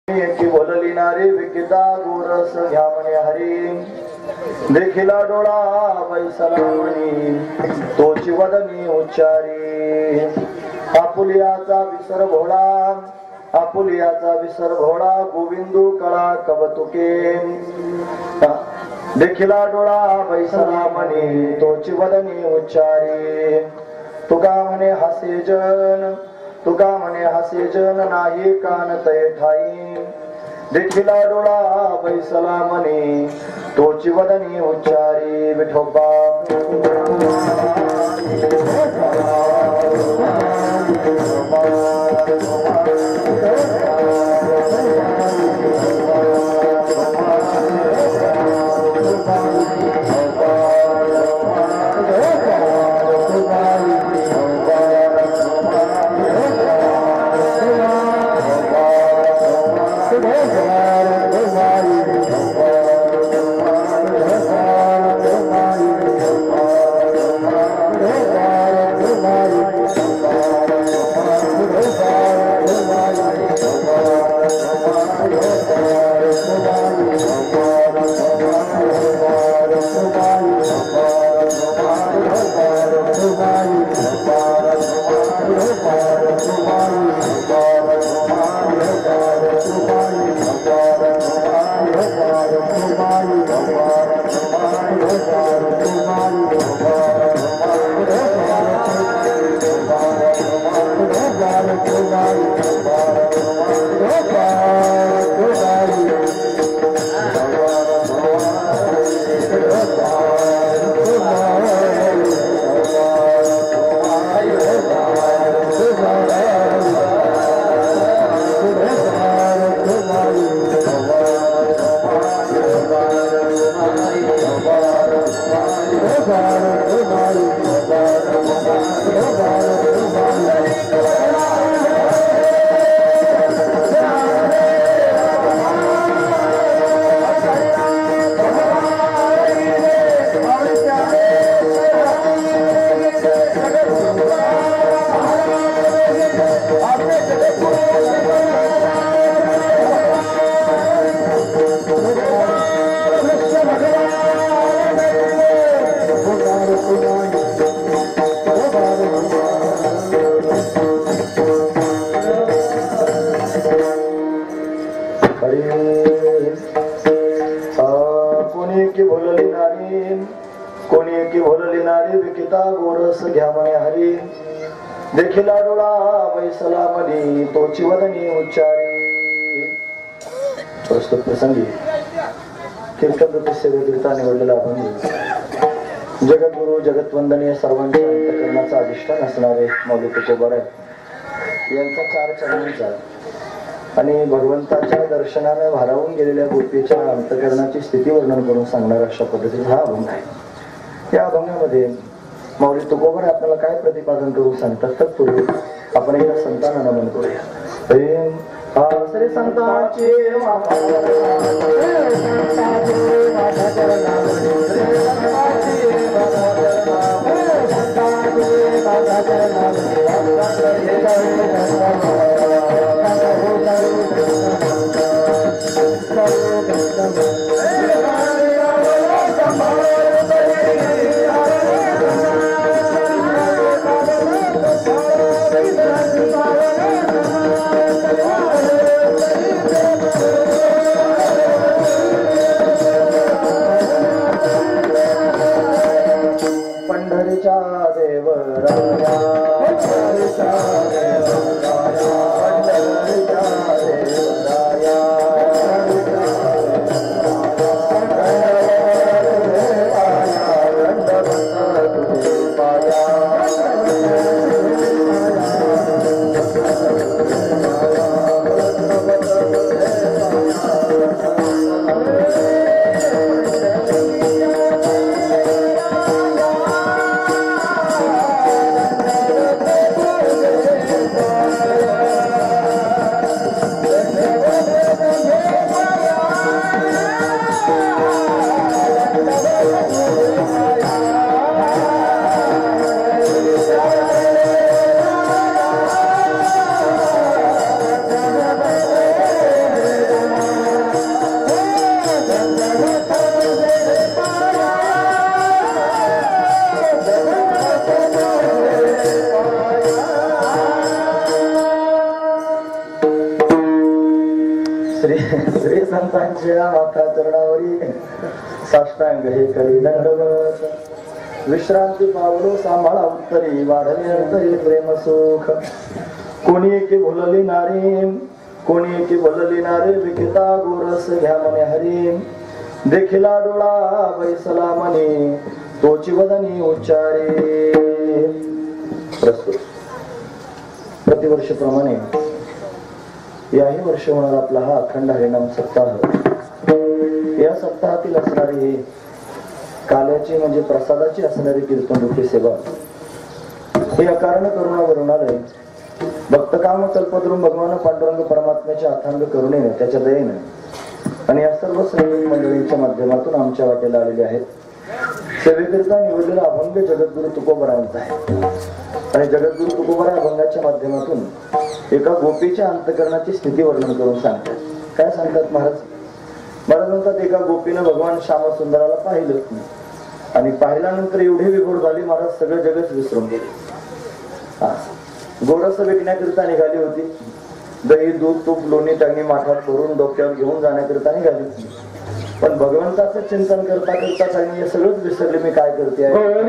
की बोलली नारी विकिता गोरस घ्या म्हणे हरी देखिला डोळा बैसला म्हणी तोची वदनी उच्चारी आपुलियाचा विसर भोळा आपुलियाचा विसर भोळा गोविंदू कळा कवतुके देखिला डोळा बैसला म्हणी तोची वदनी उच्चारी तुका म्हणे हसे जन तुका म्हणे हसे जन नाही कान तय ठाई देखिला डोळा बैसला म्हणे तोची वदनी उच्चारी विठोबा देखिला डोळा बैसला म्हणी तोची वदनी उच्चारी प्रस्तुत प्रसंगी कीर्तन सेवेकरिता निवडलेला अभंग जगद्गुरु जगतवंदनीय सर्वांच्या अंतःकरणाचा अधिष्ठान असणारे मौली तुकोबाराय यांचा 4 चरणांचा आणि भगवंताच्या दर्शनाने भारावून गेलेल्या गोपीच्या अंतःकरणाची स्थिती वर्णन करून सांगणारा अशा पद्धतीचा हा अभंग आहे। या अभंगामध्ये मौली तुकोबर आपल्याला काय प्रतिपादन करू सांगतात तत्पूर्वी आपण एकदा संतांना नमन करूया। श्री संतांचे श्री संतांच्या माता चरणावरी साष्टांग हे करी दंडवत विश्रांती पावलो सांभाळा उत्तरी वाढले अंतरी प्रेम सुख कोणी की भुलली नारी कोणी की भुलली नारी विकिता गोरस घ्या मने हरी देखिला डोळा बैसला मने तोची वदनी उच्चारे. प्रस्तुत प्रतिवर्षप्रमाणे याही वर्षी होणार आपला हा अखंड हरिनाम सप्ताह. या सप्ताहातील असणारी काल्याची म्हणजे प्रसादाची असणारी कीर्तन रूपी सेवा हे अकारण करुणा वरुणालय भक्तकाम कल्पद्रुम भगवान पांडुरंग परमात्म्याच्या अथांग करुणेने त्याच्या दयेने आणि या सर्व सैनिक मंडळींच्या माध्यमातून आमच्या वाटेला आलेले आहेत. सेवेकरिता निवडलेला अभंग जगद्गुरु तुकोबरायांचा आहे आणि जगद्गुरु तुकोबरा अभंगाच्या माध्यमातून एका गोपीच्या अंतकरणाची स्थिती वर्णन करून सांगतात. काय सांगतात महाराज? महाराज म्हणतात एका गोपीनं भगवान श्यामसुंदराला पाहिलं आणि पाहिल्यानंतर एवढी विभोर झाली महाराज सगळं जगच विसरून गेले. गोरस विकण्याकरिता निघाली होती. दही दूध तूप लोणी त्यांनी माठात भरून डोक्यावर घेऊन जाण्याकरिता निघाली होती. पण भगवंताचं चिंतन करता करता त्यांनी हे सगळंच विसरले मी काय करते आहे.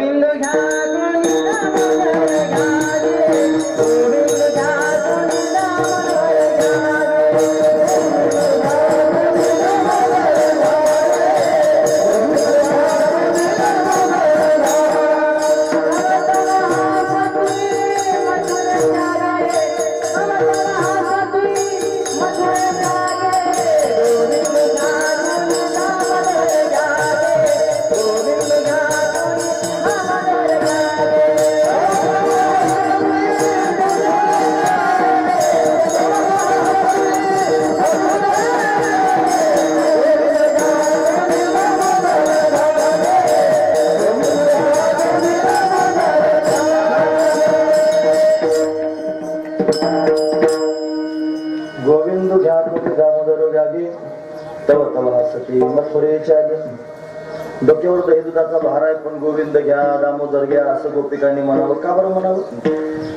डोक्यावर दही दुधाचा भार आहे पण गोविंद घ्या दामोदर घ्या असं गोपिकांनी म्हणावं. का बरं म्हणावं?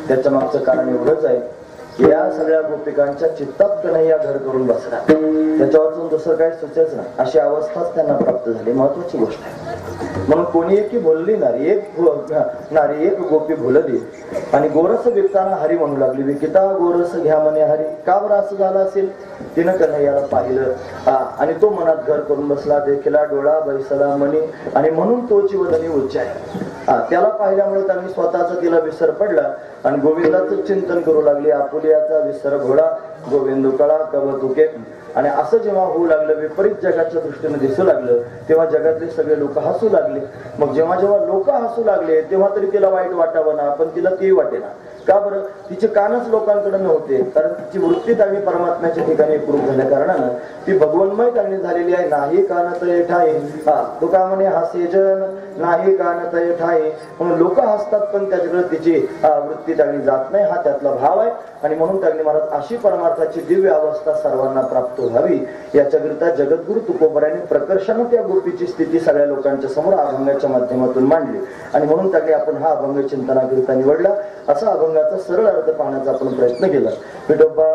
त्याच्या मागचं कारण एवढंच आहे की या सगळ्या गोपिकांच्या चित्तात कन्हैया घर करून बसला. त्याच्यावरून दुसरं काही सुचेच ना अशी अवस्थाच त्यांना प्राप्त झाली. महत्वाची गोष्ट आहे. म्हणून कोणी एकी बोलली नारी एक गोपी भुलली आणि गोरस विकताना हरी म्हणू लागली विकिता गोरस घ्या म्हणे हरी. का बरं असं झालं असेल? तिनं कन्हैयाला पाहिलं आणि तो मनात घर करून बसला. देखिला डोळा बैसला मनी आणि म्हणून तोची वदनी उच्चारी. त्याला पाहिल्यामुळे त्यांनी स्वतःचा तिला विसर पडला आणि गोविंदाचं चिंतन करू लागले. आपुलियाचा विसर घोडा गोविंद कळा कवतुके. आणि असं जेव्हा होऊ लागलं विपरीत जगाच्या दृष्टीने दिसू लागलं तेव्हा जगातले सगळे लोक हसू लागले. मग जेव्हा जेव्हा लोक हसू लागले तेव्हा तरी तिला वाईट वाटावं ना पण तिला ते वाटेना. का बरं? तिचे कानच लोकांकडे नव्हते कारण तिची वृत्ती त्यांनी परमात्म्याच्या ठिकाणी एकरूप झाल्या कारणानं ती भगवन्मय त्यांनी झालेली आहे. नाही कान तय ठाई तुका म्हणे हास्य जन नाही कान तय ठाई. म्हणून लोक हसतात पण त्याच्याकडे तिची वृत्ती त्यांनी जात नाही हा त्यातला भाव आहे. आणि म्हणून त्यांनी महाराज अशी परमार्थाची दिव्य अवस्था सर्वांना प्राप्त व्हावी याच्याकरिता जगद्गुरु तुकोबरायांनी प्रकर्षाने त्या गोपीची स्थिती सगळ्या लोकांच्या समोर अभंगाच्या माध्यमातून मांडली. आणि म्हणून त्यांनी आपण हा अभंग चिंतनाकरिता निवडला. असा अभंगाचा सरळ अर्थ पाहण्याचा आपण प्रयत्न केला. विठोबा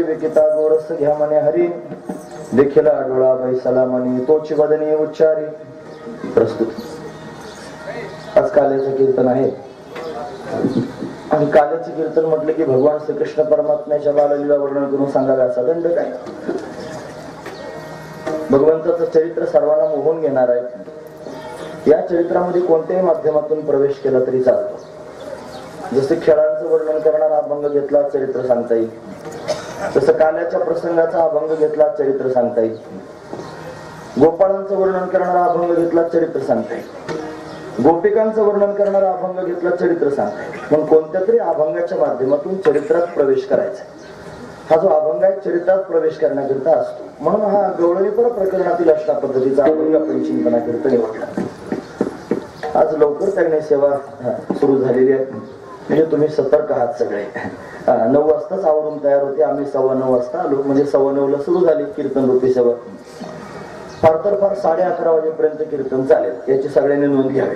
विकिता गोरस घ्या म्हणे हरी देखिला डोळा बैसला म्हणे तोची वदनी उच्चारी. प्रस्तुत आज काल्याचं कीर्तन आहे. आणि काल्याचं कीर्तन म्हटलं की भगवान श्रीकृष्ण परमात्म्याच्या बाललीला वर्णन करून सांगावे असा दंड काय. भगवंताचं चरित्र सर्वांना मोहून घेणार आहे. या चरित्रामध्ये कोणत्याही माध्यमातून प्रवेश केला तरी चालतो. जसे खेळांचं वर्णन करणारा अभंग घेतला चरित्र सांगता येईल, तसं काल्याच्या प्रसंगाचा अभंग घेतला चरित्र सांगता येईल, गोपाळांचं वर्णन करणारा अभंग घेतला चरित्र सांगता येईल, गोपिकांचं वर्णन करणारा अभंग घेतला चरित्र सांगता येईल. मग कोणत्या तरी अभंगाच्या माध्यमातून चरित्रात प्रवेश करायचा. हा जो अभंग आहे चरित्रात प्रवेश करण्याकरिता असतो. म्हणून हा गवळणीपर प्रकरणातील अशा पद्धतीचा अभंग आपण चिंतनाकरिता निवडला. आज लवकर त्याने सेवा सुरू झालेली आहे, म्हणजे तुम्ही सतर्क आहात सगळे. 9 वाजताच आवरून तयार होते, आम्ही 9:15 वाजता आलो, म्हणजे 9:15ला सुरू झाली कीर्तन रूपी सेवा. फार तर फार 11:30 वाजेपर्यंत कीर्तन चालेल, याची सगळ्यांनी नोंद घ्यावी.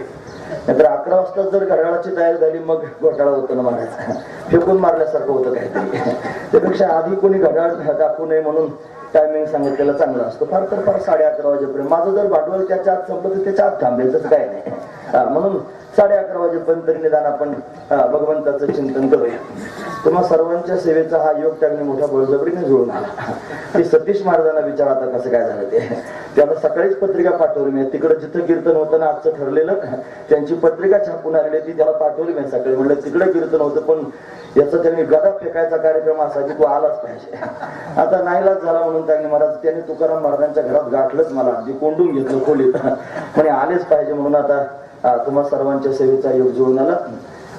नाहीतर 11 वाजता जर घड्याळाची तयारी झाली मग घोटाळा होतो ना महाराज, फेकून मारल्यासारखं होतं काहीतरी. त्यापेक्षा आधी कोणी घड्याळ दाखवू नये म्हणून टायमिंग सांगितलेला चांगला असतो. फार तर फार 11:30 वाजेपर्यंत. माझं जर भांडवल त्याच्या आत संपलं तर त्याच्या आत थांबायचं काय नाही. म्हणून 11:30 वाजेपर्यंत तरी निदान आपण भगवंताचं चिंतन करूया. तुम्हा सर्वांच्या सेवेचा हा योग त्याने मोठ्या बळजबरीने जुळून आला. ते सतीश महाराजांना विचार आता कसं काय झालं ते आता सकाळीच पत्रिका पाठवली मी. तिकडे जिथं कीर्तन होतं ना आजचं ठरलेलं, त्यांची पत्रिका छापून आलेली ती त्याला पाठवली मी सकाळी. म्हणलं तिकडे कीर्तन होतं पण याचा त्यांनी गदा फेकायचा कार्यक्रम असा की तू आलाच पाहिजे. आता नाईलाज झाला म्हणून त्यांनी महाराज त्यांनी तुकाराम महाराजांच्या घरात गाठलंच, मला अगदी कोंडून घेतलं खोलीत, म्हणे आलेच पाहिजे. म्हणून आता तुम्हा सर्वांच्या सेवेचा योग जुळून आला.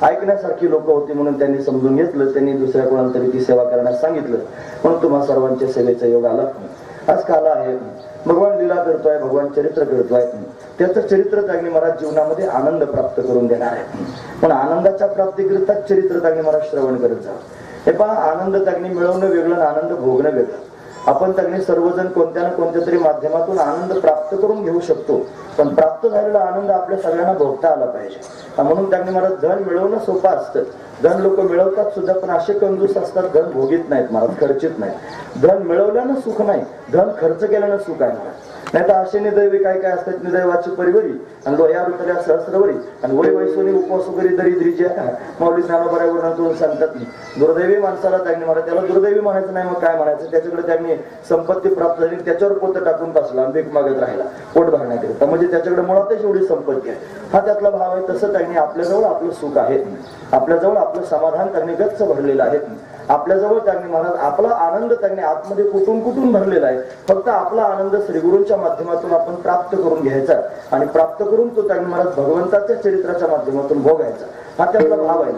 ऐकण्यासारखी लोक होती म्हणून त्यांनी समजून घेतलं, त्यांनी दुसऱ्या कोणाला तरी ती सेवा करण्यास सांगितलं, म्हणून तुम्हा सर्वांच्या सेवेचा योग आला. आज काल आहे, भगवान लीला करतोय, भगवान चरित्र करतोय. त्याचं चरित्र त्याने महाराज जीवनामध्ये आनंद प्राप्त करून देणार आहे. पण आनंदाच्या प्राप्तीकरिता चरित्र त्याने महाराज श्रवण करत जा. हे पहा, आनंद त्याने मिळवणं वेगळं, आनंद भोगणं वेगळं. आपण त्याने सर्वजण कोणत्या ना कोणत्या तरी माध्यमातून आनंद प्राप्त करून घेऊ शकतो, पण प्राप्त झालेला आनंद आपल्या सगळ्यांना भोगता आला पाहिजे. म्हणून त्याने महाराज धन मिळवणं सोपं असतं. धन लोक मिळवतात सुद्धा, पण असे कंजूस असतात धन भोगीत नाहीत महाराज, खर्चित नाहीत. धन मिळवल्यानं सुख नाही, धन खर्च केल्यानं सुख आहे महाराज. नाही तर असे निदैवी काय काय असतात, निदैवाची परिवरी आणि लोया ऋतल्या सहस्रवरी आणि वय वैसोनी उपवासुकरी दरिद्रीच्या माऊली ज्ञानोबऱ्यावरून सांगतात. दुर्दैवी माणसाला त्यांनी महाराज, त्याला दुर्दैवी म्हणायचं नाही, मग काय म्हणायचं. त्याच्याकडे त्यांनी संपत्ती प्राप्त झाली, त्याच्यावर पोतं टाकून बसला, भीक मागत राहिला पोट भरण्याकरिता, म्हणजे त्याच्याकडे मुळातच एवढी संपत्ती आहे. हा त्यातला भाव आहे. तसं त्यांनी आपल्याजवळ आपलं सुख आहे, आपल्याजवळ आपलं समाधान त्यांनी गच्च भरलेलं आहे. आपल्याजवळ त्यांनी महाराज आपला आनंद त्यांनी आतमध्ये कुठून कुठून भरलेला आहे. फक्त आपला आनंद श्रीगुरूंच्या माध्यमातून आपण प्राप्त करून घ्यायचा आणि प्राप्त करून तो त्यांनी महाराज भगवंताच्या चरित्राच्या माध्यमातून भोगायचा. हा त्यातला भाव आहे.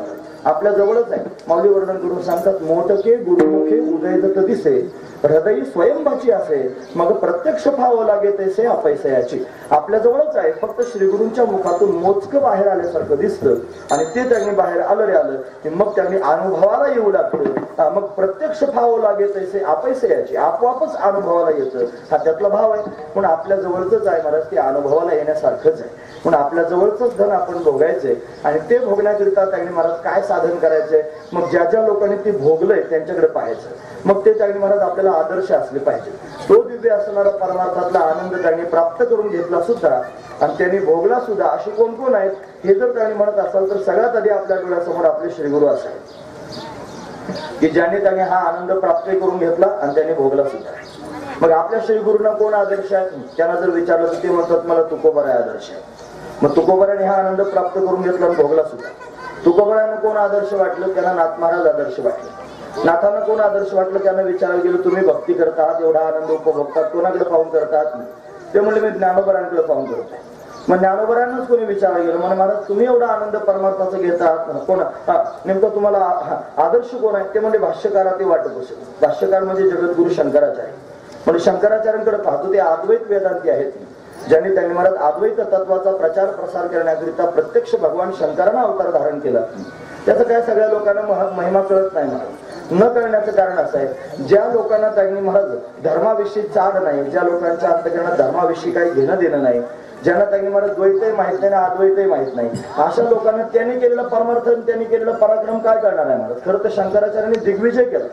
आपल्या जवळच आहे. माऊली वर्णन करून सांगतात, मोठके गुरुमुखे उदयदत्त दिसे, हृदयी स्वयंभाची असे, मग प्रत्यक्ष भाव लागे तैसे अपैसयाची. आपल्या जवळच आहे, फक्त श्रीगुरूंच्या मुखातून मोजकं बाहेर आल्यासारखं दिसतं आणि ते त्यांनी बाहेर आलं रे आलं की मग त्यांनी अनुभवाला येऊ लागतं. मग प्रत्यक्ष भाव लागे तैसे अपैसयाची, आपोआपच अनुभवाला येतं. हा त्यातला भाव आहे. पण आपल्या जवळच आहे महाराज, ते अनुभवाला येण्यासारखंच आहे. म्हणून आपल्या जवळच धन आपण भोगायचंय आणि ते भोगण्याकरिता त्यांनी महाराज काय साधन करायचंय. मग ज्या ज्या लोकांनी ते भोगलंय त्यांच्याकडे पाहायचं. मग ते त्यांनी महाराज आपल्याला आदर्श असले पाहिजे. तो दिव्य असणारा परमार्थातला आनंद त्यांनी प्राप्त करून घेतला सुद्धा आणि त्यांनी भोगला सुद्धा. असे कोण कोण आहेत हे जर त्यांनी म्हणत असाल तर सगळ्यात आधी आपल्या डोळ्यासमोर आपले श्रीगुरु असावे की ज्यांनी त्यांनी हा आनंद प्राप्त करून घेतला आणि त्यांनी भोगला सुद्धा. मग आपल्या श्रीगुरूंना कोण आदर्श आहे त्यांना जर विचारलं तर ते म्हणतात मला तुकोबाराय आदर्श आहे. मग तुकोबाराने हा आनंद प्राप्त करून घेतला आणि भोगला सुद्धा. तुकोबारानं कोण आदर्श वाटलं त्यांना नाथ महाराज आदर्श वाटले. नाथांना कोण आदर्श वाटलं त्यांना विचारायला गेलं तुम्ही भक्ती करतात एवढा आनंद उपभोगतात कोणाकडे पाहून करतात. ते म्हणले मी ज्ञानोबरांकडे पाहून करतो. मग ज्ञानोबरांनाच कोणी विचारायला गेलं म्हणजे महाराज तुम्ही एवढा आनंद परमार्थाचा घेतात कोण नेमकं तुम्हाला आदर्श कोण आहे. ते म्हणजे भाष्यकारा ते वाटत असेल. भाष्यकार म्हणजे जगद्गुरु शंकराचार्य. म्हणजे शंकराचार्यांकडे पाहतो ते अद्वैत वेदांती आहेत ज्यांनी त्यांनी महाराज अद्वैत तत्वाचा प्रचार प्रसार करण्याकरिता प्रत्यक्ष भगवान शंकरांना अवतार धारण केला. त्याचं काय सगळ्या लोकांना महिमा कळत नाही. महाराज न करण्याचं कारण असं आहे ज्या लोकांना त्यांनी महाराज धर्माविषयी चाड नाही, ज्या लोकांच्या अंतकरणात धर्माविषयी काही घेणं देणं नाही, ज्यांना त्यांनी महाराज द्वैतही माहित नाही अद्वैतही माहित नाही, अशा लोकांना त्यांनी केलेला परमार्थ त्यांनी केलेला पराक्रम काय करणार आहे महाराज. खरं तर शंकराचार्यांनी दिग्विजय केला.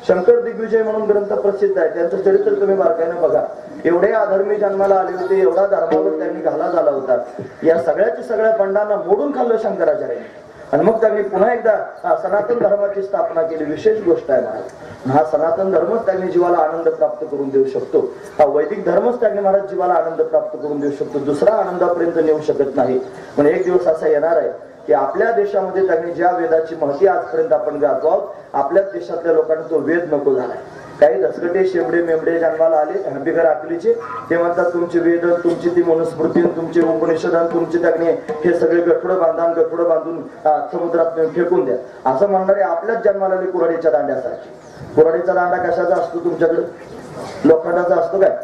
शंकर दिग्विजय म्हणून ग्रंथ प्रसिद्ध आहे. त्यांचं चरित्र तुम्ही बारकाईने बघा. एवढे अधर्मी जन्माला आले होते, एवढा धर्मावर त्यांनी घाला झाला होता. या सगळ्याच्या सगळ्या बंडांना मोडून खाल्लं शंकराचार्यांनी. आणि मग त्यांनी पुन्हा एकदा सनातन धर्माची स्थापना केली. विशेष गोष्ट आहे महाराज, हा सनातन धर्मच त्यांनी जीवाला आनंद प्राप्त करून देऊ शकतो. हा वैदिक धर्मच त्यांनी महाराज जीवाला आनंद प्राप्त करून देऊ शकतो, दुसरा आनंदापर्यंत नेऊ शकत नाही. पण एक दिवस असा येणार आहे की आपल्या देशामध्ये त्यांनी ज्या वेदाची महती आजपर्यंत आपण गातो आहोत, आपल्याच देशातल्या लोकांना तो वेद नको झालाय. काही दसकटे शेंबडे मेंबडे जन्माला आले बिगर अकलीचे, ते म्हणतात तुमचे वेद, तुमची ती मनुस्मृती, तुमचे उपनिषद, तुमचे त्यांनी हे सगळे गठोडं बांधून समुद्रात फेकून द्या असं म्हणणारे आपल्याच जन्माला आले कुऱ्हाडीच्या दांड्यासारखे. कुऱ्हाडीचा दांडा कशाचा असतो तुमच्याकडे? लोखंडाचा असतो काय?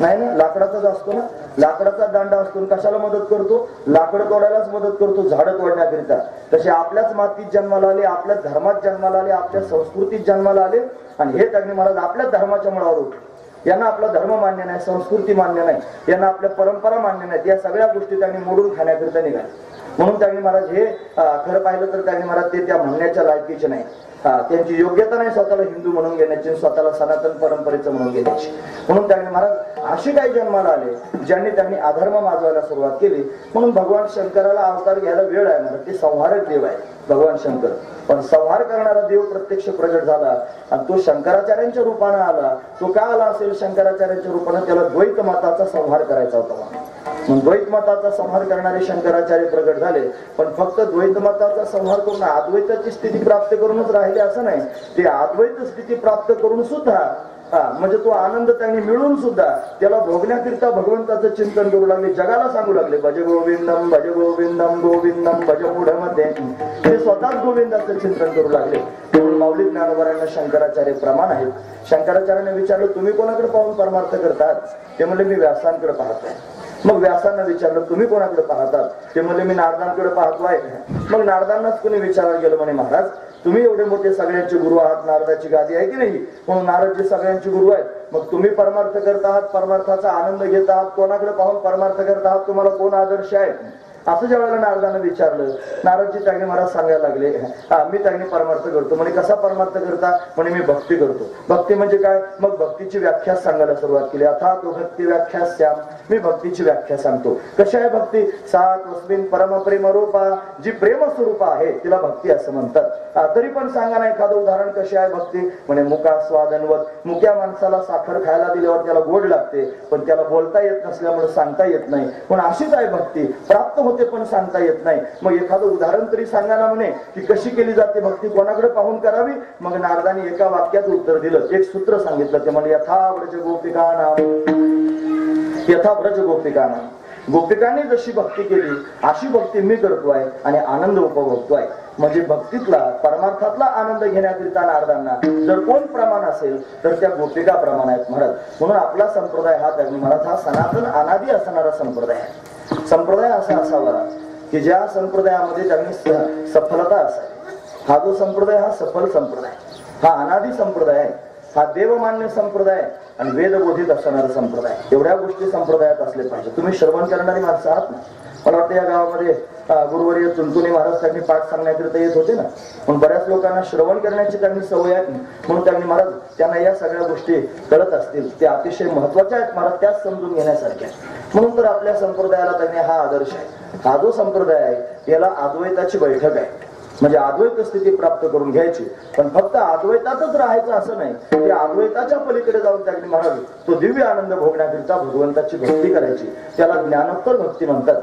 नाही ना, लाकडाचाच असतो ना. लाकडाचा दांडा असतो. कशाला मदत करतो? लाकडं तोडायलाच मदत करतो, झाडं तोडण्याकरिता. तसे आपल्याच मातीत जन्माला आले, आपल्याच धर्मात जन्माला आले, आपल्या संस्कृतीत जन्माला आले. आणि हे त्यांनी महाराज आपल्याच धर्माच्या मुळावर होते. यांना आपला धर्म मान्य नाही, संस्कृती मान्य नाही, यांना आपल्या परंपरा मान्य नाहीत. या सगळ्या गोष्टी त्यांनी मोडून खाण्याकरिता निघाले. म्हणून त्यांनी महाराज हे खरं पाहिलं तर त्यांनी महाराज ते त्या म्हणण्याच्या लायकीचे नाही. त्यांची योग्यता नाही स्वतःला हिंदू म्हणून घेण्याची, स्वतःला सनातन परंपरेचं म्हणून घेण्याची. म्हणून त्यांनी महाराज अशी काही जन्माला आले ज्यांनी त्यांनी अधर्म माजवायला सुरुवात केली. म्हणून भगवान शंकराला अवतार घ्यायला वेळ आहे महाराज. ते संहारक देव आहे भगवान शंकर. पण संहार करणारा देव प्रत्यक्ष प्रगट झाला आणि तो शंकराचार्यांच्या रूपानं आला. तो का आला असेल शंकराचार्यांच्या रूपानं? त्याला द्वैत मताचा संहार करायचा होता. मग द्वैत मताचा संहार करणारे शंकराचार्य प्रगट झाले. पण फक्त द्वैत मताचा संहार करून अद्वैताची स्थिती प्राप्त करूनच राहिले असं नाही. ते अद्वैत स्थिती प्राप्त करून सुद्धा म्हणजे तो आनंद त्यांनी मिळून सुद्धा त्याला भोगण्याकरिता भगवंताचं चिंतन करू लागले. जगाला सांगू लागले भज गोविंदम भज गोविंदम गोविंदम भज मूढमध्ये. ते स्वतःच गोविंदाचं चिंतन करू लागले. माऊली ज्ञानोबांना शंकराचार्य प्रमाण आहेत. शंकराचार्याने विचारलं तुम्ही कोणाकडे पाहून परमार्थ करतात? ते म्हणले मी व्यासांकडे पाहतोय. मग व्यासांना विचारलं तुम्ही कोणाकडे पाहतात? ते म्हणले मी नारदांकडे पाहतोय. मग नारदांनाच कोणी विचारायला गेलं म्हणे महाराज तुम्ही एवढे मोठे सगळ्यांचे गुरु आहात, नारदाची गादी आहे की नाही? म्हणून नारदजी सगळ्यांचे गुरु आहेत. मग तुम्ही परमार्थ करत आहात, परमार्थाचा आनंद घेत आहात, कोणाकडे पाहून परमार्थ करत आहात? तुम्हाला कोण आदर्श आहे? असं ज्या वेळेला नारदानं विचारलं, नारदजी त्याने महाराज सांगायला लागले मी त्याने परमार्थ करतो. म्हणजे कसा परमार्थ करता? म्हणे मी भक्ती करतो. भक्ती म्हणजे काय? मग भक्तीची व्याख्या सांगायला सुरुवात केली. अर्थात भक्ती व्याख्या श्याम, मी भक्तीची व्याख्या सांगतो. कशी आहे भक्ती? सात वस्मिन परम प्रेम रूपा, जी प्रेम स्वरूप आहे तिला भक्ती असं म्हणतात. तरी पण सांगा ना एखादं उदाहरण कशी आहे भक्ती? म्हणे मुका स्वादनवत. मुक्या माणसाला साखर खायला दिल्यावर त्याला गोड लागते, पण त्याला बोलता येत नसल्यामुळे सांगता येत नाही. पण अशीच आहे भक्ती, प्राप्त होते पण सांगता येत नाही. मग एखादं उदाहरण तरी सांगा ना म्हणे की कशी केली जाते भक्ती, कोणाकडे पाहून करावी? मग नारदाने एका वाक्यात उत्तर दिलं, एक सूत्र सांगितलं. ते म्हणजे यथा व्रज गोपिकानाम, यथा व्रज गोपिकानाम. गोपिकांनी जशी भक्ती केली अशी भक्ती मी करतोय आणि आनंद उपभोगतोय. म्हणजे भक्तीतला परमार्थातला आनंद घेण्याकरिता नारदांना जर कोण प्रमाण असेल तर त्या गोपिका प्रमाण आहेत महाराज. म्हणून आपला संप्रदाय हा महाराज हा सनातन अनादी असणारा संप्रदाय आहे. संप्रदाय असा असावा की ज्या संप्रदायामध्ये त्यांनी सफलता असावी. हा जो संप्रदाय हा सफल संप्रदाय, हा अनादी संप्रदाय आहे, हा देवमान्य संप्रदाय आणि वेदबोधित असणारा संप्रदाय. एवढ्या गोष्टी संप्रदायात असले पाहिजे. तुम्ही श्रवण करणारी माणसं आहात ना. मला वाटतं या गावामध्ये गुरुवर्य तुलतुनी महाराज त्यांनी पाठ सांगण्याकरिता येत होते ना. पण बऱ्याच लोकांना श्रवण करण्याची त्यांनी सवय आहे, म्हणून त्यांनी महाराज त्यांना या सगळ्या गोष्टी कळत असतील. ते अतिशय महत्वाच्या आहेत महाराज, त्याच समजून घेण्यासारख्या. म्हणून तर आपल्या संप्रदायाला त्यांनी हा आदर्श आहे. हा जो संप्रदाय आहे याला अद्वैताची बैठक आहे. म्हणजे अद्वैत स्थिती प्राप्त करून घ्यायची. पण फक्त अद्वैतातच राहायचं असं नाही, ते अद्वैताच्या पलीकडे जाऊन त्यांनी महाराज तो दिव्य आनंद भोगण्याकरिता भगवंताची भक्ती करायची. त्याला ज्ञानोत्तर भक्ती म्हणतात.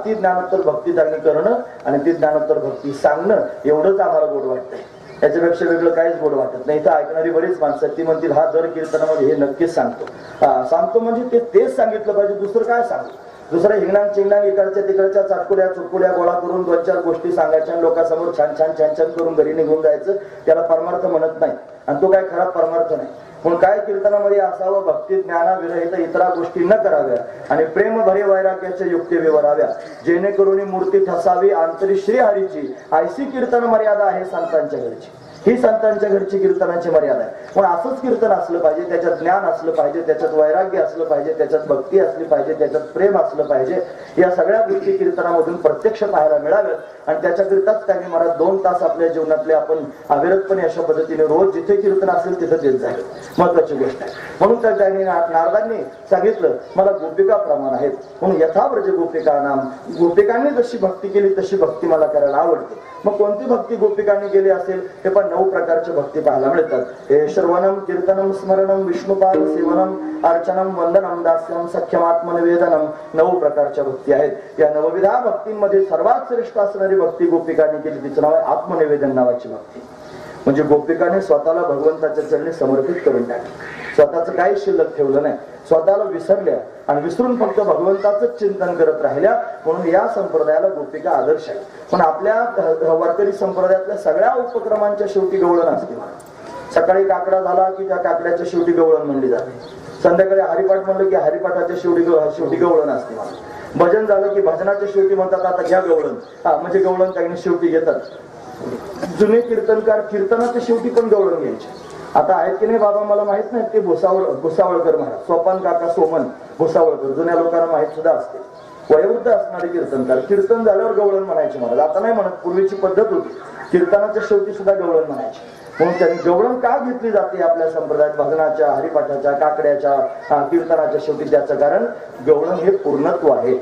ती ज्ञानोत्तर भक्ती त्यांनी करणं आणि ती ज्ञानोत्तर भक्ती सांगणं एवढंच आम्हाला गोड वाटतंय. याच्यापेक्षा वेगळं काहीच गोड वाटत नाही. इथं ऐकणारी बरीच माणसं ती म्हणतील हा दर कीर्तनामध्ये हे नक्कीच सांगतो म्हणजे तेच सांगितलं पाहिजे, दुसरं काय सांगू? दुसरं हिंगणांग चिंगणांग इकडच्या तिकडच्या चाटकुड्या चुटकुड्या गोळा करून दोन चार गोष्टी सांगायच्या, लोकांसमोर छान छान छान छान करून घरी निघून जायचं. त्याला परमार्थ म्हणत नाही आणि तो काय खरा परमार्थ नाही. पण काय कीर्तनामध्ये असावं, भक्ती ज्ञानाविरहित इतरा गोष्टी न कराव्या आणि प्रेम भरे वैराग्याच्या युक्ती विवराव्या, जेणेकरून मूर्ती ठसावी अंतरी श्रीहरीची. ऐशी कीर्तन मर्यादा आहे संतांच्या घरची. ही संतांच्या घरची कीर्तनाची मर्यादा आहे. पण असंच कीर्तन असलं पाहिजे, त्याच्यात ज्ञान असलं पाहिजे, त्याच्यात वैराग्य असलं पाहिजे, त्याच्यात भक्ती असली पाहिजे, त्याच्यात प्रेम असलं पाहिजे. या सगळ्या गोष्टी कीर्तनामधून प्रत्यक्ष पाहायला मिळाव्यात आणि त्याच्याकरिताच त्यांनी मला 2 तास आपल्या जीवनातले आपण अविरतपणे अशा पद्धतीने रोज जिथे कीर्तन असेल तिथे देत जाईल. महत्वाची गोष्ट आहे. म्हणून त्या त्यांनी नारदांनी सांगितलं मला गोपिका प्रमाण आहेत म्हणून यथाव्रज गोपिका नाम, गोपिकांनी जशी भक्ती केली तशी भक्ती मला करायला आवडते. मग कोणती भक्ती गोपिकांनी केली असेल हे पण 9 प्रकारच्या भक्ती पाहायला मिळतात. हे श्रवणम कीर्तनम स्मरणम विष्णुपाद सेवनम अर्चनम वंदनम दास्यम सख्यम आत्मनिवेदनम 9 प्रकारच्या भक्ती आहेत. या 9विधा भक्तींमध्ये सर्वात श्रेष्ठ असणारी भक्ती गोपिकांनी केली तिचं नाव आहे आत्मनिवेदन नावाची भक्ती. म्हणजे गोपिकाने स्वतःला भगवंताच्या चरणी समर्पित करून टाकले, स्वतःच काही शिल्लक ठेवलं नाही, स्वतःला विसरल्या आणि विसरून फक्त भगवंताच चिंतन करत राहिल्या. म्हणून या संप्रदायाला गोपिका आदर्श आहे. पण आपल्या वारकरी संप्रदायातल्या सगळ्या उपक्रमांच्या शेवटी गवळण असते. सकाळी काकडा झाला की त्या काकड्याच्या शेवटी गवळण म्हणली जाते. संध्याकाळी हरिपाठ म्हणलं की हरिपाठाच्या शेवटी गवळण असते. भजन झालं की भजनाच्या शेवटी म्हणतात आता घ्या गवळण, म्हणजे गवळण त्यांनी शेवटी घेतात. जुने कीर्तनकार कीर्तनाच्या शेवटी पण गवळण घ्यायचे. आता आहेत की नाही बाबा मला माहित नाही, ते भुसावळकर महाराज, सोपान काका सोमन भुसावळकर, जुन्या लोकांना माहित सुद्धा असते. वयोवृद्ध असणारे कीर्तनकार कीर्तन झाल्यावर गवळण म्हणायचे महाराज. आता नाही म्हणत, पूर्वीची पद्धत होती कीर्तनाच्या शेवटी सुद्धा गवळण म्हणायचे. म्हणून त्यांनी गवळण का घेतली जाते आपल्या संप्रदायात भजनाच्या, हरिपाठाच्या, काकड्याच्या, कीर्तनाच्या शेवटी? त्याचं कारण गवळण हे पूर्णत्व आहे,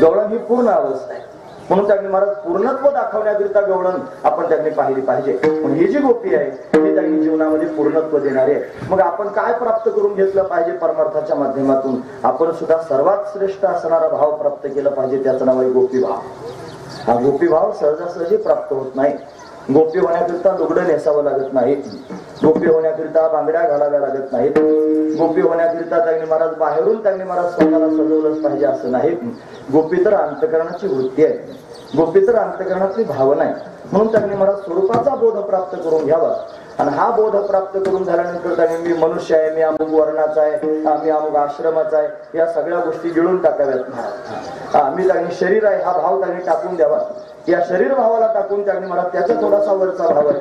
गवळण ही पूर्ण अवस्था आहे. म्हणून त्यांनी महाराज पूर्णत्व दाखवण्याकरिता गवळण आपण त्यांनी पाहिली पाहिजे. पण ही जी गोपी आहे ती त्यांनी जीवनामध्ये पूर्णत्व देणारी आहे. मग आपण काय प्राप्त करून घेतलं पाहिजे परमार्थाच्या माध्यमातून? आपण सुद्धा सर्वात श्रेष्ठ असणारा भाव प्राप्त केला पाहिजे, त्याचं नाव आहे गोपी भाव. हा गोपी भाव सहजासहजी प्राप्त होत नाही. गोपी होण्याकरिता लुगडं नेसावं लागत नाही, गोपी होण्याकरिता बांगड्या घालाव्या लागत नाहीत, गोपी होण्याकरिता त्यांनी महाराज बाहेरून त्यांनी महाराज स्वतःला सजवलंच पाहिजे असं नाही. गोपी तर अंतकरणाची वृत्ती आहे, गोपी तर अंतकरणातली भावना आहे. म्हणून त्यांनी महाराज स्वरूपाचा बोध प्राप्त करून घ्यावा. आणि हा बोध प्राप्त करून झाल्यानंतर त्यांनी मी मनुष्य आहे, मी अमुक वर्णाचा आहे, मी अमुक आश्रमाचा आहे, या सगळ्या गोष्टी गिळून टाकाव्यात. मी त्यांनी शरीर आहे हा भाव त्यांनी टाकून द्यावा. या शरीर भावाला टाकून त्यांनी मला त्याचा थोडासा वरचा भाव आहे,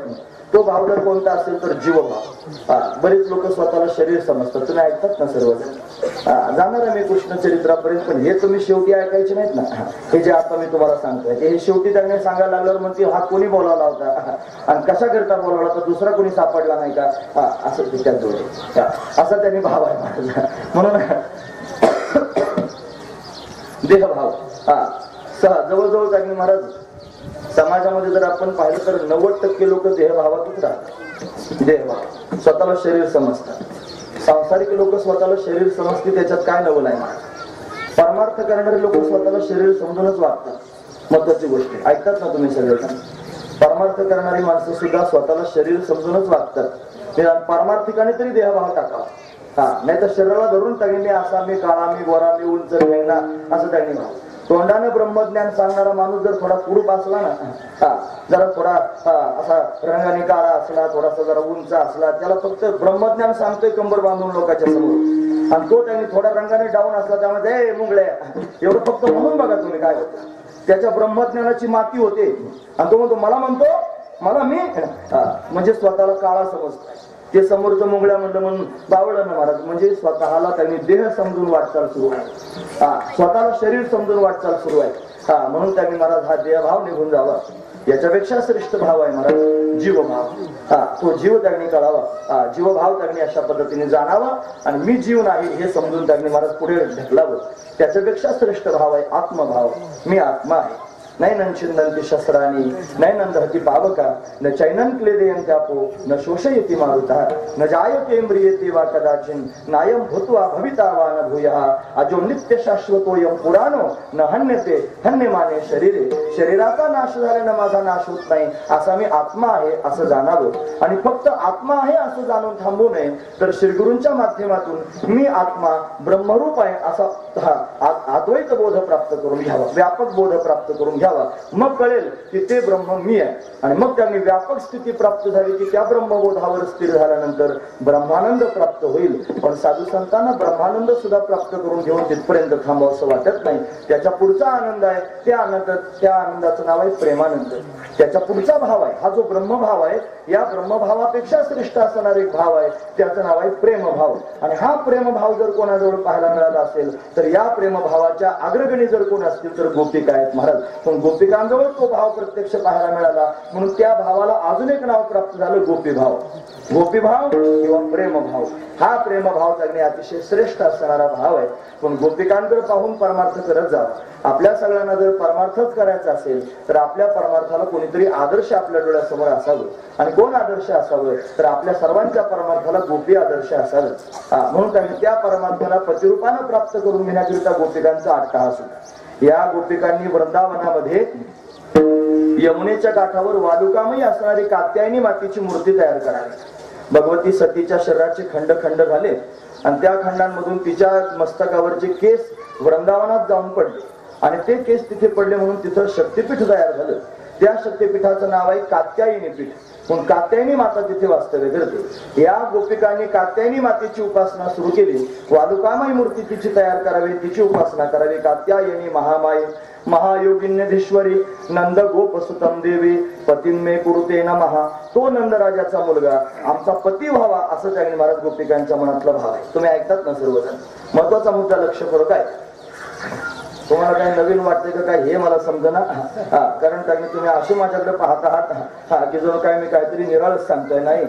तो भाव जर कोणता असेल तर जीवभाव. बरेच लोक स्वतःला शरीर समजतात, तुम्ही ऐकतात ना सर्वजण. जाणार आहे मी कृष्ण चरित्रापर्यंत, पण हे तुम्ही शेवटी ऐकायचे नाहीत ना. हे जे आता मी तुम्हाला सांगतोय हे शेवटी त्यांनी सांगायला लागल्यावर म्हणते हा कोणी बोलावला होता आणि कशा करता बोलावला तर दुसरा कोणी सापडला नाही का, असं त्याच्यात जोडे असा त्यांनी भाव आहे माझा. म्हणून देहभाव जवळजवळ त्यांनी महाराज समाजामध्ये जर आपण पाहिलं तर 90% लोक देहभावातच राहतात. देहभाव स्वतःला शरीर समजतात. सांसारिक लोक स्वतःला शरीर समजते, त्याच्यात काय नवल आहे. परमार्थ करणारे लोक स्वतःला शरीर समजूनच वागतात. महत्वाची गोष्ट ऐकतात ना तुम्ही सगळेजण. परमार्थ करणारी माणसं सुद्धा स्वतःला शरीर समजूनच वागतात. परमार्थिकाने तरी देहभाव टाकावा, नाही तर शरीराला धरून टाकले मी असा, मी काळा, मी गोरा, मी उंच, ना असं त्यांनी भाव. तोंडाने ब्रह्मज्ञान सांगणारा माणूस जर थोडा कुरूप असला ना, जरा थोडा असा रंगाने काळा असला, थोडासा जरा उंच असला, त्याला फक्त ब्रह्मज्ञान सांगतोय कंबर बांधून लोकांच्या समोर, आणि तो त्यांनी थोड्या रंगाने डाऊन असला त्यामध्ये मुंगळे एवढं फक्त म्हणून बघा तुम्ही काय होतं. त्याच्या ब्रह्मज्ञानाची माती होते आणि तो म्हणतो मला मी म्हणजे स्वतःला काळा समजतो. ते समोरचं मुंगळ्या म्हणलं म्हणून बावळलं ना महाराज. म्हणजे स्वतःला त्यांनी देह समजून वाटचाल सुरू आहे, स्वतःला शरीर समजून वाटचाल सुरू आहे. म्हणून त्यांनी महाराज हा देहभाव निघून जावा. याच्यापेक्षा श्रेष्ठ भाव आहे महाराज जीवभाव. तो जीव त्यांनी कळावा, जीवभाव त्यांनी अशा पद्धतीने जाणावा आणि मी जीव नाही हे समजून त्यांनी महाराज पुढे ढकलावं. त्याच्यापेक्षा श्रेष्ठ भाव आहे आत्मभाव. मी आत्मा आहे. नैनं छिन्दन्ति शस्त्राणि नैनं दहति पावका न चैनं क्लेदयन्त्यापो न शोषयति मारुतः न जायते म्रियते वा कदाचिन् नायं भूत्वा भविता वा न भूयः अजो नित्य शाश्वतोऽयं पुराणो न हन्यते हन्यमाने शरीरे. शरीराचा नाश झाल्यानं माझा नाश होत नाही, असा मी आत्मा आहे असं जाणावं. आणि फक्त आत्मा आहे असं जाणून थांबू नये, तर श्रीगुरूंच्या माध्यमातून मी आत्मा ब्रह्मरूप आहे असा अद्वैत बोध प्राप्त करून घ्यावा, व्यापक बोध प्राप्त करून घ्यावा. मग कळेल की ते ब्रह्म मी आहे. आणि मग त्यांनी व्यापक स्थिती प्राप्त झाली की त्या ब्रह्मबोधावर स्थिर झाल्यानंतर ब्रह्मानंद प्राप्त होईल. पण साधू संतांना ब्रह्मानंद सुद्धा प्राप्त करून घेऊन तिथपर्यंत थांबावं असं वाटत नाही. त्याच्या पुढचा आनंद आहे, त्या आनंदात त्या आनंदाचं नाव आहे प्रेमानंद. त्याच्या पुढचा भाव आहे हा जो ब्रह्मभाव आहे, या ब्रह्मभावापेक्षा श्रेष्ठ असणार एक भाव आहे, त्याचं नाव आहे प्रेमभाव. आणि हा प्रेमभाव जर कोणाजवळ पाहायला मिळाला असेल तर या प्रेमभावाच्या अग्रगणी जर कोण असतील तर गोपिका आहेत महाराज. पण गोपिकांजवळ तो भाव प्रत्यक्ष पाहायला मिळाला म्हणून त्या भावाला अजून एक नाव प्राप्त झालं गोपीभाव. गोपीभाव किंवा प्रेमभाव, हा प्रेमभाव जगणे अतिशय श्रेष्ठ असणारा भाव आहे. पण गोपिकांकडे पाहून परमार्थ करत जावा. आपल्या सगळ्यांना जर परमार्थच करायचा असेल तर आपल्या परमार्थाला कोणीतरी आदर्श आपल्या डोळ्यासमोर असावं. आणि कोण आदर्श असावं तर आपल्या सर्वांच्या परमार्थाला गोपी आदर्श असावं. म्हणून त्यांनी त्या परमार्थाला प्रतिरूपानं प्राप्त करून घेण्याकरिता गोपिकांचा अट्टहास होता. या गोपिकांनी वृंदावनामध्ये यमुनेच्या काठावर वालुकामयी असणारी कात्यायनी मातीची मूर्ती तयार करावी. भगवती सतीच्या शरीराचे खंड खंड झाले आणि त्या खंडांमधून तिच्या मस्तकावरचे केस वृंदावनात जाऊन पडले आणि ते केस तिथे पडले म्हणून तिथं शक्तिपीठ तयार झालं. त्या शक्तिपीठाचं नाव आहे कात्यायनी पीठ. म्हणून कात्यायनी माता तिथे वास्तव्य करते. या गोपिकांनी कात्यायनी मातेची उपासना सुरू केली. वालुकामयी मूर्ती तिची तयार करावी, तिची उपासना करावी. कात्यायनी महामाई महायोगिन्यधीश्वरी नंद गोपसुतम देवी पतिन्मे कुरुते नमः. तो नंदराजाचा मुलगा आमचा पती व्हावा असं त्यांनी महाराज गोपिकांच्या मनातला भाव आहे. तुम्ही ऐकतात ना सर्वजण. महत्वाचा मुद्दा लक्ष करू. काय तुम्हाला काही नवीन वाटतंय का काय हे मला समजना. कारण तुम्ही असे माझ्याकडे पाहत आहात की जणू काय मी काहीतरी निराळच सांगतोय. नाही,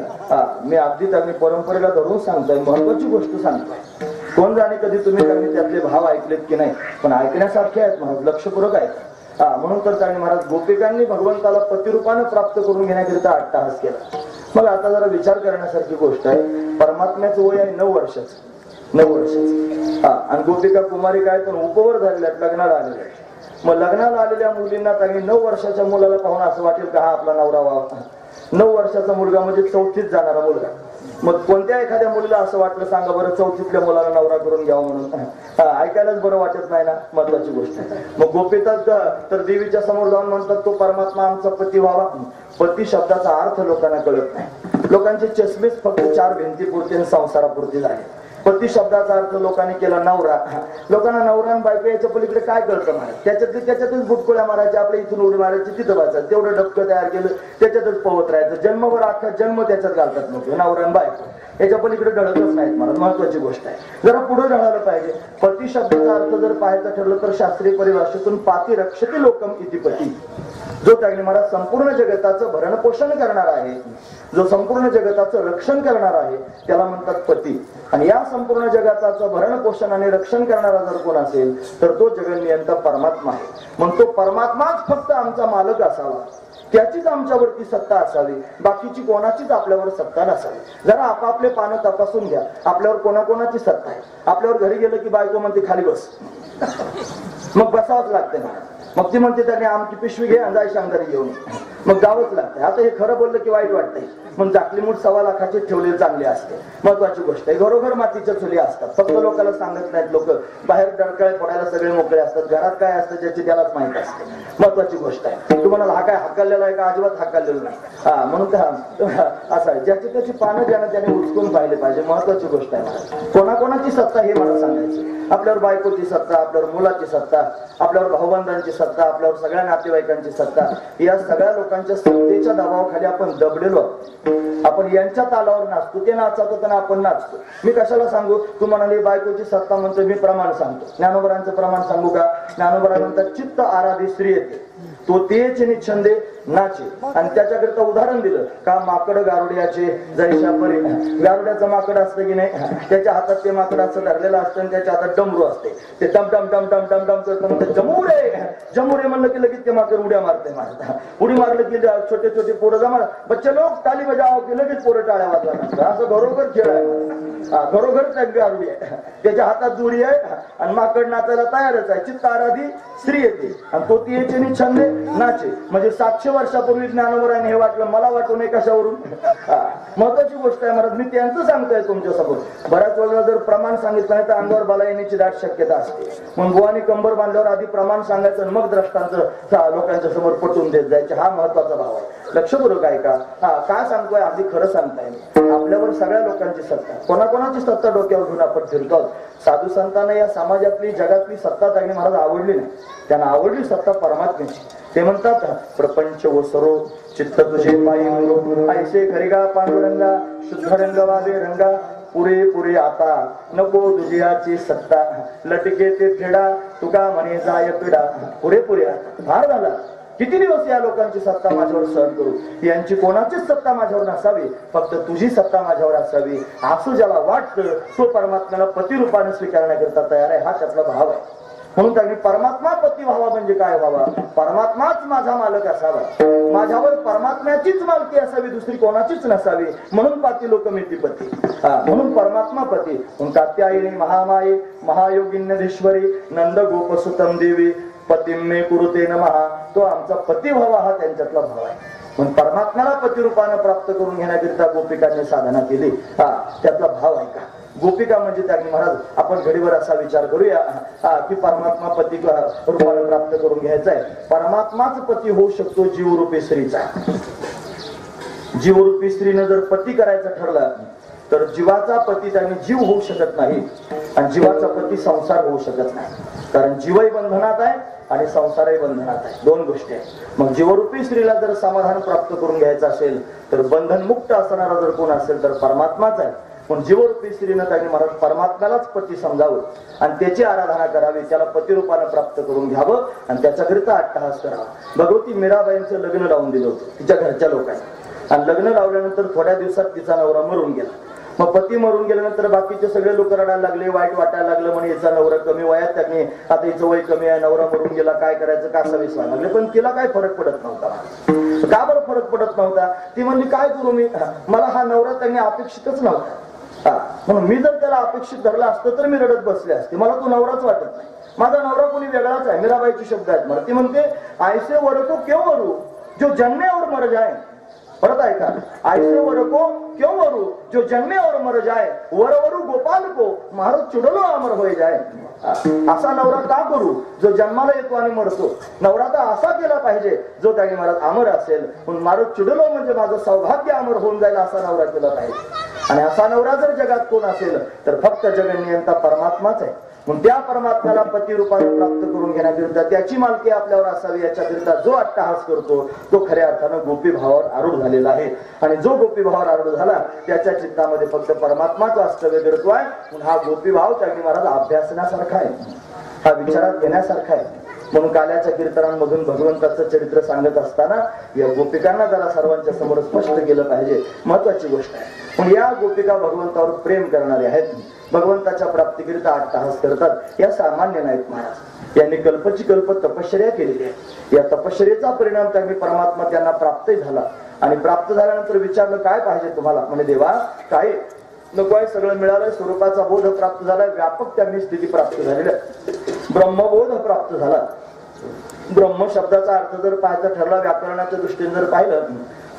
मी अगदी त्यांनी परंपरेला धरून सांगतोय, महत्वाची गोष्ट सांगतोय. कोण जाणे कधी तुम्ही त्यातले भाव ऐकलेत की नाही, पण ऐकण्यासारखे आहेत महाराज, लक्षपूर्वक आहेत. म्हणून तर त्यांनी महाराज गोपिकांनी भगवंताला पतिरूपानं प्राप्त करून घेण्याकरिता अट्टहास केला. मग आता जरा विचार करण्यासारखी गोष्ट आहे. परमात्म्याचं वय आहे 9 वर्षाचं. 9 वर्षाचं. आणि गोपिका कुमारी काय तर उपवर झालेल्या आहेत, लग्नाला आलेल्या आहेत. मग लग्नाला आलेल्या मुलींना त्यांनी 9 वर्षाच्या मुलाला पाहून असं वाटेल का हा आपला नवरा व्हावा. 9 वर्षाचा मुलगा म्हणजे 4थीत जाणारा मुलगा. मग कोणत्या एखाद्या मुलीला असं वाटलं सांगा बरं 4थीतल्या मुलाला नवरा करून घ्यावा म्हणून. ऐकायलाच बरं वाटत नाही ना. महत्वाची गोष्ट. मग गोपितात तर देवीच्या समोर जाऊन म्हणतात तो परमात्मा आमचा पती व्हावा. पती शब्दाचा अर्थ लोकांना कळत नाही. लोकांचे चष्मेच फक्त 4 भिंतीपुरते आणि संसारापुरते झाले. पती शब्दाचा अर्थ लोकांनी केला नवरा. लोकांना नवरा आणि बायको याच्या पलीकडे काय कळतं महाराज. त्याच्यातच बुटकोळ्या मारायच्या, आपल्या इथून उडी मारायची, तिथं वाचायचं. तेवढं डबकं तयार केलं त्याच्यातच पवत राहायचं. जन्मभर अख्खा जन्म त्याच्यात घालतात लोक. नवरा आणि बायको याच्या पलीकडे ढळतच नाहीत महाराज. महत्वाची गोष्ट आहे. जरा पुढे ढळायला पाहिजे. पती शब्दाचा अर्थ जर पाहायचं ठरलं तर शास्त्रीय परिभाषेतून पाती रक्षते लोकम इति पती. जो त्याने मला संपूर्ण जगताचं भरण पोषण करणार आहे, जो संपूर्ण जगताचं रक्षण करणार आहे त्याला म्हणतात पती. आणि या संपूर्ण जगताचं भरण पोषण आणि रक्षण करणारा जर कोण असेल तर तो जगन्नियंता परमात्मा आहे. मग तो परमात्माच फक्त आमचा मालक असावा, त्याचीच आमच्यावरती सत्ता असावी, बाकीची कोणाचीच आपल्यावर सत्ता नसावी. जरा आपापले पानं तपासून घ्या. आपल्यावर कोणाकोणाची सत्ता आहे. आपल्यावर घरी गेलं की बायको म्हणते खाली बस, मग बसावंच लागते ना. मग ती म्हणते त्याने आमची पिशवी घे आणि जाय शांघारी घेऊन, मग जावंच लागतंय. आता हे खरं बोललं की वाईट वाटतंय. मग जाकली मूठ 1.25 लाखाची ठेवलेली चांगली असते. महत्वाची गोष्ट आहे. घरोघर मातीच्या चुली असतात. फक्त लोकांना सांगत नाहीत. लोक बाहेर डरकाळे पडायला सगळे मोकळे असतात. घरात काय असतं ज्याची त्यालाच माहित असते. महत्वाची गोष्ट आहे. तुम्हाला हा काय हाकललेला आहे का? अजिबात हाकललेलं नाही. म्हणून असं आहे, ज्याची त्याची पानं ज्यानं त्याने उचकून पाहिले पाहिजे. महत्वाची गोष्ट आहे. कोणाकोणाची सत्ता हे मला सांगायचं. आपल्यावर बायकोची सत्ता, आपल्यावर मुलाची सत्ता, आपल्यावर भाऊबंधांची सत्ता, आपल्यावर सगळ्या नातेवाईकांची सत्ता. या सगळ्या लोकांच्या सत्तेच्या दबावाखाली आपण दबलेलो. आपण यांच्या तालावर नाचतो. ते नाचतात आणि आपण नाचतो. मी कशाला सांगू? तू म्हणाली बायकोची सत्ता म्हणतो, मी प्रमाण सांगतो. ज्ञानोबरांचं प्रमाण सांगू का? ज्ञानोबरानंतर चित्त आराधी स्त्री येते, तो तेच निच्छंदे नाचे. आणि त्याच्याकरिता उदाहरण दिलं का माकड गारुड्याचे जैशा परी. गारुड्याचं माकड असतं की नाही, त्याच्या हातात ते माकड असं धरलेलं असतं आणि त्याच्या हातात डमरू असते. ते टम टम टम टम टम टम करतं म्हणतं जमुरे जमुरे म्हणलं की लगेच ते माकड उड्या मारते. उडी मारलं की छोटे छोटे पोरं जमा, बच्चे लोक टाली बजाव की लगेच पोरं टाळ्या वाजवा लागतात. असं घरोघर खेळ आहे. घरोघर त्या गारुडी आहे, त्याच्या हातात जोडी आहे आणि माकड नाचायला तयारच आहे. चित्त आराधी स्त्री येते आणि तो ती याचे निच्छंदे नाचे. म्हणजे 700 वर्षापूर्वी ज्ञानोबराने हे वाटलं, मला वाटू नये कशावरून. महत्वाची गोष्ट आहे महाराज. मी त्यांचं सांगतोय तुमच्यासमोर. बऱ्याच वेळेला जर प्रमाण सांगितलं नाही तर अंगावर बाला येण्याची दाट शक्यता असते. मग बुवानी कंबर बांधल्यावर आधी प्रमाण सांगायचं आणि मग द्रष्टांचं लोकांच्या समोर पटवून देत जायचे. हा महत्वाचा भाव आहे. लक्षपूर्वक आहे का? काय सांगतोय? अगदी खरं सांगताय. आपल्यावर सगळ्या लोकांची सत्ता, कोणाकोणाची सत्ता डोक्यावर घेऊन आपण फिरतो. साधू संतांना या समाजातली जगातली सत्ता त्यांनी महाराज आवडली नाही. त्यांना आवडली सत्ता परमात्म्याची. ते म्हणतात प्रपंच व सरो चित्त तुझे पायी ऐसे करिगा पांडुरंगा शुद्ध रंग वावे रंगा पुरे पुरे आता नको दुजियाची सत्ता लटके ते फेडा तुका म्हणे जाय पिडा पुरे पुरे फार झाला किती दिवस या लोकांची सत्ता माझ्यावर सहन करू यांची कोणाचीच सत्ता माझ्यावर नसावी फक्त तुझी सत्ता माझ्यावर असावी असं ज्याला वाटतं तो परमात्म्याला पती रूपाने स्वीकारण्याकरता तयार आहे हा त्यातला भाव आहे म्हणून त्यांनी परमात्मा पती व्हावा म्हणजे काय व्हावा परमात्माच माझा मालक असावा माझ्यावर परमात्म्याचीच मालकी असावी दुसरी कोणाचीच नसावी म्हणून पाती लोक मिती पती म्हणून परमात्मा पती म्हणून कात्यायिनी महामाये महायोगिन्यधीश्वरी नंद गोपसुतम देवी पतिमे कुरुते नमः तो आमचा पती व्हावा हा त्यांच्यातला भाव आहे म्हणून परमात्म्याला पती रूपाने प्राप्त करून घेण्याकरिता गोपिकांनी साधना केली त्यातला भाव आहे का गोपिका म्हणजे त्यांनी महाराज आपण घडीवर असा विचार करूया की परमात्मा पती रूपाने प्राप्त करून घ्यायचा आहे परमात्माच पती होऊ शकतो जीवरूपी स्त्रीचा जीवरूपी स्त्रीने जर पती करायचं ठरलं तर जीवाचा पती त्यांनी जीव होऊ शकत नाही आणि जीवाचा पती संसार होऊ शकत नाही कारण जीवही बंधनात आहे आणि संसारही बंधनात आहे दोन गोष्टी आहेत मग जीवरूपी स्त्रीला जर समाधान प्राप्त करून घ्यायचं असेल तर बंधनमुक्त असणारा जर कोण असेल तर परमात्माच आहे पण जीवरूपी स्त्रीनं त्यांनी महाराज परमात्म्यालाच पती समजावं आणि त्याची आराधना करावी त्याला पती रूपाने प्राप्त करून घ्यावं आणि त्याच्याकरिता अट्टहास करावा भगवती मीराबाईंचं लग्न लावून दिलं होतं तिच्या घरच्या लोकांनी आणि लग्न लावल्यानंतर थोड्या दिवसात तिचा नवरा मरून गेला मग पती मरून गेल्यानंतर बाकीचे सगळे लोक रडायला लागले वाईट वाटायला लागलं म्हणे याचा नवरा कमी वयात त्यांनी आता हिचं वय कमी आहे नवरा मरून गेला काय करायचं का सविस व्हायला लागले पण तिला काय फरक पडत नव्हता का बरं फरक पडत नव्हता ती म्हणली काय करू मी मला हा नवरा त्यांनी अपेक्षितच नव्हता म्हणून मी जर त्याला अपेक्षित धरला असतं तर मी रडत बसले असते मला तो नवराच वाटत नाही माझा नवरा कोणी वेगळाच आहे मीराबाईचे शब्द आहेत मला ती म्हणते ऐसे वर को क्यों वरू जो जन्मे और मर जाए परत ऐका ऐसे वर को क्यों वरू जो जन्मे और मर जाए वरवरू गोपाल को महाराज चुडलो अमर होय जाए असा नवरा का करू जो जन्माला येतो आणि मरतो नवरा तर असा केला पाहिजे जो त्याने महाराज अमर असेल म्हणून मारो चुडलो म्हणजे माझं सौभाग्य अमर होऊन जाईल असा नवरा केला पाहिजे आणि असा नवरा जर जगात कोण असेल तर फक्त जगन्नियंता परमात्माच आहे म्हणून त्या परमात्म्याला पती रूपाने प्राप्त करून घेण्याकरिता त्याची मालकी आपल्यावर असावी याच्याकरिता जो अट्टहास करतो तो खऱ्या अर्थानं गोपी भावावर आरूढ झालेला आहे आणि जो गोपी भावावर आरूढ झाला त्याच्या चित्तामध्ये फक्त परमात्माच वास्तव्य करतो आहे म्हणून हा गोपी भाव त्यांनी महाराज अभ्यासण्यासारखा आहे हा विचारात घेण्यासारखा आहे म्हणून काल्याच्या कीर्तनांमधून भगवंताचं चरित्र सांगत असताना या गोपिकांना जरा सर्वांच्या समोर स्पष्ट केलं पाहिजे महत्वाची गोष्ट आहे पण या गोपिका भगवंतावर प्रेम करणारे आहेत भगवंताच्या प्राप्तीकरिता अट्टहास करतात या सामान्य नाहीत महाराज यांनी कल्पची कल्प तपश्चर्या केलेली आहे या तपश्चर्याचा परिणाम त्यांनी परमात्मा त्यांना प्राप्तही झाला आणि प्राप्त झाल्यानंतर विचारलं काय पाहिजे तुम्हाला म्हणजे देवा काय नको आहे सगळं मिळालं स्वरूपाचा बोध प्राप्त झाला व्यापक त्यांनी स्थिती प्राप्त झालेली ब्रह्मबोध प्राप्त झाला ब्रह्म शब्दाचा अर्थ जर पाहायचा ठरला व्याकरणाच्या दृष्टीने जर पाहिलं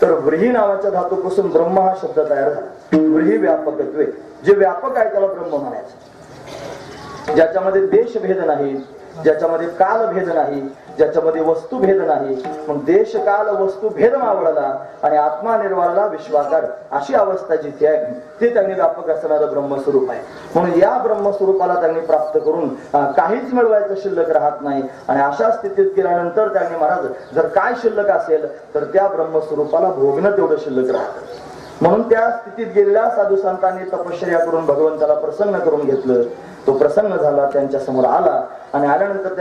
तर व्रीही नावाच्या धातूपासून ब्रह्म हा शब्द तयार झाला व्रीही व्यापकत्वे जे व्यापक आहे त्याला ब्रह्म म्हणायचं ज्याच्यामध्ये देशभेद नाही ज्याच्यामध्ये कालभेद नाही ज्याच्यामध्ये वस्तुभेद नाही मग देश काल वस्तू भेद मावळला आणि आत्मा निर्वाळला विश्वाकार अशी अवस्था जिथे आहे ते त्यांनी व्यापक असणारं ब्रह्मस्वरूप आहे म्हणून या ब्रह्मस्वरूपाला त्यांनी प्राप्त करून काहीच मिळवायचं शिल्लक राहत नाही आणि अशा स्थितीत गेल्यानंतर त्यांनी महाराज जर काय शिल्लक असेल तर त्या ब्रह्मस्वरूपाला भोगणं तेवढं शिल्लक राहतं म्हणून त्या स्थितीत गेलेल्या साधू संतांनी तपश्चर्या करून भगवंताला प्रसन्न करून घेतलं तो प्रसन्न झाला त्यांच्या समोर आला आणि आल्यानंतर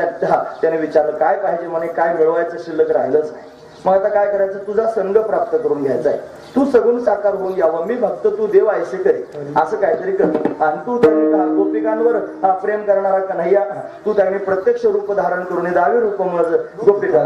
त्याने विचारलं काय पाहिजे म्हणे काय मिळवायचं शिल्लक राहिलंच नाही मग आता काय करायचं तुझा संग प्राप्त करून घ्यायचा आहे तू सगुण साकार होऊन यावं मी भक्त तू देव ऐसे करे असं काहीतरी कर आणि तू त्यांनी गोपिकांवर प्रेम करणारा कन्हैया तू त्यांनी प्रत्यक्ष रूप धारण करून दावे रूप मज गोपिका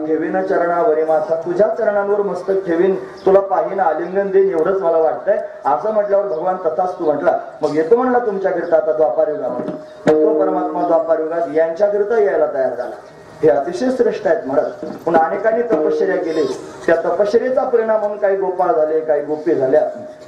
ठेवीन चरणावरी माथा तुझ्या चरणांवर मस्तक ठेवीन तुला पाहिन आलिंगन देईन एवढंच मला वाटतंय असं म्हटल्यावर भगवान तथाच तू म्हटला मग येतो म्हणला तुमच्याकरिता आता द्वापार युगामध्ये तो परमात्मा द्वापार युगात यांच्याकरिता यायला तयार झाला हे अतिशय श्रेष्ठ आहेत महाराज म्हणून अनेकांनी तपश्चर्या केली त्या तपश्चर्याचा परिणाम म्हणून काही गोपाळ झाले काही गोपी झाल्या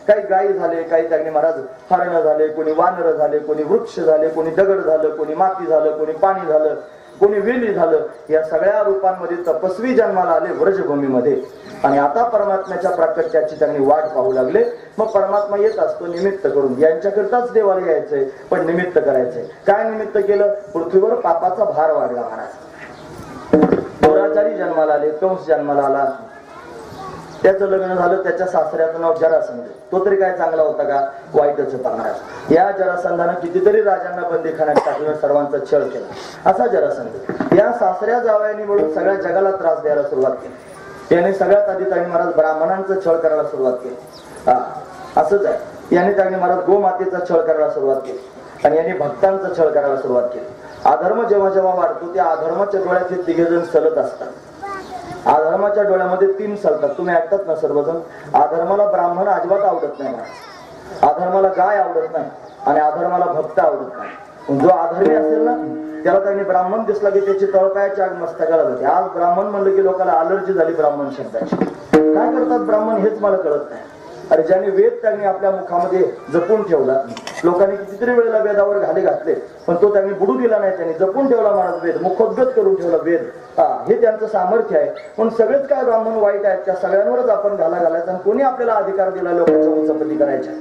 काही गायी झाले काही त्यांनी महाराज हरण झाले कोणी वानर झाले कोणी वृक्ष झाले कोणी दगड झालं कोणी माती झालं कोणी पाणी झालं कोणी वेली झालं या सगळ्या रूपांमध्ये तपस्वी जन्माला आले व्रजभूमीमध्ये आणि आता परमात्म्याच्या प्राकट्याची त्यांनी वाट पाहू लागले मग परमात्मा येत असतो निमित्त करून यांच्याकरताच देवाला यायचंय पण निमित्त करायचंय काय निमित्त केलं पृथ्वीवर पापाचा भार वाढला महाराज शुक्राचार्य जन्माला आले, कंस जन्माला आला, त्याचं लग्न झालं, त्याच्या सासऱ्याचं नाव जरासंध. तो तरी काय चांगला होता का? वाईटच होता महाराज. या जरासंधानं कितीतरी राजांना बंदीखान्यात टाकलं, सर्वांचा छळ केला. असा जरासंध या सासऱ्या जावयानी मिळून सगळ्या जगाला त्रास द्यायला सुरुवात केली. याने सगळ्यात आधी त्यांनी महाराज ब्राह्मणांचं छळ करायला सुरुवात केली. असंच आहे, याने त्यांनी महाराज गोमातेचा छळ करायला सुरुवात केली आणि यांनी भक्तांचा छळ करायला सुरुवात केली. अधर्म जेव्हा जेव्हा वाढतो त्या अधर्माच्या डोळ्यात हे तिघे जण सलत असतात. अधर्माच्या डोळ्यामध्ये 3 सलतात. तुम्ही ऐकतात ना सर्वजण? अधर्माला ब्राह्मण अजिबात आवडत नाही महाराज, अधर्माला गाय आवडत नाही आणि अधर्माला भक्त आवडत नाही. जो अधर्मी असेल ना त्याला त्यांनी ब्राह्मण दिसला की त्याची तळपायाची आग मस्तकाला जाते. आज ब्राह्मण म्हणलं की लोकांना अलर्जी झाली ब्राह्मण शब्दाची. काय करतात ब्राह्मण हेच मला कळत नाही. अरे ज्यांनी वेद त्यांनी आपल्या मुखामध्ये जपून ठेवला, लोकांनी कितीतरी वेळेला वेदावर घाले घातले पण तो त्यांनी बुडू दिला नाही, त्यांनी जपून ठेवला महाराज वेद, मुखोद्गत करून ठेवला वेद. हे त्यांचं सामर्थ्य आहे. पण सगळेच काय ब्राह्मण वाईट आहेत? त्या सगळ्यांवरच आपण घाला घालायचा आणि कोणी आपल्याला अधिकार दिला लोकांच्या उचापती करायच्या?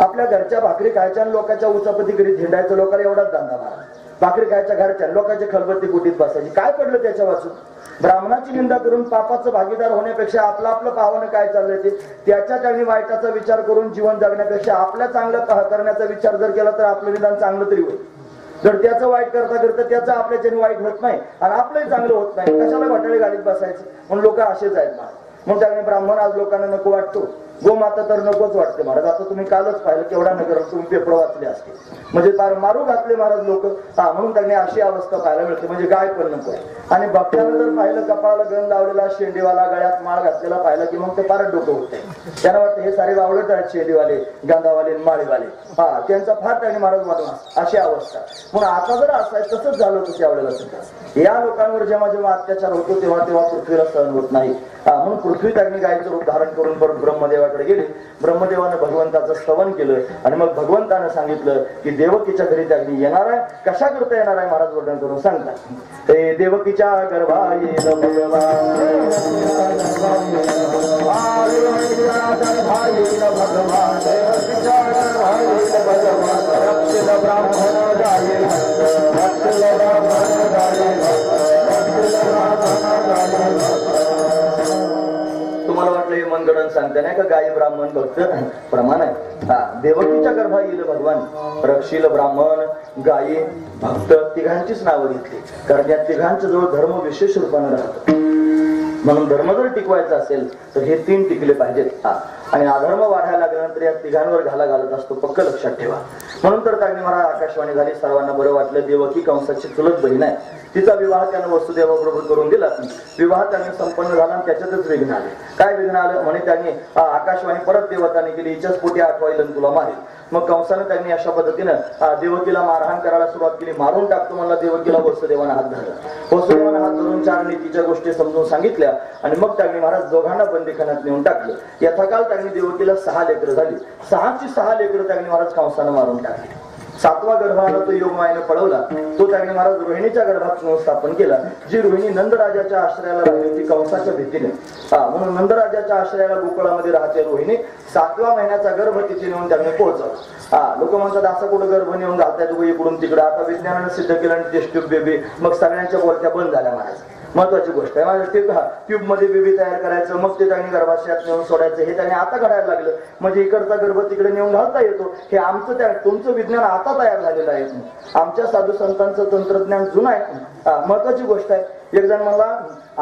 आपल्या घरच्या भाकरी खायच्या आणि लोकांच्या उचापती करीत हिंडायचं. लोकांना एवढाच धंदा महाराज. भाकरी खायच्या घरच्या लोकांच्या खलबत्ती कुटीत बसायची. काय पडलं त्याच्या वाचून? ब्राह्मणाची निंदा करून पापाचं भागीदार होण्यापेक्षा आपलं आपलं पावानं काय चाललंय ते त्याच्या आणि वाईटाचा विचार करून जीवन जगण्यापेक्षा आपल्या चांगलं करण्याचा विचार जर केला तर आपलं निदान चांगलं तरी होईल. जर त्याचं वाईट करता करता त्याचं आपल्याच्याने वाईट होत नाही आणि आपलंही चांगलं होत नाही, कशाला घोटाळे गाडीत बसायचं? म्हणून लोक असेच आहेत ना. मग त्याने ब्राह्मण आज लोकांना नको वाटतो, गोमाता तर नकोच वाटते महाराज. आता तुम्ही कालच पाहिलं केवढा नगर तुम्ही पेपर वाचले असते, म्हणजे मारू घातले महाराज लोक. म्हणून त्यांनी अशी अवस्था पाहायला मिळते, म्हणजे गाय पण नको. आणि भक्तानं जर पाहिलं कपाळाला गण लावलेला शेंडीवाला, गळ्यात माळ घातलेला पाहिलं की मग ते फारच डोकं होते. त्यांना वाटतं हे सारे वावळत आहेत शेंडीवाले, गांधावाले, माळीवाले. त्यांचा फार त्यांनी महाराज वाटून अशी अवस्था. म्हणून आता जर असं तसंच झालं होतं त्यावेळेला सुद्धा. या लोकांवर जेव्हा जेव्हा अत्याचार होतो तेव्हा तेव्हा पृथ्वीला सहन होत नाही. म्हणून पृथ्वी त्यांनी गायीचं रूप धारण करून परत ब्रह्मदेवाकडे गेले. ब्रह्मदेवानं भगवंताचं स्तवन केलं आणि मग भगवंतानं सांगितलं की देवकीच्या घरी त्यांनी येणार आहे. कशा करता येणार आहे महाराज वर्णन करून सांगतात. ते देवकीच्या गर्भा येईल भगवान, तुम्हाला वाटलं हे मनगडन सांगते नाही का गायी ब्राह्मण भक्त प्रमाण आहे. देवकीच्या गर्भा येईल भगवान, रक्षील ब्राह्मण, गायी, भक्त तिघांचीच नावं घेतली. कारण या तिघांच्या जवळ धर्म विशेष रूपाने राहतो. म्हणून धर्म जर टिकवायचा असेल तर हे 3 टिकले पाहिजेत. आणि अधर्म वाढायला लागल्यानंतर या तिघांवर घाला घालत असतो, पक्क लक्षात ठेवा. म्हणून तर त्यांनी मला आकाशवाणी झाली, सर्वांना बरं वाटलं. देवकी कंसाची चुलत बहीण आहे, तिचा विवाह त्यानं वसुदेवाबरोबर करून दिला. विवाह त्याने संपन्न झाला आणि त्याच्यातच विघ्न आले. काय विघ्न आलं म्हणे? त्यांनी आकाशवाणी परत देवताने केली, हिच्याच पोटी आठवायला तुला मारेल. मग कंसानं त्यांनी अशा पद्धतीनं देवकीला मारहाण करायला सुरुवात केली. मारून टाकतो म्हणला देवकीला वसुदेवानं हात धरला. वसुदेवानं हात धरून 4 नीतीच्या गोष्टी समजून सांगितल्या आणि मग त्यांनी महाराज दोघांना बंदीखान्यात नेऊन टाकलं. यथाकाल त्यांनी देवकीला 6 लेकरं झाली. 6ची 6 लेकरं त्यांनी महाराज कंसानं मारून टाकली. 7वा गर्भाला तो योगमायेने पळवला. तो त्यांनी महाराज रोहिणीच्या गर्भात स्थापन केला, जी रोहिणी नंदराजाच्या आश्रयाला राहिली होती कंसाच्या भीतीने. म्हणून नंदराजाच्या आश्रयाला गोकुळामध्ये राहते रोहिणी. 7व्या महिन्याचा गर्भ तिथे नेऊन त्यांनी पोहोचवला. लोक म्हणतात असं कुठं गर्भ नेऊन घालतायत इकडून तिकडं. आता विज्ञानाने सिद्ध केलं आणि टेस्ट ट्यूब बेबी, मग सगळ्यांच्या बोलत्या बंद झाल्या महाराज. महत्वाची गोष्ट आहे माझ्या ट्यूब मध्ये बेबी तयार करायचं, मग ते त्यांनी गर्भाशयात नेऊन सोडायचं, हे त्यांनी आता घडायला लागलं. म्हणजे इकडचा गर्भ तिकडे नेऊन घालता येतो. हे आमचं तुमचं विज्ञान आता तयार झालेलं आहे. आमच्या साधू संतांचं तंत्रज्ञान जुनं आहे. महत्वाची गोष्ट आहे. एक जण मला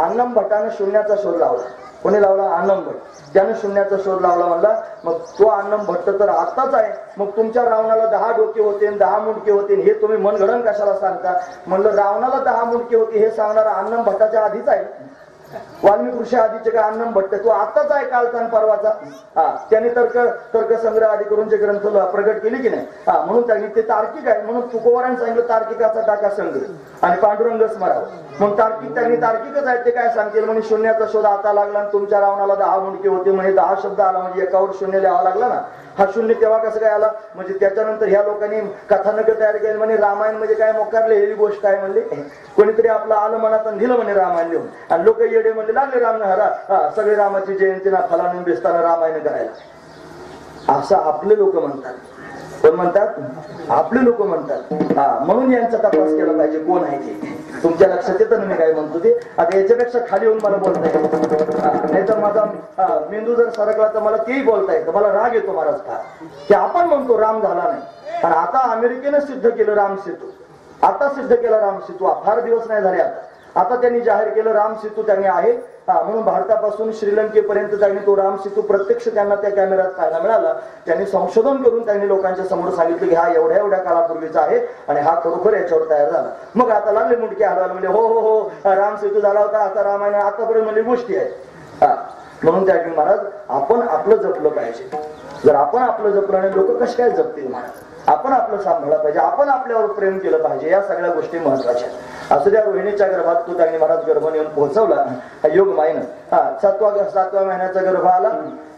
अन्नम भट्टाने शून्याचा शोध लावला. कोणी लावला? अन्नम भट्ट. त्याने शून्याचा शोध लावला म्हणला. मग तो अन्नम भट्ट तर आताच आहे. मग तुमच्या रावणाला 10 डोके होते, 10 मुंडके होते, हे तुम्ही मनगडण कशाला सांगता? म्हणलं रावणाला 10 मुंडके होते हे सांगणारा अन्नम भट्टाच्या आधीच आहे. वाल्मिक ऋषी आधीचे काय अन्नम भट्ट, तो आताच आहे कालचा आणि परवाचा. त्यांनी तर्कसंग्रह आदी करून जे ग्रंथ प्रगट केली की नाही. म्हणून त्यांनी ते तार्किक आहे. म्हणून तुकोबारांनी सांगितलं तार्किकाचा टाका संग्रह आणि पांडुरंग स्मराव. मग तार्किक त्यांनी तार्किकच आहेत. ते काय सांगतील म्हणे शून्याचा शोध आता लागला आणि तुमच्या रावणाला 10 मुंडके होते म्हणे. 10 शब्द आला म्हणजे एकावर शून्य लिहावा लागला ना. हा शून्य तेव्हा कसं काय आला? म्हणजे त्याच्यानंतर ह्या लोकांनी कथानक तयार केली म्हणे. रामायण म्हणजे काय मोकार लिहिलेली गोष्ट आहे म्हणले. कोणीतरी आपलं आलं मनात दिलं म्हणे रामायण लिहून आणि लोक येडे म्हणजे लागले राम सगळे रामाची जयंतीना फलानं बेसताना रामायण करायला. असं आपले लोक म्हणतात. कोण म्हणतात? आपले लोक म्हणतात. म्हणून यांचा तपास केला पाहिजे कोण आहे ते. तुमच्या लक्षात येतं ना मी काय म्हणतो ते. आता याच्यापेक्षा खाली येऊन मला बोलता येईल, नाहीतर माझा मेंदू जर सरकला तर मला तेही बोलता येतं. मला राग येतो महाराज फार की आपण म्हणतो राम झाला नाही, आणि आता अमेरिकेनं सिद्ध केलं राम सेतू. आता सिद्ध केला राम सेतू, फार दिवस नाही झाले. आता त्यांनी जाहीर केलं राम सेतू त्यांनी आहे. म्हणून भारतापासून श्रीलंकेपर्यंत त्यांनी तो राम सेतू प्रत्यक्ष त्यांना त्या कॅमेऱ्यात पाहायला मिळाला. त्यांनी संशोधन करून त्यांनी लोकांच्या समोर सांगितलं की हा एवढ्या एवढ्या काळापूर्वीचा आहे आणि हा खरोखर याच्यावर तयार झाला. मग आता लागले मुंडके हलवायला, म्हणजे हो हो हो राम सेतू झाला होता, आता रामायण आतापर्यंत म्हणजे गोष्टी आहेत. म्हणून त्या महाराज आपण आपलं जपलं पाहिजे. जर आपण आपलं जपलं नाही लोक कसे काय जपतील महाराज. आपण आपलं सांभाळलं पाहिजे, आपण आपल्यावर प्रेम केलं पाहिजे. या सगळ्या गोष्टी महत्वाच्या. असं त्या रोहिणीच्या गर्भात तो त्यांनी महाराज गर्भ नेऊन पोहोचवला. हा योग मायनं सातव्या महिन्याचा गर्भ आला.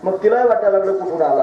मग तिलाही वाटायला लागलं कुठून आला.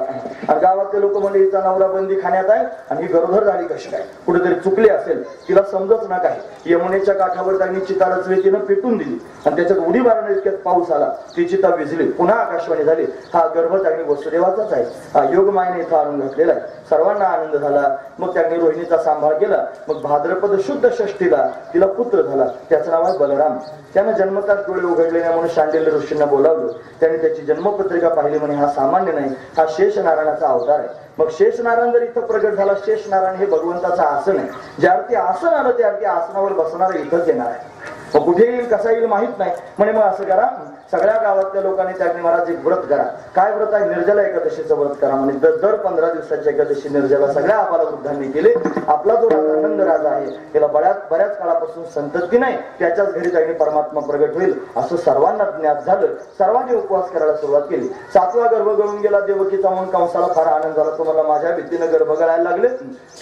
आणि गावातले लोक म्हणजे हिचा नवरा बंदी खाण्यात आहे आणि ही गरोदर झाली कशी काय, कुठेतरी चुकली असेल, तिला समजत ना काय. यमुनेच्या काठावर त्यांनी चिता रचली, तिनं पेटून दिली आणि त्याच्यात उडी मारण्यात इतक्यात पाऊस आला, ती चिता विझली, पुन्हा आकाशवाणी झाली. हा गर्भ त्यांनी वसुदेवाचाच आहे. हा योग मायने इथं आणून घातलेला आहे. सर्वांना आनंद झाला. मग त्यांनी रोहिणीचा सांभाळ केला. मग भाद्रपद शुद्ध षष्टीला तिला पुत्र झाला, त्याचं नाव आहे बलराम. त्यानं जन्मताच डोळे उघडले नाही म्हणून शांडिल्य ऋषींना बोलावलं. त्याने त्याची जन्मपत्रिका पाहिली, म्हणे हा सामान्य नाही, हा शेषनारायणाचा अवतार आहे. मग शेषनारायण जर इथं प्रगट झाला, शेषनारायण हे भगवंताचं आसन आहे. ज्यावरती आसन आलं त्यावरती आसनावर बसणार इथंच येणार आहे. मग कुठे येईल कसा येईल माहित नाही. म्हणे मग असं करा, सगळ्या गावातल्या लोकांनी त्यांनी महाराज एक व्रत करा. काय व्रत आहे? निर्जला एकादशीचं व्रत करा. म्हणजे दर 15 दिवसाच्या एकादशी निर्जला सगळ्या आबाला वृद्धांनी केले. आपला जो नंद राजा आहे त्याला बऱ्याच काळापासून संतती नाही, त्याच्याच घरी त्यांनी परमात्मा प्रगट होईल असं सर्वांना ज्ञात झालं. सर्वांनी उपवास करायला सुरुवात केली. 7वा गर्भ गळून गेला देवकीचा, म्हणून कंसाला फार आनंद झाला. तो मला माझ्या भीतीनं गर्भ गळायला लागले,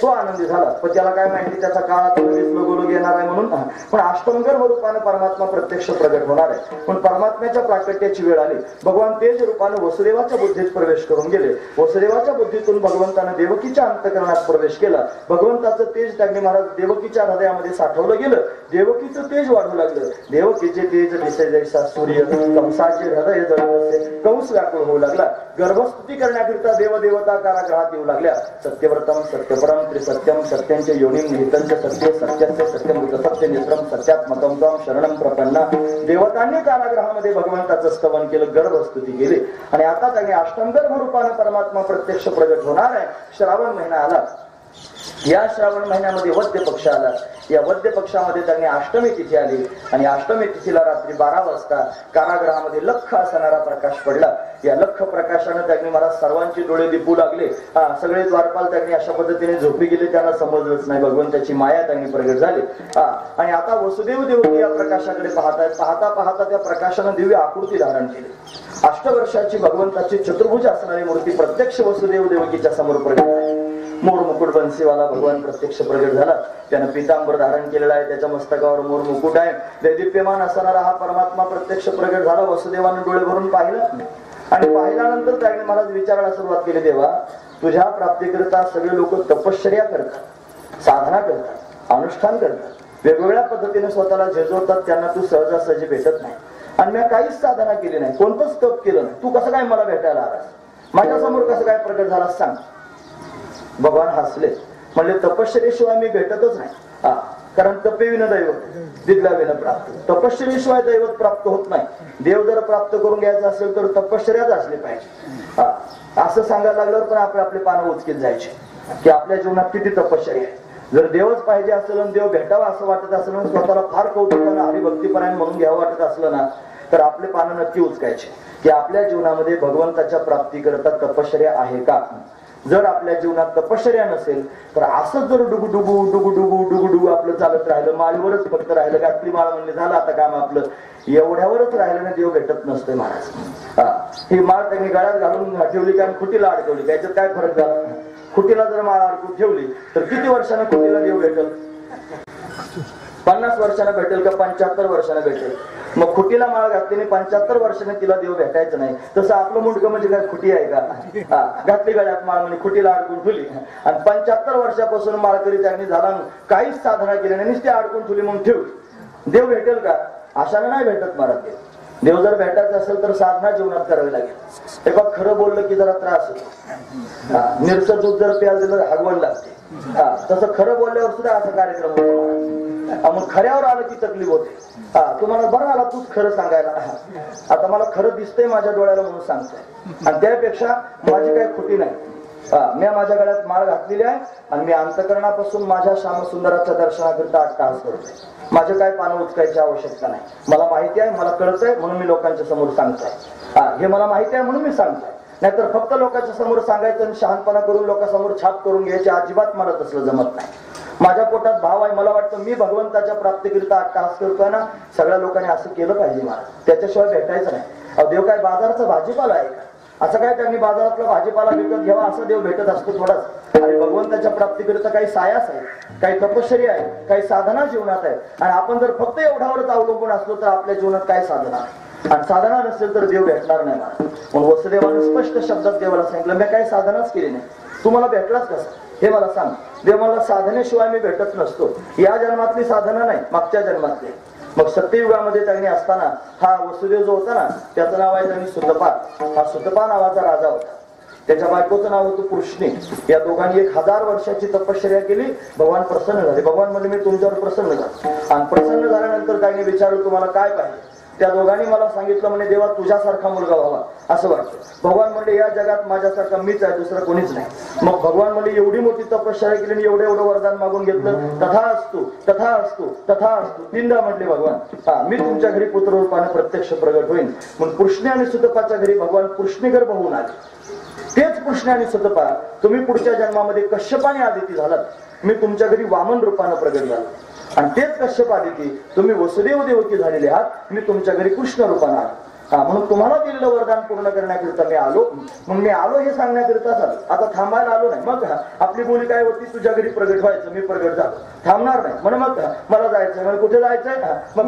तो आनंदी झाला. पण त्याला काय माहिती त्याचा काळात लोक येणार आहे म्हणून. पण अष्टमगर्भ रूपाने परमात्मा प्रत्यक्ष प्रगट होणार आहे. पण परमात्म्याच्या प्राकट्याची वेळ आली. भगवान तेज रूपाने वसुदेवाच्या बुद्धीत प्रवेश करून गेले. वसुदेवाच्या बुद्धीतून भगवंताने देवकीच्या अंतःकरणात प्रवेश केला. भगवंताचं तेज त्यांनी महाराज देवकीच्या हृदयामध्ये साठवलं गेलं. देवकीचं तेज वाढू लागलं. देवकीचे तेज दिसे जैसा सूर्य, कंसाचे हृदय जळून कंस व्याकुळ होऊ लागला. गर्भस्तुती करण्याकरिता देवदेवता कारागृहात येऊ लागल्या. सत्यव्रतम सत्यपरम त्रिसत्यम सत्यांचे योनिम निहितंच सत्य सत्याचे सत्यमृत सत्य नेत्रम सत्यात्मकम त्वं शरणं प्रपन्ना. देवतांनी कारागृहामध्ये भगवंताचं स्तवन केलं, गर्भस्तुती केली. आणि आता त्यांनी अष्टमगर्भ रूपाने परमात्मा प्रत्यक्ष प्रगट होणार आहे. श्रावण महिना आला. या श्रावण महिन्यामध्ये वद्य पक्ष आला. या वद्य पक्षामध्ये त्यांनी अष्टमी तिथी आली आणि अष्टमी तिथीला रात्री 12 वाजता कारागृहामध्ये लख असणारा प्रकाश पडला. या लख प्रकाशाने त्यांनी मला सर्वांचे डोळे दिपू लागले. सगळे द्वारपाल त्यांनी अशा पद्धतीने झोपी गेले, त्यांना समजलंच नाही. भगवंताची माया त्यांनी प्रगट झाली. आणि आता वसुदेव देवकी या प्रकाशाकडे पाहतायत. पाहता पाहता त्या प्रकाशानं दिव्य आकृती धारण केली. 8 वर्षाची भगवंताची चतुर्भुज असणारी मूर्ती प्रत्यक्ष वसुदेव देवकीच्या समोर प्रगट झाली. मोर मुकुट बंसीवाला भगवान प्रत्यक्ष प्रगट झाला. त्यानं पितांबर धारण केलेला आहे, त्याच्या मस्तकावर मोर मुकुट आहे. दैदिप्यमान असणारा हा परमात्मा प्रत्यक्ष प्रगट झाला. वसुदेवाने डोळे भरून पाहिलं आणि पाहिल्यानंतर त्याने महाराज विचारायला सुरुवात केली, देवा तुझ्या प्राप्तीकरिता सगळे लोक तपश्चर्या करतात, साधना करतात, अनुष्ठान करतात, वेगवेगळ्या पद्धतीने स्वतःला झेजवतात, त्यांना तू सहजासहजी भेटत नाही. आणि मी काहीच साधना केली नाही, कोणतंच तप केलं नाही, तू कसं काय मला भेटायला आलास, माझ्या समोर कसं काय प्रगट झालास सांग. भगवान हसले, म्हणले तपश्चर्याशिवाय मी भेटतच नाही. कारण तपे विन दैवत दिदला विन प्राप्त. तपश्चर्याशिवाय दैवत प्राप्त होत नाही. देव जर प्राप्त करून घ्यायचं असेल तर तपश्चर्याच असली पाहिजे. असं सांगायला लागल्यावर पण आपले पानं उचकीत जायचे की आपल्या जीवनात किती तपश्चर्या आहे. जर देवच पाहिजे असेल आणि देव भेटावा असं वाटत असेल आणि स्वतःला फार कौतुकानं हरिभक्तीपरायण म्हणून घ्यावं वाटत असलं ना तर आपले पानं नक्की उचकायचे की आपल्या जीवनामध्ये भगवंताच्या प्राप्ती करता तपश्चर्या आहे का. जर आपल्या जीवनात तपश्चर्या नसेल तर असं जर डुगू डुगू डुगू डुगू डुगू डुगू आपलं चालत राहिलं, माळीवरच फक्त राहिलं, घातली माळ म्हणले झालं आता काम आपलं, एवढ्यावरच राहिलं ना देव भेटत नसतोय महाराज. ही माळ त्यांनी गळ्यात घालून ठेवली काय खुटीला अडकवली, त्याच्यात काय फरक झाला. खुटीला जर माळ अडकून ठेवली तर किती वर्षानं खुटीला देव भेटल. 50 वर्षानं भेटेल का 75 वर्षानं भेटेल. मग खुटीला माळ घातली 75 वर्षाने तिला देव भेटायचं नाही. तसं आपलं मुंडकं म्हणजे काय खुटी आहे का. घातली गळ्यात माळ म्हणजे खुटीला अडकून ठेवली आणि 75 वर्षापासून माळकरी त्यांनी झाला काहीच साधना केली नाही, नुसती अडकून ठेवली म्हणून ठेवली. देव भेटेल का. अशाने नाही भेटत महाराज. देव जर भेटायचं असेल तर साधना जीवनात करावी लागेल. हे बघ, खरं बोललं की जरा त्रास होतो. निरचं दूध जर प्यायला दिलं तर हगवण लागते. तसं खरं बोलल्यावर सुद्धा असा कार्यक्रम होतो. मग खऱ्यावर आलं की तकलीफ होते. तुम्हाला बरं आला तूच खरं सांगायला. आता मला खरं दिसतंय माझ्या डोळ्याला म्हणून सांगतोय. आणि त्यापेक्षा माझी काही खोटी नाही. मी माझ्या गळ्यात माळ घातलेली आहे आणि मी अंतकरणापासून माझ्या श्यामसुंदराच्या दर्शनाकरिता अट्टहास करतोय. माझे काय पानं उचकायची आवश्यकता नाही. मला माहिती आहे, मला कळतंय म्हणून मी लोकांच्या समोर सांगतोय. हे मला माहिती आहे म्हणून मी सांगतोय. नाहीतर फक्त लोकांच्या समोर सांगायचं आणि शहाणपणा करून लोकांसमोर छाप करून घ्यायची अजिबात मला तसलं जमत नाही. माझ्या पोटात भाव आहे. मला वाटतं मी भगवंताच्या प्राप्तीकरिता अट्टहास करतोय ना, सगळ्या लोकांनी असं केलं पाहिजे. मला त्याच्याशिवाय भेटायचं नाही. देव काय बाजारचा भाजीपाला आहे का? असं काय त्यांनी बाजारातला भाजीपाला विकत घ्यावा असं देव भेटत असतो थोडाच. आणि भगवंताच्या प्राप्तीकरिता काही सायास आहे, काही तपश्चर्या आहे, काही साधना जीवनात आहे. आणि आपण जर फक्त एवढ्यावरच अवलंबून असलो तर आपल्या जीवनात काय साधना आहे? आणि साधना नसेल तर देव भेटणार नाही मला. मग वसुदेवाने स्पष्ट शब्दात देवाला सांगितलं, मी काही साधनाच केली नाही, तुम्हाला भेटलाच कसं हे मला सांग. देव मला साधनेशिवाय मी भेटत नसतो. या जन्मातली साधना नाही, मागच्या जन्मातली. मग सत्ययुगामध्ये त्यांनी असताना हा वसुदेव जो होता ना, त्याचं नाव आहे त्यांनी सुतपा. हा सुतपा नावाचा राजा होता. त्याच्या बायकोचं नाव होतं पुरुषणी. या दोघांनी 1000 वर्षाची तपश्चर्या केली. भगवान प्रसन्न झाले. भगवान म्हणले मी तुमच्यावर प्रसन्न झालो. आणि प्रसन्न झाल्यानंतर त्यांनी विचारलं तुम्हाला काय पाहिजे? त्या दोघांनी मला सांगितलं म्हणे देवा तुझ्यासारखा मुलगा व्हावा असं वाटतं. भगवान म्हणले या जगात माझ्यासारखा मीच आहे, दुसरं कोणीच नाही. मग भगवान म्हणले एवढी मोठी तपश्चर्या केली आणि एवढं वरदान मागून घेतलं. तथा असतो तथा असतो तथा असतो 3दा म्हटले भगवान मी तुमच्या घरी पुत्ररूपाने प्रत्यक्ष प्रगट होईल. म्हणून कृष्ण आणि सुतपाच्या घरी भगवान कृष्णीगर्भ होऊन आले. तेच कृष्ण आणि सुतपा तुम्ही पुढच्या जन्मामध्ये कश्यपाने आदिती झालात. मी तुमच्या घरी वामन रूपाने प्रगट झालो. आणि तेच कश्यप आदिती तुम्ही वसुदेव देवकी झालेले आहात. मी तुमच्या घरी कृष्ण रूपाने आलो. म्हणून तुम्हाला दिलेलं वरदान पूर्ण करण्याकरिता मी आलो. मग मी आलो हे सांगण्याकरिताच आलो. आता थांबायला आलो नाही. मग आपली बोली काय होती? तुझ्या घरी प्रगट व्हायचं, मी प्रगट झालो, थांबणार नाही. म्हणून मग मला जायचंय. मला कुठे जायचंय? मग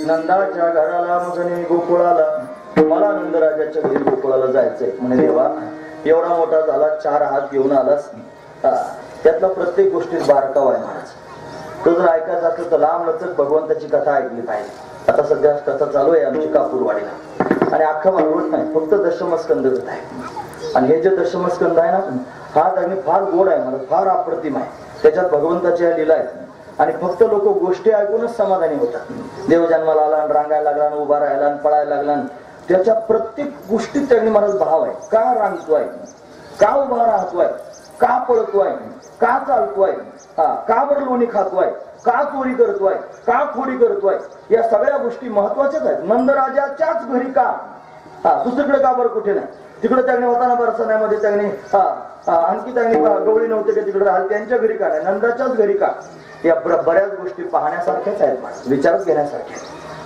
नंदाच्या घराला गोकुळाला मला नंदराजाच्या घरी गोकुळाला जायचंय. म्हणे देवा एवढा मोठा झाला, 4 हात घेऊन आलास, त्यातला प्रत्येक गोष्टीत बारकाव आहे महाराज. तो जर ऐकायचा असेल तर लांब लचक भगवंताची कथा ऐकली पाहिजे. आता सध्या कथा चालू आहे आमची कापूरवाडीला आणि अख्खा भागवत नाही, फक्त दशमस्कंद कथा आहे. आणि हे जे दशमस्कंद आहे ना, हा त्यांनी फार गोड आहे, मला फार अप्रतिम आहे. त्याच्यात भगवंताच्या लीला आहेत. आणि फक्त लोक गोष्टी ऐकूनच समाधानी होतात. देव जन्माला आला, रांगायला लागला, उभा राहायला, पळायला लागला. त्याच्या प्रत्येक गोष्टीत त्यांनी मला भाव आहे. का रांगतोय, का उभा राहतोय, का पळतोय, का चालतोय, का बरं लोणी खातोय, का चोरी करतोय, का खोडी करतोय, या सगळ्या गोष्टी महत्वाच्याच आहेत. नंदराजाच्याच घरी का, दुसरीकडे का बरं कुठे नाही. तिकडे त्यांनी होताना बरसाण्यामध्ये त्यांनी आणखी त्यांनी गवळी नव्हते का तिकडे राहिले, त्यांच्या घरी का नाही, नंदाच्याच घरी का. या बऱ्याच गोष्टी पाहण्यासारख्याच आहेत, विचारच घेण्यासारख्या.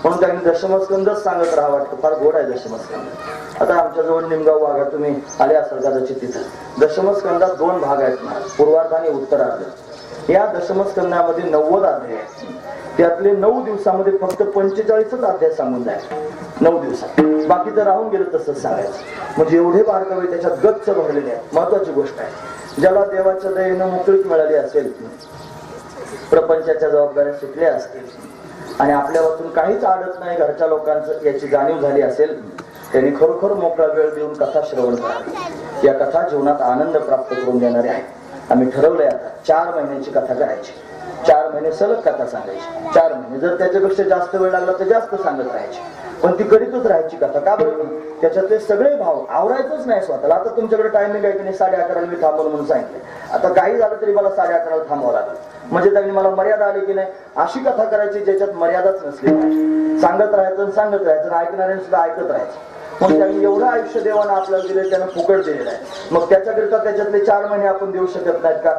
म्हणून त्यांनी दशमस्कंदच सांगत राहा. वाटतं फार गोड आहे दशमस्कंद. आता आमच्या जवळ निमगाव वाघा तुम्ही आले असाल कदाचित तिथं. दशमस्कंदात 2 भाग आहेत, पूर्वार्ध आणि उत्तरार्ध. या दशमस्कंदामध्ये 90 अध्याय आहेत. त्यातले 9 दिवसामध्ये फक्त 45च अध्याय सांगून जायचे 9 दिवसात, बाकीचं राहून गेलं तसंच सांगायचं. म्हणजे एवढे बारकावे त्याच्यात गच्च भरलेले आहेत. महत्वाची गोष्ट आहे, ज्याला देवाच्या दयेनं मोकळीक मिळाली असेल, प्रपंचाच्या जबाबदाऱ्या सुटल्या असतील आणि आपल्यापासून काहीच अडत नाही, घरच्या लोकांचं याची जाणीव झाली असेल, त्यांनी खरोखर मोकळा वेळ देऊन कथा श्रवण करावी. या कथा जीवनात आनंद प्राप्त करून देणारे आहेत. आम्ही ठरवलंय आता 4 महिन्याची कथा करायची. 4 महिने सलग कथा सांगायची. 4 महिने, जर त्याच्यापेक्षा जास्त वेळ लागला तर जास्त सांगत राहायची, पण ती करीतच राहायची कथा. का बरं? त्याच्यातले सगळे भाव आवरायचंच नाही स्वतःला. आता तुमच्याकडे टायमिंग आहे की नाही, 11:30 मी थांबवलं म्हणून सांगितलं. आता काही झालं तरी मला 11:30 थांबावं लागलं, म्हणजे त्यांनी मला मर्यादा आली की नाही. अशी कथा करायची ज्याच्यात मर्यादाच नसली पाहिजे. सांगत राहायचं ऐकणाऱ्यांनी सुद्धा ऐकत राहायचं. मग त्यांनी एवढं आयुष्य देवानं आपल्याला दिलं, त्यानं फुकट दिलेलं आहे. मग त्याच्याकरिता त्याच्यातले 4 महिने आपण देऊ शकत नाहीत का?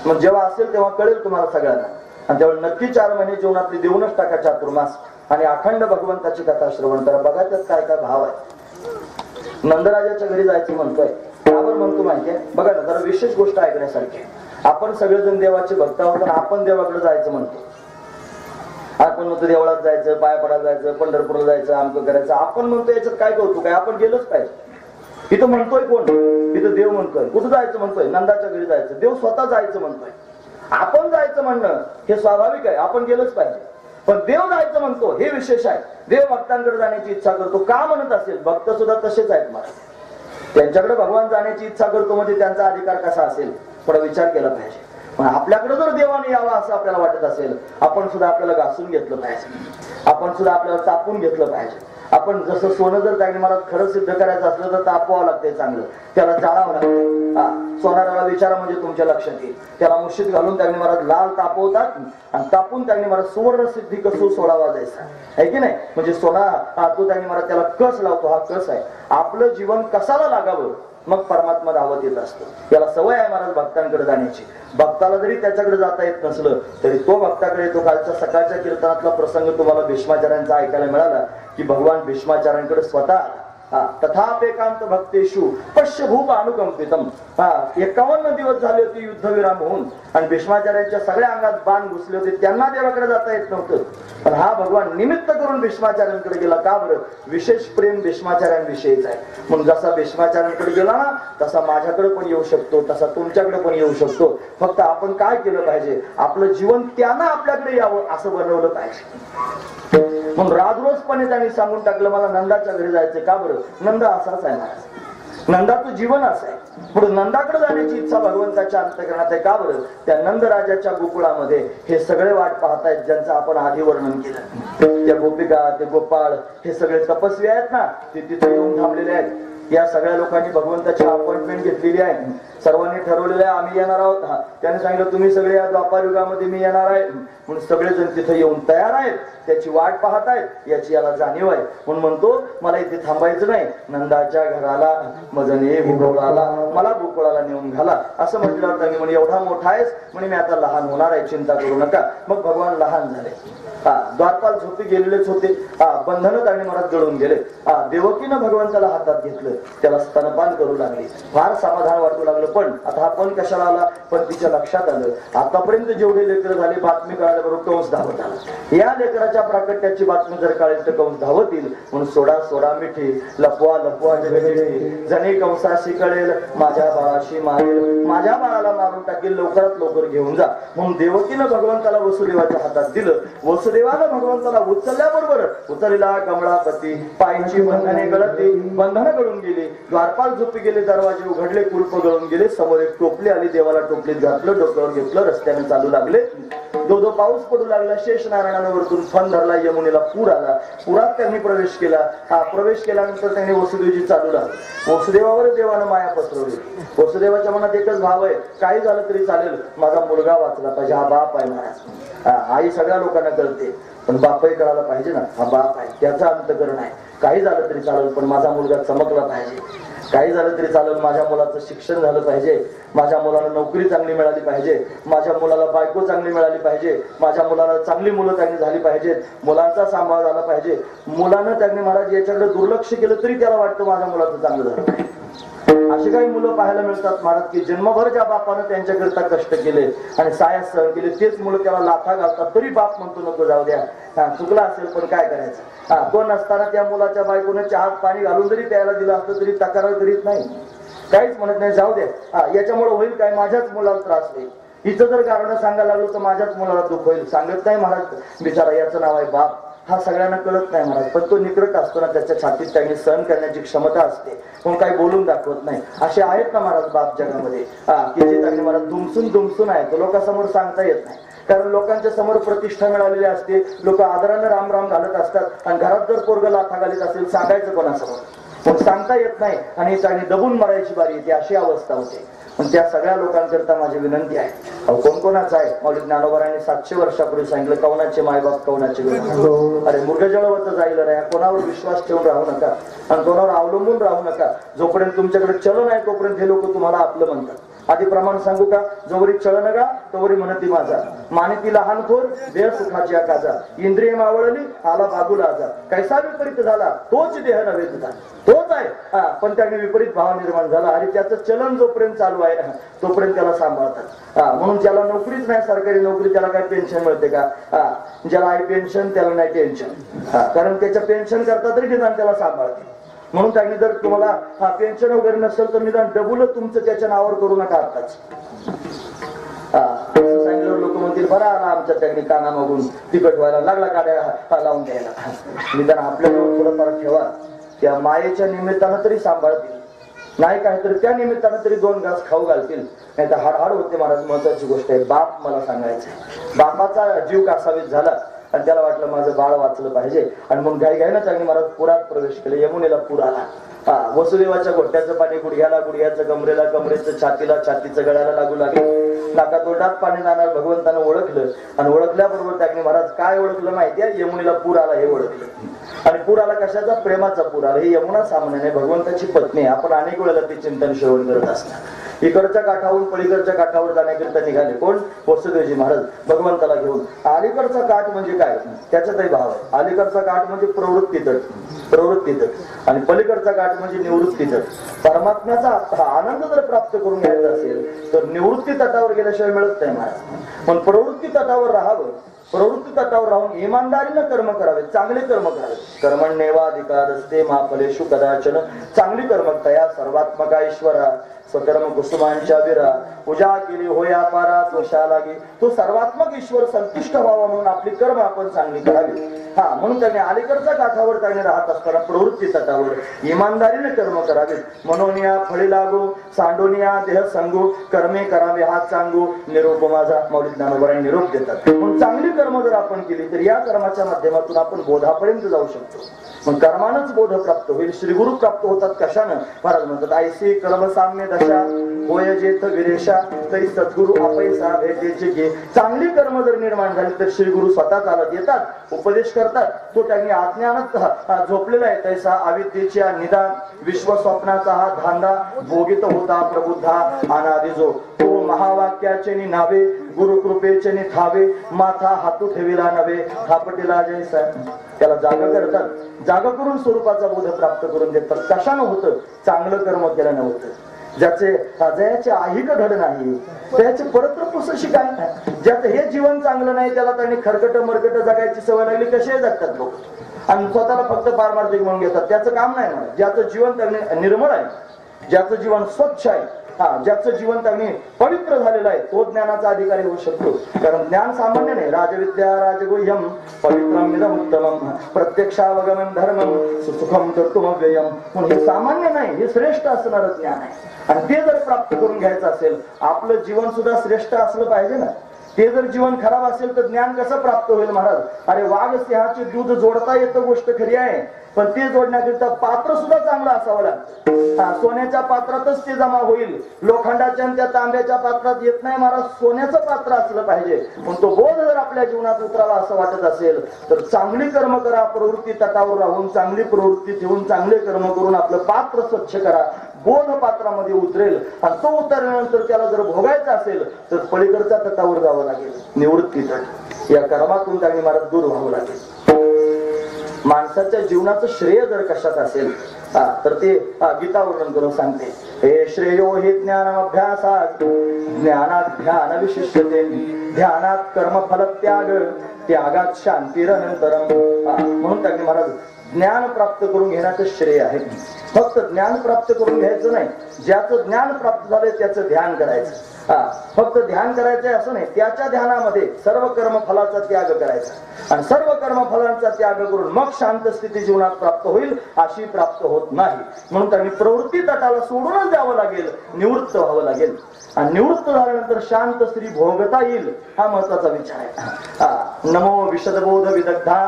मग जेव्हा असेल तेव्हा कळेल तुम्हाला सगळ्यांना, आणि तेव्हा नक्की 4 महिने जीवनातले देऊनच टाका चातुर्मास, आणि अखंड भगवंताची कथा श्रवण करा. बघा त्यात काय काय भाव आहे. नंदराजाच्या घरी जायचं म्हणतोय, त्यावर म्हणतो माहितीये, बघा ना, जरा विशेष गोष्ट ऐकण्यासारखी. आपण सगळेजण देवाचे भक्त आहोत आणि आपण देवाकडे जायचं म्हणतो. आपण म्हणतो देवळात जायचं, पाया पडायला जायचं, पंढरपूरला जायचं, आमचं करायचं. आपण म्हणतो याच्यात काय कौतुक आहे? आपण गेलोच पाहिजे. इथं म्हणतोय कोण? इथं देव म्हणतोय. कुठं जायचं म्हणतोय? नंदाच्या घरी जायचं. देव स्वतः जायचं म्हणतोय. आपण जायचं म्हणणं हे स्वाभाविक आहे, आपण गेलोच पाहिजे. पण देव जायचं म्हणतो हे विशेष आहे. देव भक्तांकडे जाण्याची इच्छा करतो. का म्हणत असेल? भक्त सुद्धा तसेच आहेत मला. त्यांच्याकडे भगवान जाण्याची इच्छा करतो म्हणजे त्यांचा अधिकार कसा असेल, थोडा विचार केला पाहिजे. पण आपल्याकडे जर देवाने यावं असं आपल्याला वाटत असेल, आपण सुद्धा आपल्याला घासून घेतलं पाहिजे. आपण सुद्धा आपल्याला तापून घेतलं पाहिजे. आपण जसं सोनं जर काही मला खरं सिद्ध करायचं असलं तर तापवावं लागतंय, चांगलं त्याला जाळावं लागतंय. सोनाराला विचारा म्हणजे तुमच्या लक्षात येईल. त्याला मुशीत घालून त्यांनी मला लाल तापवतात आणि तापून त्यांनी मला सुवर्ण सिद्धी कसू सोडावा जायचा आहे की नाही. म्हणजे सोना तो त्यांनी मला त्याला कस लावतो, हा कस आहे. आपलं जीवन कसाला लागावं मग परमात्मा धावत येत असतो. याला सवय आहे महाराज भक्तांकडे जाण्याची. भक्ताला जरी त्याच्याकडे जाता येत नसलं तरी तो भक्ताकडे येतो. कालच्या सकाळच्या कीर्तनातला प्रसंग तुम्हाला भीष्माचार्यांचा ऐकायला मिळाला की भगवान भीष्माचार्यांकडे स्वतः तथापेकांत भक्तेषु पश्य भूप अनुकंपितम. 51 दिवस झाले होते युद्धविराम होऊन आणि भीष्माचार्यांच्या सगळ्या अंगात बाण घुसले होते. त्यांना देवाकडे जाता येत नव्हतं, पण हा भगवान निमित्त करून भीष्माचार्यांकडे गेला. का बरं? विशेष प्रेम भीष्माचार्यांविषयीच आहे. म्हणून जसा भीष्माचार्यांकडे गेला ना तसा माझ्याकडे पण येऊ शकतो, तसा तुमच्याकडे पण येऊ शकतो. फक्त आपण काय केलं पाहिजे? आपलं जीवन त्यानं आपल्याकडे यावं असं बनवलं पाहिजे. म्हणून राजरोजपणे त्यांनी सांगून टाकलं मला नंदाच्या घरी जायचंय. का बरं? नंदा असाच आहे महाराज. नंदाचं जीवन असं आहे. पुढे नंदाकडे जाण्याची इच्छा भगवंताच्या अंतःकरणात आहे. का बरं? त्या नंदराजाच्या गोकुळामध्ये हे सगळे वाट पाहतायत ज्यांचं आपण आधी वर्णन केलं. त्या गोपिका, ते गोपाळ, हे सगळे तपस्वी आहेत ना, ते तिथे येऊन थांबलेले आहेत. या सगळ्या लोकांनी भगवंताची अपॉइंटमेंट घेतलेली आहे. सर्वांनी ठरवलेलं आहे आम्ही येणार आहोत. त्याने सांगितलं तुम्ही सगळे या द्वापार युगामध्ये मी येणार आहे म्हणून सगळेजण तिथे येऊन तयार आहेत. त्याची वाट पाहत आहेत, याची याला जाणीव आहे. म्हणून म्हणतो मला इथे थांबायचं नाही. नंदाच्या घराला मजने भूगोळाला, मला भूगोळाला नेऊन घाला असं म्हटल्यावर त्यांनी म्हणे एवढा मोठा आहेस म्हणे मी आता लहान होणार आहे, चिंता करू नका. मग भगवान लहान झाले. द्वारपाल झोपी गेलेलेच होते. बंधनं त्यांनी मला जळून गेले. देवकीनं भगवंताला हातात घेतलं, त्याला स्तनपान करू लागले. फार समाधान वाटू लागलं. पण आता हा पण कशाला आला? पण तिच्या लक्षात आलं आतापर्यंत जेवढे लेकर झाले बातमी कळाल्याबरोबर कंस धावत आला. या लेकराच्या प्राकट्याची बातमी जर कळेल तर कंस धावत येईल. म्हणून सोडा सोडा मिठी, लपवा लपवा जगजिठी, जणे कंसाशी कळेल माझ्या बाळाशी मारेल, माझ्या बाळाला मारून टाकेल, लवकरात लवकर घेऊन जा. म्हणून देवकीनं भगवंताला वसुदेवाच्या हातात दिलं. वसुदेवानं भगवंताला उचलल्याबरोबर उतरला कमळापती, पायीची बंधने गळती, बंधनं गळून गेली. द्वारपाल झोपी गेले, दरवाजे उघडले, कुलप गळून गेले. समोर एक टोपली आली, देवाला टोपलीत घातलं, डोक्यावर घेतलं, रस्त्याने चालू लागले. दो पाऊस पडू लागला. शेष नारायणानं वरतून फन धरला, यमुनेला पूर आला. पुरात त्यांनी प्रवेश केला. प्रवेश केल्यानंतर त्यांनी वसुदेवजी चालू लागले. वसुदेवावर देवानं माया पसरवली. वसुदेवाच्या मनात एकच भाव आहे, काही झालं तरी चालेल, माझा मुलगा वाचला पाहिजे. हा बाप आहे महाराज. आई सगळ्या लोकांना कळते, पण बापही कळायला पाहिजे ना. हा बाप आहे, त्याचा अंतकरण आहे. काही झालं तरी चालेल, पण माझा मुलगा चमकला पाहिजे. काही झालं तरी चालेल, माझ्या मुलाचं शिक्षण झालं पाहिजे, माझ्या मुलाला नोकरी चांगली मिळाली पाहिजे, माझ्या मुलाला बायको चांगली मिळाली पाहिजे, माझ्या मुलाला चांगली मुलं त्यांनी झाली पाहिजेत, मुलांचा सांभाळ झाला पाहिजे. मुलानं त्यांनी महाराज याच्याकडे दुर्लक्ष केलं तरी त्याला वाटतं माझ्या मुलाचं चांगलं झालं पाहिजे. अशी काही मुलं पाहायला मिळतात महाराज की जन्मभर ज्या बापानं त्यांच्याकरता कष्ट केले आणि साया सहन केले तेच मुलं त्याला लाथा घालतात, तरी बाप म्हणतो नको जाऊ द्या, चुकला असेल पण काय करायचं. तो नसताना त्या मुलाच्या बायकोने चहात पाणी घालून जरी प्यायला दिलं असतं तरी तक्रार करीत नाही, काहीच म्हणत नाही, जाऊ द्या याच्यामुळे होईल काय, माझ्याच मुलाला त्रास होईल. हिचं जर कारण सांगायला लागलो तर माझ्याच मुलाला दुःख होईल. सांगत नाही महाराज बिचारा, याचं नाव आहे बाप. हा सगळ्यांना कळत नाही महाराज, पण तो निकट असतो ना, त्याच्या छातीत त्यांनी सहन करण्याची क्षमता असते, पण काही बोलून दाखवत नाही. असे आहेत ना महाराज बाप जगामध्ये की जे त्यांनी महाराज दुमसून आहेत, लोकांसमोर सांगता येत नाही. कारण लोकांच्या समोर प्रतिष्ठा मिळालेली असते, लोक आदरानं राम राम घालत असतात, आणि घरात जर पोरग लाथा घालीत असेल सांगायचं कोणासमोर, पण सांगता येत नाही आणि त्यांनी दबून मरायची बारी येते, अशी अवस्था होते. पण त्या सगळ्या लोकांकरता माझी विनंती आहे, कोण कोणाचं आहे. मौली ज्ञानोबारांनी 700 वर्षापूर्वी सांगितलं, कवनाचे मायबाप कवनाचे गुरु. अरे मुर्ग जळवत जाईल रे, कोणावर विश्वास ठेवून राहू नका आणि कोणावर अवलंबून राहू नका. जोपर्यंत तुमच्याकडे चलन आहे तोपर्यंत हे लोक तुम्हाला आपलं म्हणतात. आधी प्रमाण सांगू का, जोवरी चलन का तोवरी म्हणती माझा, मानिती लहान थोर देह सुखाची काजा, इंद्रिय मावळली आला बाबूला आजा, कैसा विपरीत झाला तोच देह नव्हे तुझा, तोच आहे. पण त्याने विपरीत भाव निर्माण झाला आणि त्याचं चलन जोपर्यंत चालू आहे तोपर्यंत त्याला सांभाळतात. म्हणून ज्याला नोकरीच नाही, सरकारी नोकरी, त्याला काय पेन्शन मिळते का? ज्याला आहे पेन्शन त्याला नाही टेन्शन, कारण त्याच्या पेन्शन करता तरी निदान त्याला सांभाळते. म्हणून त्यांनी जर तुम्हाला पेन्शन वगैरे नसेल तर निदान डबल तुमचं त्याच्या नावावर करू नका आताच. सांगितलं लोक म्हणतील बरं आला आमच्या त्यांनी काना मागून तिकट व्हायला लागला, गाड्या लावून द्यायला. निदान आपल्याजवळ थोडंफार ठेवा, त्या मायेच्या निमित्तानं तरी सांभाळतील, नाही काय तर त्या निमित्तानं तरी 2 घास खाऊ घालतील, नाही तर हाड होते. महाराज महत्वाची गोष्ट आहे, बाप मला सांगायचं, बापाचा जीव कासावीस झाला आणि त्याला वाटलं माझं बाळ वाचलं पाहिजे, आणि मग घाईघाईनं त्यांनी महाराज पुरात प्रवेश केले. यमुनेला पूर आला. वसुदेवाच्या गोट्याचं पाणी गुडघ्याला, गुडघ्याचं कमरेला, कमरेचं छातीला, छातीचं गळ्याला लागू लागलं. नाका तोंडात पाणी जाणार भगवंतानं ओळखलं, आणि ओळखल्याबरोबर त्यांनी महाराज काय ओळखलं माहितीये, यमुनेला पूर आला हे ओळखलं. आणि पूर आला कशाचा? प्रेमाचा पूर आला. ही यमुना सामान्याने भगवंताची पत्नी. आपण अनेक वेळेला ते चिंतन श्रवण करत असतात. इकडच्या काठावरून पलीकडच्या काठावर जाण्याकरिता निघाले कोण? वसुदेवजी महाराज भगवंताला घेऊन. अलीकडचा काठ म्हणजे काय? त्याच्यातही भाव आहे. अलीकडचा काठ म्हणजे प्रवृत्ती तट आणि पलीकडचा काठ म्हणजे निवृत्ती तट. परमात्म्याचा आनंद जर प्राप्त करून घ्यायचा असेल तर निवृत्ती तटावर गेल्याशिवाय मिळत नाही महाराज. पण प्रवृत्ती तटावर राहावं, प्रवृत्ती तटावर राहून इमानदारीनं कर्म करावे, चांगले कर्म करावे. कर्मण्येवाधिकार असते मा फलेषु कदाचन. चांगली कर्म तया सर्वात्मका ईश्वरा स्वकर्म कुसुमांच्या विरा. पूजा केली होया पारा त्वशा लागे. तो सर्वात्मक ईश्वर संतुष्ट व्हावा म्हणून आपली कर्म आपण चांगली करावी. म्हणून त्यांनी अलीकडच्या काठावर त्यांनी राहत असताना प्रवृत्ती तटावर इमानदारीने कर्म करावे. मनोनिया फळी लागो, सांडोनिया देह संगो, कर्मे करावे हात सांगू, निरोप माझा. मौली ज्ञानोबारांनी निरोप देतात. म्हणून चांगली कर्म जर आपण केली तर या कर्माच्या माध्यमातून आपण बोधापर्यंत जाऊ शकतो. मग कर्मानच बोध प्राप्त होईल. श्रीगुरु प्राप्त होतात कशानं? महाराज म्हणतात ऐसी कर्म साम्य दशा होय जेथ विरेशा तरी सद्गुरु अपैसा भेटेचे घे. चांगली कर्म जर निर्माण झाली तर श्रीगुरु स्वतः चालत येतात, उपदेश करतात. तो त्यांनी अज्ञानात झोपलेला आहे तैसा अविद्येच्या निदान विश्व स्वप्नाचा हा धांदा भोगित होता प्रबुद्धा अनादि जो. तो महावाक्याचे नावे गुरु कृपेचे थावे माथा हातू ठेविला नव्हे थापटीला जैसा. त्याला जागा करतात, जागा करून स्वरूपाचा बोध प्राप्त करून देतात. कशानं होतं? चांगलं कर्म केल्यानं होतं. ज्याचे आहिक घड नाही त्याचे परत्र पुसशी काय नाही. ज्याचं हे जीवन चांगलं नाही त्याला त्यांनी खरकट मरकट जगायची सवय लागली. कसे जगतात लोक आणि स्वतःला फक्त पारमार्थिक म्हणून घेतात. त्याचं काम नाही म्हणा. ज्याचं जीवन त्यांनी निर्मळ आहे, ज्याचं जीवन स्वच्छ आहे, ज्याचं जीवन त्यांनी पवित्र झालेलं आहे तो ज्ञानाचा अधिकारी होऊ शकतो. कारण ज्ञान सामान्य नाही. राजविद्या राजगुह्यम पवित्रम इदम उत्तमम प्रत्यक्षावगमन धर्मम सुखम कर्तुमव्ययम. म्हणून हे सामान्य नाही, हे श्रेष्ठ असणारं ज्ञान आहे. आणि ते जर प्राप्त करून घ्यायचं असेल आपलं जीवन सुद्धा श्रेष्ठ असलं पाहिजे ना. ते जर जीवन खराब असेल तर ज्ञान कसं प्राप्त होईल महाराज? अरे वाघ सिंहाचे दूध जोडता येतं गोष्ट खरी आहे, पण ते जोडण्याकरिता पात्र सुद्धा चांगलं असावं लागतं. सोन्याच्या पात्रातच ते जमा होईल. लोखंडाच्या त्या तांब्याच्या पात्रात येत नाही महाराज. सोन्याचं पात्र असलं पाहिजे. पण तो बोध जर आपल्या जीवनात उतरावा असं वाटत असेल तर चांगली कर्म करा. प्रवृत्ती तटावर राहून चांगली प्रवृत्ती ठेवून चांगले कर्म करून आपलं पात्र स्वच्छ करा. बोध पात्रामध्ये उतरेल आणि तो उतरल्यानंतर त्याला जर भोगायचं असेल तर पलीकडच्या तटावर जावं लागेल, निवृत्ती तट. या कर्मातून त्यांनी महाराज दूर व्हावं लागेल. माणसाच्या जीवनाचं श्रेय जर कशात असेल तर ते गीता वर्णन करून सांगते. हे श्रेयो हि ज्ञानमभ्यासात् ज्ञानात ध्यान विशिष्यते ध्यानात कर्मफल त्याग त्यागात शांतिरनंतरम. म्हणून त्यांनी महाराज ज्ञान प्राप्त करून घेण्याचं श्रेय आहे. फक्त ज्ञान प्राप्त करून घ्यायचं नाही, ज्याचं ज्ञान प्राप्त झालंय त्याचं ध्यान करायचं. फक्त ध्यान करायचंय असं नाही, त्याच्या ध्यानामध्ये सर्व कर्मफलाचा त्याग करायचा आणि सर्व कर्मफलांचा त्याग करून मग शांत स्थिती जीवनात प्राप्त होईल, अशी प्राप्त होत नाही. म्हणून त्यांनी प्रवृत्ती तटाला सोडूनच द्यावं लागेल, निवृत्त व्हावं लागेल आणि निवृत्त झाल्यानंतर शांत स्त्री भोगता येईल, हा महत्वाचा विचार आहे. नमो विशदबोध विदग्धा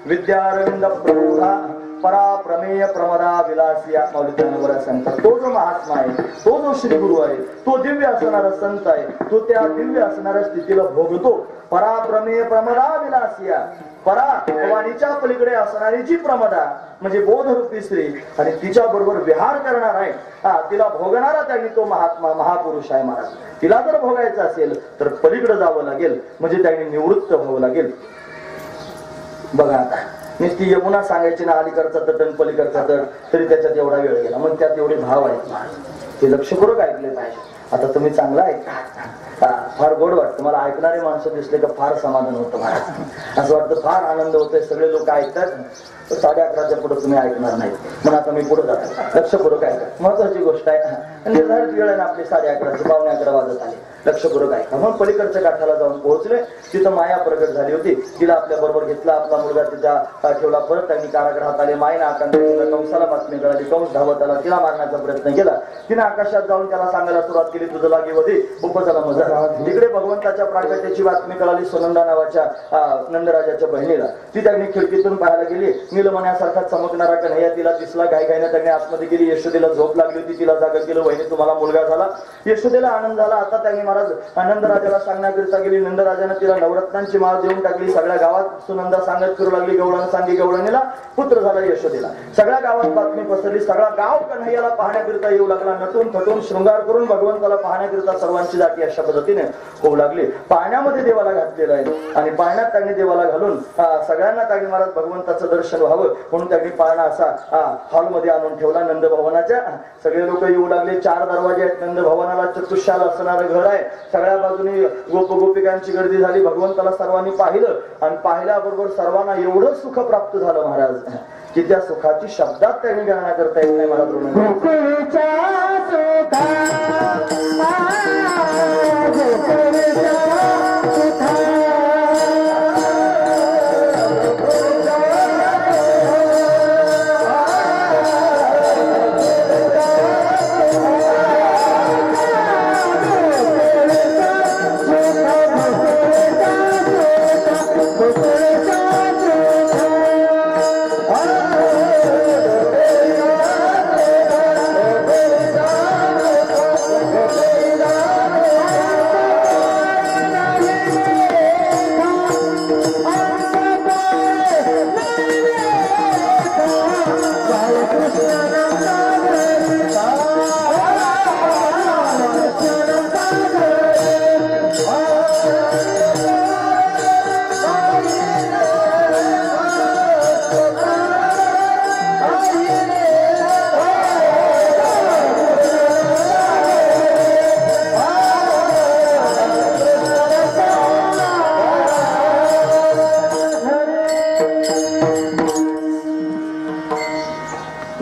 विद्यारविंद प्रबोधा परा प्रमेय प्रमदा विलासिया. माऊली सांगतात तो जो महात्मा आहे, तो जो श्री गुरु आहे, तो दिव्य असणारा संत आहे, तो त्या दिव्य असणाऱ्या स्थितीला भोगतो. परा प्रमेय प्रमदा विलासिया. परा वाणीच्या पलीकडे असणारी जी प्रमदा म्हणजे बोधरूपी स्त्री आणि तिच्या बरोबर विहार करणार आहे, तिला भोगणारा त्यांनी तो महात्मा महापुरुष आहे महाराज. तिला जर भोगायचं असेल तर पलीकडे जावं लागेल, म्हणजे त्यांनी निवृत्त व्हावं लागेल. बघा आता नुसती यमुना सांगायची ना, अलीकडचा तट आणि पलीकडचा तट, तरी त्याच्यात एवढा वेळ गेला. मग त्यात एवढे भाव आहेत, ते लक्षपूर्वक ऐकले पाहिजे. आता तुम्ही चांगला ऐका, फार गोड वाटतं मला. ऐकणारे माणसं दिसले का फार समाधान होतं महाराज. असं वाटतं फार आनंद होतोय, सगळे लोक ऐकतात. 11:30च्या पुढे तुम्ही ऐकणार नाही, पण आता मी पुढे जातो. लक्षपूर्वक ऐका, महत्वाची गोष्ट आहे. निर्धारित वेळ आहे ना आपली 11:30, 11:15 वाजत आले. लक्षपूर्वक ऐका. मग पलीकडच्या काठाला जाऊन पोहोचले, तिथं माया प्रगट झाली होती. तिला आपल्या बरोबर घेतला, आपला मुलगा तिचा ठेवला. परत त्यांनी कारागृहात आले. मायना आकांक्षेला कंसाला बातमी कळाली, कंस धावत आला, तिला मारण्याचा प्रयत्न केला. तिने आकाशात जाऊन त्याला सांगायला सुरुवात केली, तुझं लागे वधी उपजाला मजा. तिकडे भगवंताच्या प्रागट्याची बातमी कळाली सुनंदा नावाच्या नंदराजाच्या बहिणीला. ती त्यांनी खिडकीतून पाहायला गेली. नीलमण्यासारखा चमकणारा कन्हैया तिला दिसला. घाईघाईने त्यांनी आतमध्ये गेली. यशोदेला झोप लागली होती, तिला जागा केलं, वहिनी तुम्हाला मुलगा झाला. यशोदेला आनंद झाला. आता त्यांनी महाराज नंदराजाला सांगण्याकरिता गेली. नंदराजाने तिला नवरत्नांची माळ देऊन टाकली. सगळ्या गावात सुनंदा सांगत फिरू लागली, गवळण सांगी गवळणीला पुत्र झाला यशोदेला. सगळ्या गावात बातमी पसरली. सगळा गाव कन्हैयाला पाहण्याकरिता येऊ लागला. नटून थटून शृंगार करून भगवंताला पाहण्याकरिता सर्वांची जाती अशा पद्धतीने होऊ लागली. पाण्यामध्ये देवाला घातलेलं आहे आणि पाण्यात त्यांनी देवाला घालून सगळ्यांना त्यांनी महाराज भगवंताचं दर्शन व्हावं म्हणून त्यांनी पाळणा असा हॉलमध्ये आणून ठेवला नंद भवनाच्या. सगळे लोक येऊ लागले. 4 दरवाजे आहेत नंद भवनाला. चतुष्शाल असणारं घर आहे. सगळ्या बाजूनी गोपिकांची गर्दी झाली. भगवंताला सर्वांनी पाहिलं आणि पाहिल्याबरोबर सर्वांना एवढं सुख प्राप्त झालं महाराज की त्या सुखाची शब्दात त्यांनी गणना करता येत नाही महाराज.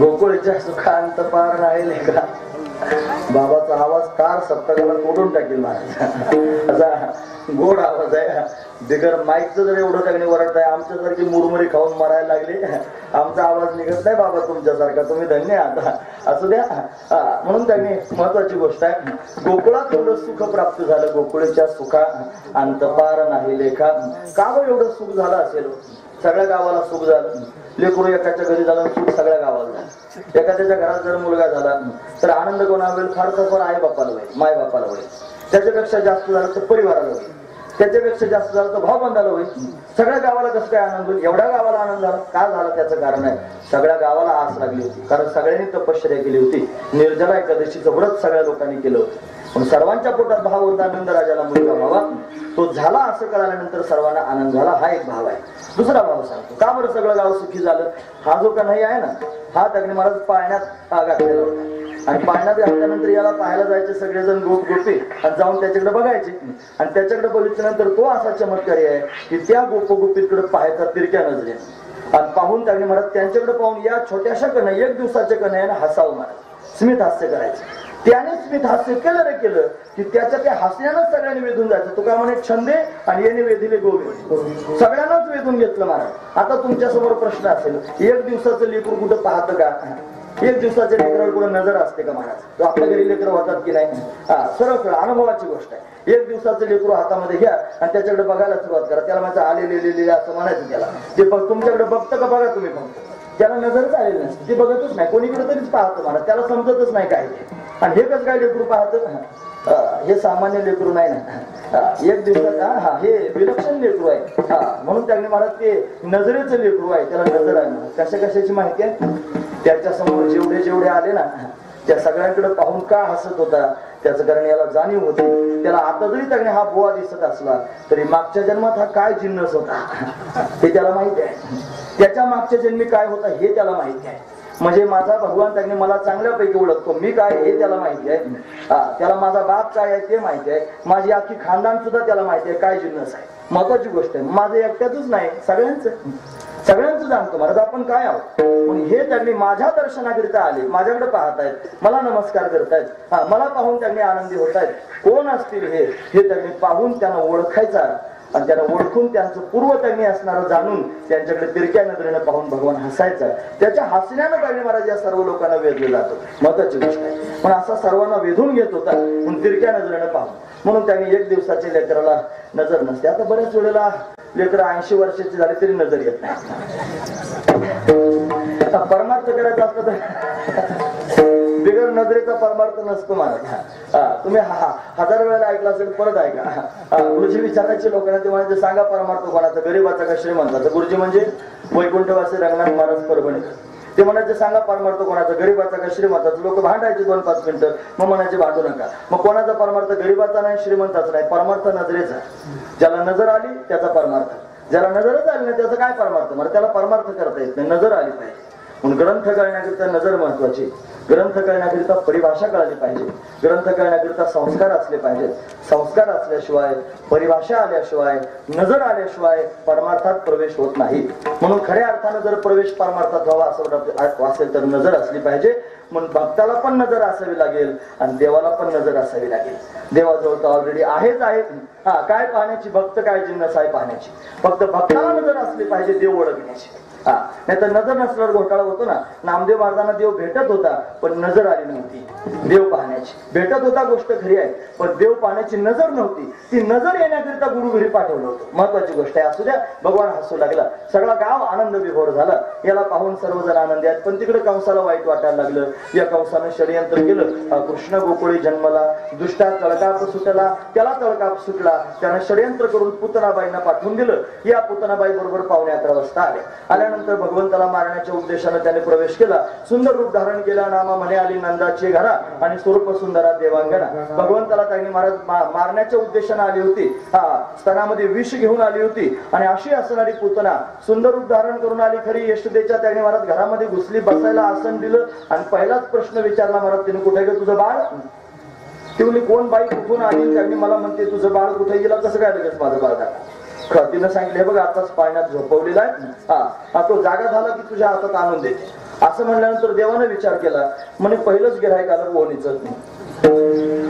गोकुळच्या सुखांत पार राहिले का. बाबाचा आवाज कार सप्तकाला तोडून टाकेल महाराज. असा गोड आवाज आहे. बिगर माईकचं जर एवढं त्यांनी वरडत आहे. आमच्यासारखी मुरमुरी खाऊन मरायला लागले. आमचा आवाज निघत नाही बाबा तुमच्यासारखा. तुम्ही धन्य आता असू द्या. म्हणून त्यांनी महत्वाची गोष्ट आहे, गोकुळात एवढं सुख प्राप्त झालं. गोकुळच्या सुखा अंतपार नाही लेखा. का बरं एवढं सुख झालं असेल. सगळ्या गावाला सुख झालं. लेकरू एकाच्या घरी झालं, सुख सगळ्या गावाला झालं. एखाद्याच्या घरात जर मुलगा झाला तर आनंद कोणाला होईल. फार तर फार आई बापाला होईल, माय बापाला होईल. त्याच्यापेक्षा जास्त झालं तर परिवाराला होईल. त्याच्यापेक्षा जास्त झालं तर भावबंधाला होईल. सगळ्या गावाला कसं काय आनंद होईल. एवढ्या गावाला आनंद झाला का झाला त्याचं कारण आहे, सगळ्या गावाला आस लागली होती. कारण सगळ्यांनी तपश्चर्या केली होती. निर्जला एकादशीचं व्रत सगळ्या लोकांनी केलं होतं. पण सर्वांच्या पोटात भाव होता नंदराजाला मुलगा व्हावा. तो झाला असं कळाल्यानंतर सर्वांना आनंद झाला. हा एक भाव आहे. दुसरा भाव सांगतो का बरं सगळं गाव सुखी झालं. हा जो कन्हैया आहे ना, हा त्यांनी महाराज पाळण्यात घातलेला होता. आणि पाळण्यात घातल्यानंतर याला पाहायला जायचे सगळेजण गोप गोपी आणि जाऊन त्याच्याकडे बघायचे. आणि त्याच्याकडे बघितल्यानंतर तो असा चमत्कारी आहे की त्या गोपगोपीकडे पाहायचा तिरक्या नजरेने. आणि पाहून त्यांनी म्हणत त्यांच्याकडे पाहून या छोट्याशा कन्या, एक दिवसाच्या कन्याने हसावं महाराज, स्मित हास्य करायचं. त्याने स्मित हास्य केलं रे केलं की त्याच्या त्या हसण्यानंच सगळ्यांनी वेधून जायचं. तो का म्हणे छंदे आणि याने वेधिले गोवे, सगळ्यांनाच वेधून घेतलं महाराज. आता तुमच्या समोर प्रश्न असेल, एक दिवसाचं लेकरू कुठं पाहतं का? एक दिवसाच्या लेकरावर कुठं नजर असते का महाराज? तो आपल्या घरी लेकरं होतात की नाही? सरळ सरळ अनुभवाची गोष्ट आहे. एक दिवसाचं लेकरू हातामध्ये घ्या आणि त्याच्याकडे बघायला सुरुवात करा. त्याला माझं आलेले असं म्हणायचं. त्याला ते तुमच्याकडे बघतं का बघा तुम्ही, फक्त त्याला नजरच आलेली नसते, ते बघतच नाही, कोणीकडे तरीच पाहतो महाराज, त्याला समजतच नाही काय. आणि हे कसं काय लेकरू पाहतं? हे सामान्य लेकरू नाही ना, एक दिवसात हे विलक्षण लेकरू आहे. म्हणून त्यांनी महाराज ते नजरेचं लेकरू आहे, त्याला नजर आहे. कशा कशाची माहिती आहे? त्याच्या समोर जेवढे जेवढे आले ना त्या सगळ्यांकडे पाहून का हसत होता त्याचं कारण याला जाणीव होती. त्याला आता जरी त्याने हा बुवा दिसत असला तरी मागच्या जन्मात हा काय जिन्नस होता हे त्याला माहिती आहे. त्याच्या मागच्या जन्मी काय होता हे त्याला माहिती आहे. म्हणजे माझा भगवान त्याने मला चांगल्यापैकी ओळखतो, मी काय हे त्याला माहिती आहे. त्याला माझा बाप काय आहे ते माहिती आहे, माझी आखी खानदान सुद्धा त्याला माहिती आहे काय जिन्नस आहे. महत्वाची गोष्ट आहे, माझं एकट्यातच नाही, सगळ्यांचं जाणतो महाराज आपण काय आहोत. पण हे त्यांनी माझ्या दर्शनाकरिता आले, माझ्याकडे पाहतायत, मला नमस्कार करतायत, मला पाहून त्यांनी आनंदी होत आहेत. कोण असतील हे त्यांनी पाहून त्यांना ओळखायचा आणि त्यांना ओळखून त्यांचं पूर्व त्यांनी असणारं जाणून त्यांच्याकडे तिरक्या नजरेनं पाहून भगवान हसायचा. त्याच्या हसण्यानं त्यांनी महाराज या सर्व लोकांना वेधले जातो. महत्वाची गोष्ट आहे. पण असा सर्वांना वेधून घेत होता म्हणून तिरक्या नजरेनं पाहून. म्हणून त्यांनी एक दिवसाच्या लेकराला नजर नसते. आता बऱ्याच वेळेला लेकर 80 वर्षाची झाली तरी नजर येत नाही. परमार्थ करायचा असतं तर बिगर नजरेचा परमार्थ नसतो महाराज. तुम्ही 1000 वेळेला ऐकला असेल, परत ऐका. गुरुजी विचारायचे लोकांना, ते म्हणायचे सांगा परमार्थ कोणाचा, गरीबाचा का श्रीमंताचा? गुरुजी म्हणजे वैकुंठवासी रंगनाथ महाराज परभणी. ते म्हणायचे सांगा परमार्थ कोणाचा, गरीबाचा का श्रीमंताचा? लोक भांडायचे 2-5 मिनिटं, मग म्हणायचे भांडू नका. मग कोणाचा परमार्थ? गरीबाचा नाही, श्रीमंताचा नाही, परमार्थ नजरेचा. ज्याला नजर आली त्याचा परमार्थ, ज्याला नजरच आली नाही त्याचा काय परमार्थ? मला त्याला परमार्थ करता येत नाही, नजर आली पाहिजे. म्हणून ग्रंथ कळण्याकरिता नजर महत्वाची, ग्रंथ कळण्याकरिता परिभाषा कळली पाहिजे, ग्रंथ कळण्याकरिता संस्कार असले पाहिजेत. संस्कार असल्याशिवाय, परिभाषा आल्याशिवाय, नजर आल्याशिवाय परमार्थात प्रवेश होत नाही. म्हणून खऱ्या अर्थानं जर प्रवेश परमार्थात व्हावा असं असेल तर नजर असली पाहिजे. म्हणून भक्ताला पण नजर असावी लागेल आणि देवाला पण नजर असावी लागेल. देवाजवळ तर ऑलरेडी आहेच आहे. काय पाहण्याची? भक्त काय जिन्नस आहे पाहण्याची. फक्त भक्ताला नजर असली पाहिजे देव ओळखण्याची. नाही तर नजर नसल्यावर घोटाळा होतो ना. नामदेव महाराजांना देव भेटत होता पण नजर आली नव्हती देव पाहण्याची. भेटत होता गोष्ट खरी आहे, पण देव पाहण्याची नजर नव्हती. ती नजर येण्याकरिता गुरु घरी पाठवलं होतं. महत्वाची गोष्ट आहे. असू द्या, भगवान हसू लागला, सगळा गाव आनंद विभोर झाला. याला पाहून सर्वजण आनंदी आहेत. पण तिकडे कंसाला वाईट वाटायला लागलं. या कंसाने षडयंत्र केलं. कृष्ण गोकुळी जन्मला, दुष्टा तळकाप सुटला, त्याला तळकाप सुटला. त्याने षडयंत्र करून पुतनाबाईंना पाठवून दिलं. या पुतनाबाई बरोबर 11:15 वाजता आल्यानंतर भगवंताला मारण्याच्या उद्देशाने त्याने प्रवेश केला. सुंदर रूप धारण केला. नामा म्हणे आली नंदाची घरा आणि स्वरूप सुंदरा देवांगना. भगवंताला त्यांनी महाराज मारण्याच्या उद्देशाने आली होती. स्तनामध्ये विष घेऊन आली होती आणि अशी असणारी पुतना सुंदर रूप धारण करून आली खरी. यशोदेच्या त्याने महाराज घरामध्ये घुसली, बसायला आसन दिलं आणि पहिलाच प्रश्न विचारला महाराज तिने, कुठे गे तुझं बाळ? ती म्हणली कोण बाई, कुठून आली? त्यांनी मला म्हणते तुझं बाळ कुठे गेला? कसं काय लगेच माझं बाळ झालं? तिनं सांगितलं बघ आताच पाण्यात झोपवलेला आहे, तो जागा झाला की तुझ्या हातात आणून देते. असं म्हणल्यानंतर देवाने विचार केला, म्हणे पहिलंच गिऱ्हाईक आलं ओणीचं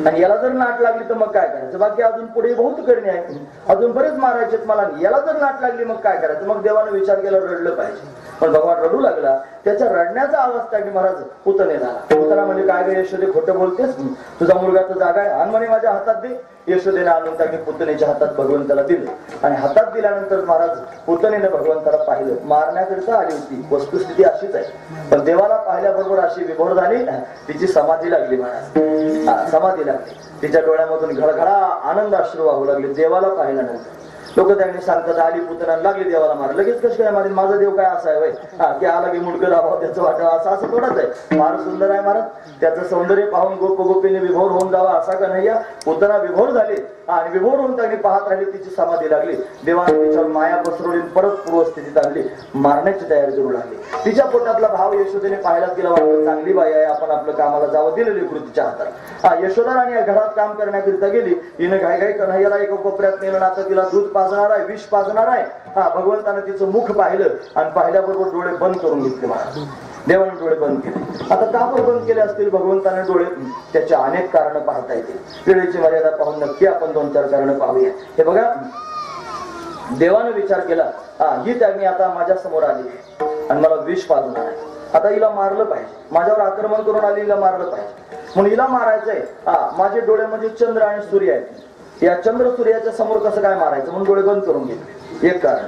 आणि याला जर नाट लागली तर मग काय करायचं? बाकी अजून पुढे बहुत करणे आहे, अजून बरेच मारायचे मला. याला जर नाट लागली मग काय करायचं? मग देवाने विचार केला रडलं पाहिजे. पण भगवान रडू लागला. त्याच्या रडण्याचा आवाज त्याने महाराज पुतने झाला. पुतना म्हणजे काय गे यशोदे, खोटं बोलतेस? तुझा मुलगा तर जागा आहे, आणि म्हणे माझ्या हातात दे. यशोदेने आणून त्याने पुतनेच्या हातात भगवंताला दिले आणि हातात दिल्यानंतर महाराज पुतनेने भगवंताला पाहिलं. मारण्याकरिता आली होती, वस्तुस्थिती अशीच आहे. पण देवाला पाहिल्याबरोबर अशी विभोर झाली, तिची समाधी लागली महाराज. समाधी लागली. तिच्या डोळ्यामधून घळघळा आनंद अश्रू वाहू लागले देवाला पाहिल्यानंतर. लोक त्यांनी सांगतात आली पुतना लागली देवाला मार, लगेच कसं काय मारेल, माझा देव काय असा आहे की आला की मुडकं दाबाव त्याचं वाटावं असं असं थोडंच आहे. फार सुंदर आहे महाराज, त्याचं सौंदर्य पाहून गोप गोपीने विभोर होऊन जावा असा का नाही. पुतना विभोर झाली आणि विभोर होऊन त्यांनी पाहत राहिली, तिची समाधी लागली. देवाने तिच्यावर माया पसरवली, परत पूर्वस्थितीत आणली, मारण्याची तयारी करू लागली. तिच्या पोटातला भाव यशोदेने पाहायला तिला वाटलं चांगली बाई आहे, आपण आपलं कामाला जावं, दिलेली कृतीच्या हातात. यशोदा राणी या घरात काम करण्याकरिता गेली. हिनं घाई घाई कन्हैयाला एका कोपऱ्यात नेलं, आता तिला दूध पाजणार आहे, विष पाजणार आहे. भगवंताने तिचं मुख पाहिलं आणि पाहिल्याबरोबर डोळे बंद करून घेतले महाराज. देवाने डोळे बंद केले. आता का बंद केले असतील भगवंताने डोळे, त्याचे अनेक कारण पाहता येतील. वेळेची मर्यादा पाहून नक्की आपण 2-4 कारण पाहूया. हे बघा, देवाने विचार केला ही त्यांनी आता माझ्या समोर आली आणि मला विष पाजणार आहे, आता हिला मारलं पाहिजे, माझ्यावर आक्रमण करून आली, हिला मारलं पाहिजे. म्हणून हिला मारायचंय. माझे डोळे म्हणजे चंद्र आणि सूर्य आहेत, या चंद्र सूर्याच्या समोर कसं काय मारायचं म्हणून डोळे बंद करून घेतले. एक कारण.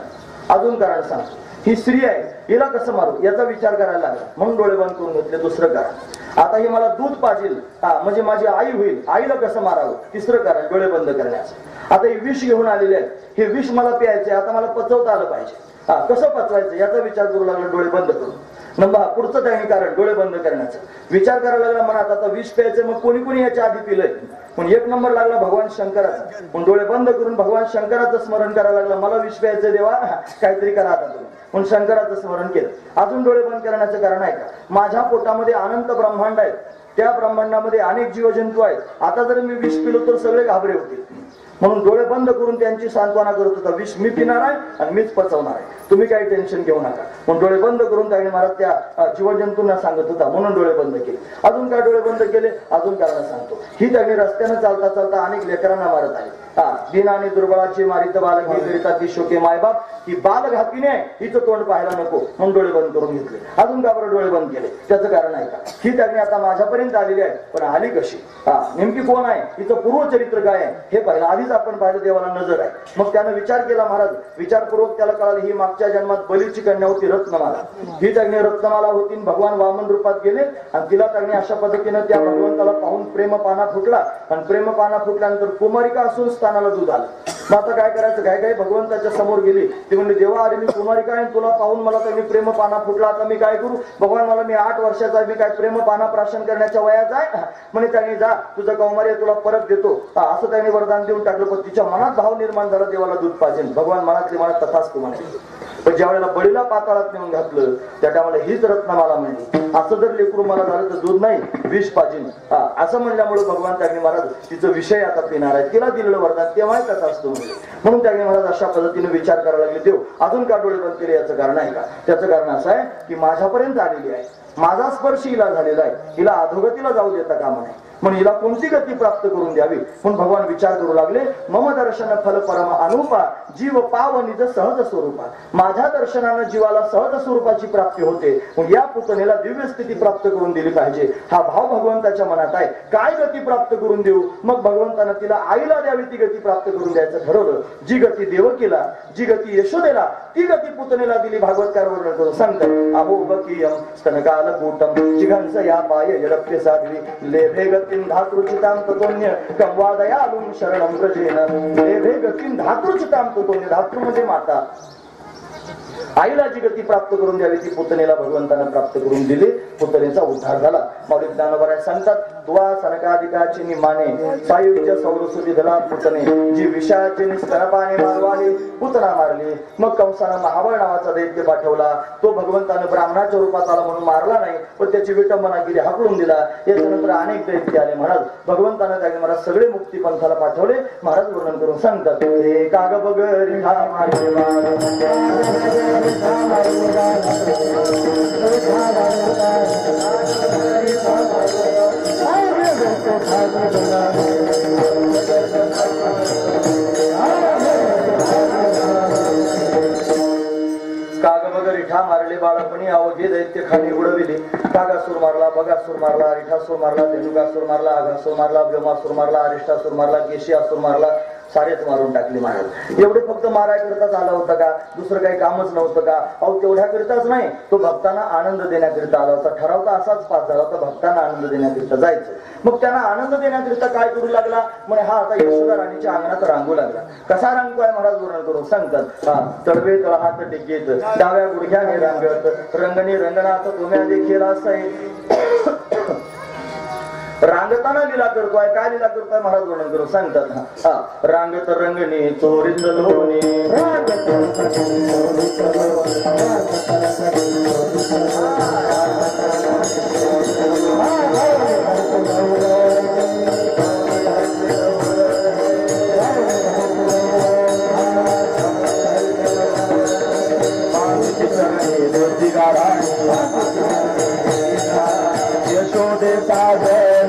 अजून कारण सांगतो, ही स्त्री आहे, हिला कसं मारू याचा विचार करायला लागला म्हणून डोळे बंद करून घेतले. दुसरं कारण, आता ही मला दूध पाजेल म्हणजे माझी आई होईल, आईला कसं मारावं. तिसरं कारण, डोळे बंद करण्याचं. आता ही विष घेऊन आलेले आहे, हे विष मला प्यायचंय, आता मला पचवता आलं पाहिजे, कसं पचवायचं याचा विचार करू लागला डोळे बंद करून. नंबर पुढचं त्याने कारण डोळे बंद करण्याचं विचार करायला लागला मनात, आता विष प्यायचं, मग कोणी कोणी याच्या आधी पिलंय. पण एक नंबर लागला भगवान शंकराचा. पण डोळे बंद करून भगवान शंकराचं स्मरण करायला लागला, मला विष प्यायचं देवा, काहीतरी करा आता तुम्ही. म्हणून शंकराचं स्मरण केलं. अजून डोळे बंद करण्याचं कारण आहे का, माझ्या पोटामध्ये अनंत ब्रह्मांड आहेत, त्या ब्रह्मांडामध्ये अनेक जीवजंतू आहेत, आता जर मी विष पिलो तर सगळे घाबरे होतील. म्हणून डोळे बंद करून त्यांची सांत्वना करत होता, विष मी पिणार आहे आणि मीच पचवणार आहे, तुम्ही काही टेन्शन घेऊ नका. म्हणून डोळे बंद करून त्याने महाराज त्या जीवजंतूंना सांगत होता, म्हणून डोळे बंद केले. अजून काय डोळे बंद केले, अजून कारण सांगतो. ही त्याने रस्त्याने चालता चालता अनेक लेकरांना मारत आहे. दीन आणि दुर्बळाची मारित बालकी करिता ती शोके मायबाप, ही बालघातीने हिचं तोंड पाहायला नको म्हणून डोळे बंद करून घेतले. अजून का बरं डोळे बंद केले, त्याचं कारण आहे का, ही त्याने आता माझ्यापर्यंत आलेली आहे, पण आली कशी, नेमकी कोण आहे, हिचं पूर्वचरित्र काय आहे हे पाहिलं. आधीच आपण पाहिलं देवाला नजर आहे. मग त्यानं विचार केला महाराज, विचारपूर्वक त्याला कळालं ही मागच्या जन्मात बलीची कन्या होती रत्नमाला. ही त्याने रत्नमाला होती, भगवान वामन रूपात गेले आणि तिला त्याने अशा पद्धतीनं त्या भगवंताला पाहून प्रेमपाना फुटला आणि प्रेमपाना फुटल्यानंतर कुमारिका असून स्थानाला दूध आलं. मग आता काय करायचं, काय काय भगवंताच्या समोर गेली. ती म्हणली देवा अरे मी कुमारिका आहे, तुला पाहून मला त्यांनी प्रेमपाना फुटला, आता मी काय करू. भगवान मला मी 8 वर्षाचा आहे, मी काय प्रेमपाना प्राशन करण्याच्या वयात आहे. म्हणे त्याने जा तुझं कौमार्य तुला परत देतो असं त्याने वरदान देऊन टाकलं. पण तिच्या मनात भाव निर्माण झाला देवाला दूध पाहिजे. भगवान मनातले मनात तथाच म्हणे. पण ज्या वेळेला बळीला पाताळात नेऊन घातलं त्या टायमाला हीच रत्नमाला म्हणली, असं जर लेकरू मला झालं तर दूध नाही विष पाहिजे असं म्हणल्यामुळे भगवान त्याने महाराज तिचं विषय आता पिणार आहे, तिला दिलेलं वरदान तेव्हा कसा असतो म्हणजे. म्हणून त्याने महाराज अशा पद्धतीने विचार करायला लागले. देव अजून का डोळे बंद केले याचं कारण आहे का, त्याचं कारण असं आहे की माझ्यापर्यंत आलेली आहे, माझा स्पर्श हिला झालेला आहे, हिला अधोगतीला जाऊ देता कामा नये, म्हणून हिला कोणती गती प्राप्त करून द्यावी. म्हणून भगवान विचार करू लागले, मम दर्शन फल परम अनुपा जीव पाव निज सहज स्वरूपा. माझ्या दर्शनानं जीवाला सहज स्वरूपाची प्राप्ती होते, मग या पुतणेला दिव्य स्थिती प्राप्त करून दिली पाहिजे. हा भाव भगवंताच्या मनात आहे. काय गती प्राप्त करून देऊ, मग भगवंतानं तिला आईला द्यावी ती गती प्राप्त करून द्यायचं ठरवलं. जी गती देवकीला, जी गती यशोदेला, ती गती पुतणेला दिली. भागवतकार वर्णन करून सांगतात, अहो बकीयम स्तनकाल कूटम जिघंस या पाय यडप्य साध्वी लेभे गतीं धातृचितां ततोन्य कंवादयालुं शरणं व्रजेन. लेभे गतीं धातृचितां ततोन्य, धातृ म्हणजे माता, आईला जी गती प्राप्त करून द्यावी ती पुतणेला भगवंतानं प्राप्त करून दिली. पुतणेचा उद्धार झाला. माऊली ज्ञानोबा सांगतात, तुवा सनकादिकाची निमाने सायुज्य सौरसुदी धला पुतणे जी विषाची निस्तरपाने मारवाली पुतना मारली. मग कंसानं महाबळ नावाचा दैत्य पाठवला. तो भगवंतानं ब्राह्मणाच्या रूपात आला म्हणून मारला नाही, पण त्याची विटंबना केली, हाकलून दिला. याच्यानंतर अनेक दैत्य आले. महाराज भगवंतानं त्याने महाराज सगळे मुक्ती पंथाला पाठवले. महाराज वर्णन करून सांगतात, हे काग बगरी रिठा मारले बाळपणी अवघे दैत्य खाली उडविले. कागासूर मारला, बगासूर मारला, रिठासूर मारला, धेनुकासूर मारला, आघासूर मारला, व्योमासूर मारला, अरिष्टासूर मारला, केशियासूर मारला, सारेच मारून टाकले महाराज. एवढे फक्त मारायकरिताच आला होता का? दुसरं काही कामच नव्हतं का? अहो तेवढ्याकरिताच नाही, तो भक्तांना आनंद देण्याकरिता आला होता. ठराव तर असाच पास झाला होता, भक्तांना आनंद देण्याकरिता जायचं. मग त्यांना आनंद देण्याकरिता काय करू लागला? म्हणे हा आता यशोदा राणीच्या अंगणात रांगू लागला. कसा रांगतोय महाराज वर्णन करून सांगतात. हा तळवे तळहात टेकेत, डाव्या गुडघ्याने रांगत, रंगणी रंगनाथ तुम्या देखील असाय. रांगताना लीला करतोय. काय लीला करतोय महाराज वर्णन करून सांगतात. हा रांगत रंगणी चोरीत लोणी, यशोदे साजने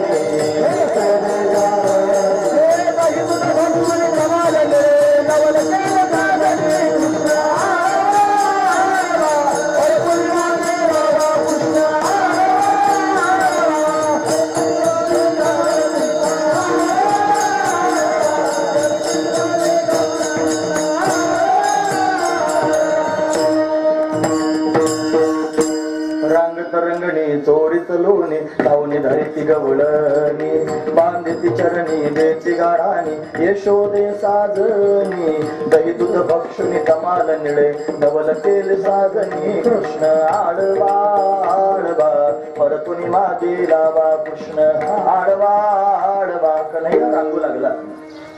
रंगणी चोरीत लोणी, धावणी धरिती गवळणी, बांधती चरणी देती गाढाणी, यशोदे साजनी, दही दूध भक्षुनी कमाल निळे, नवल केल साजनी, कृष्ण आडवा आडवा परतुनी मागे लावा, कृष्ण आडवा आडवा. कन्हैया रांगू लागला.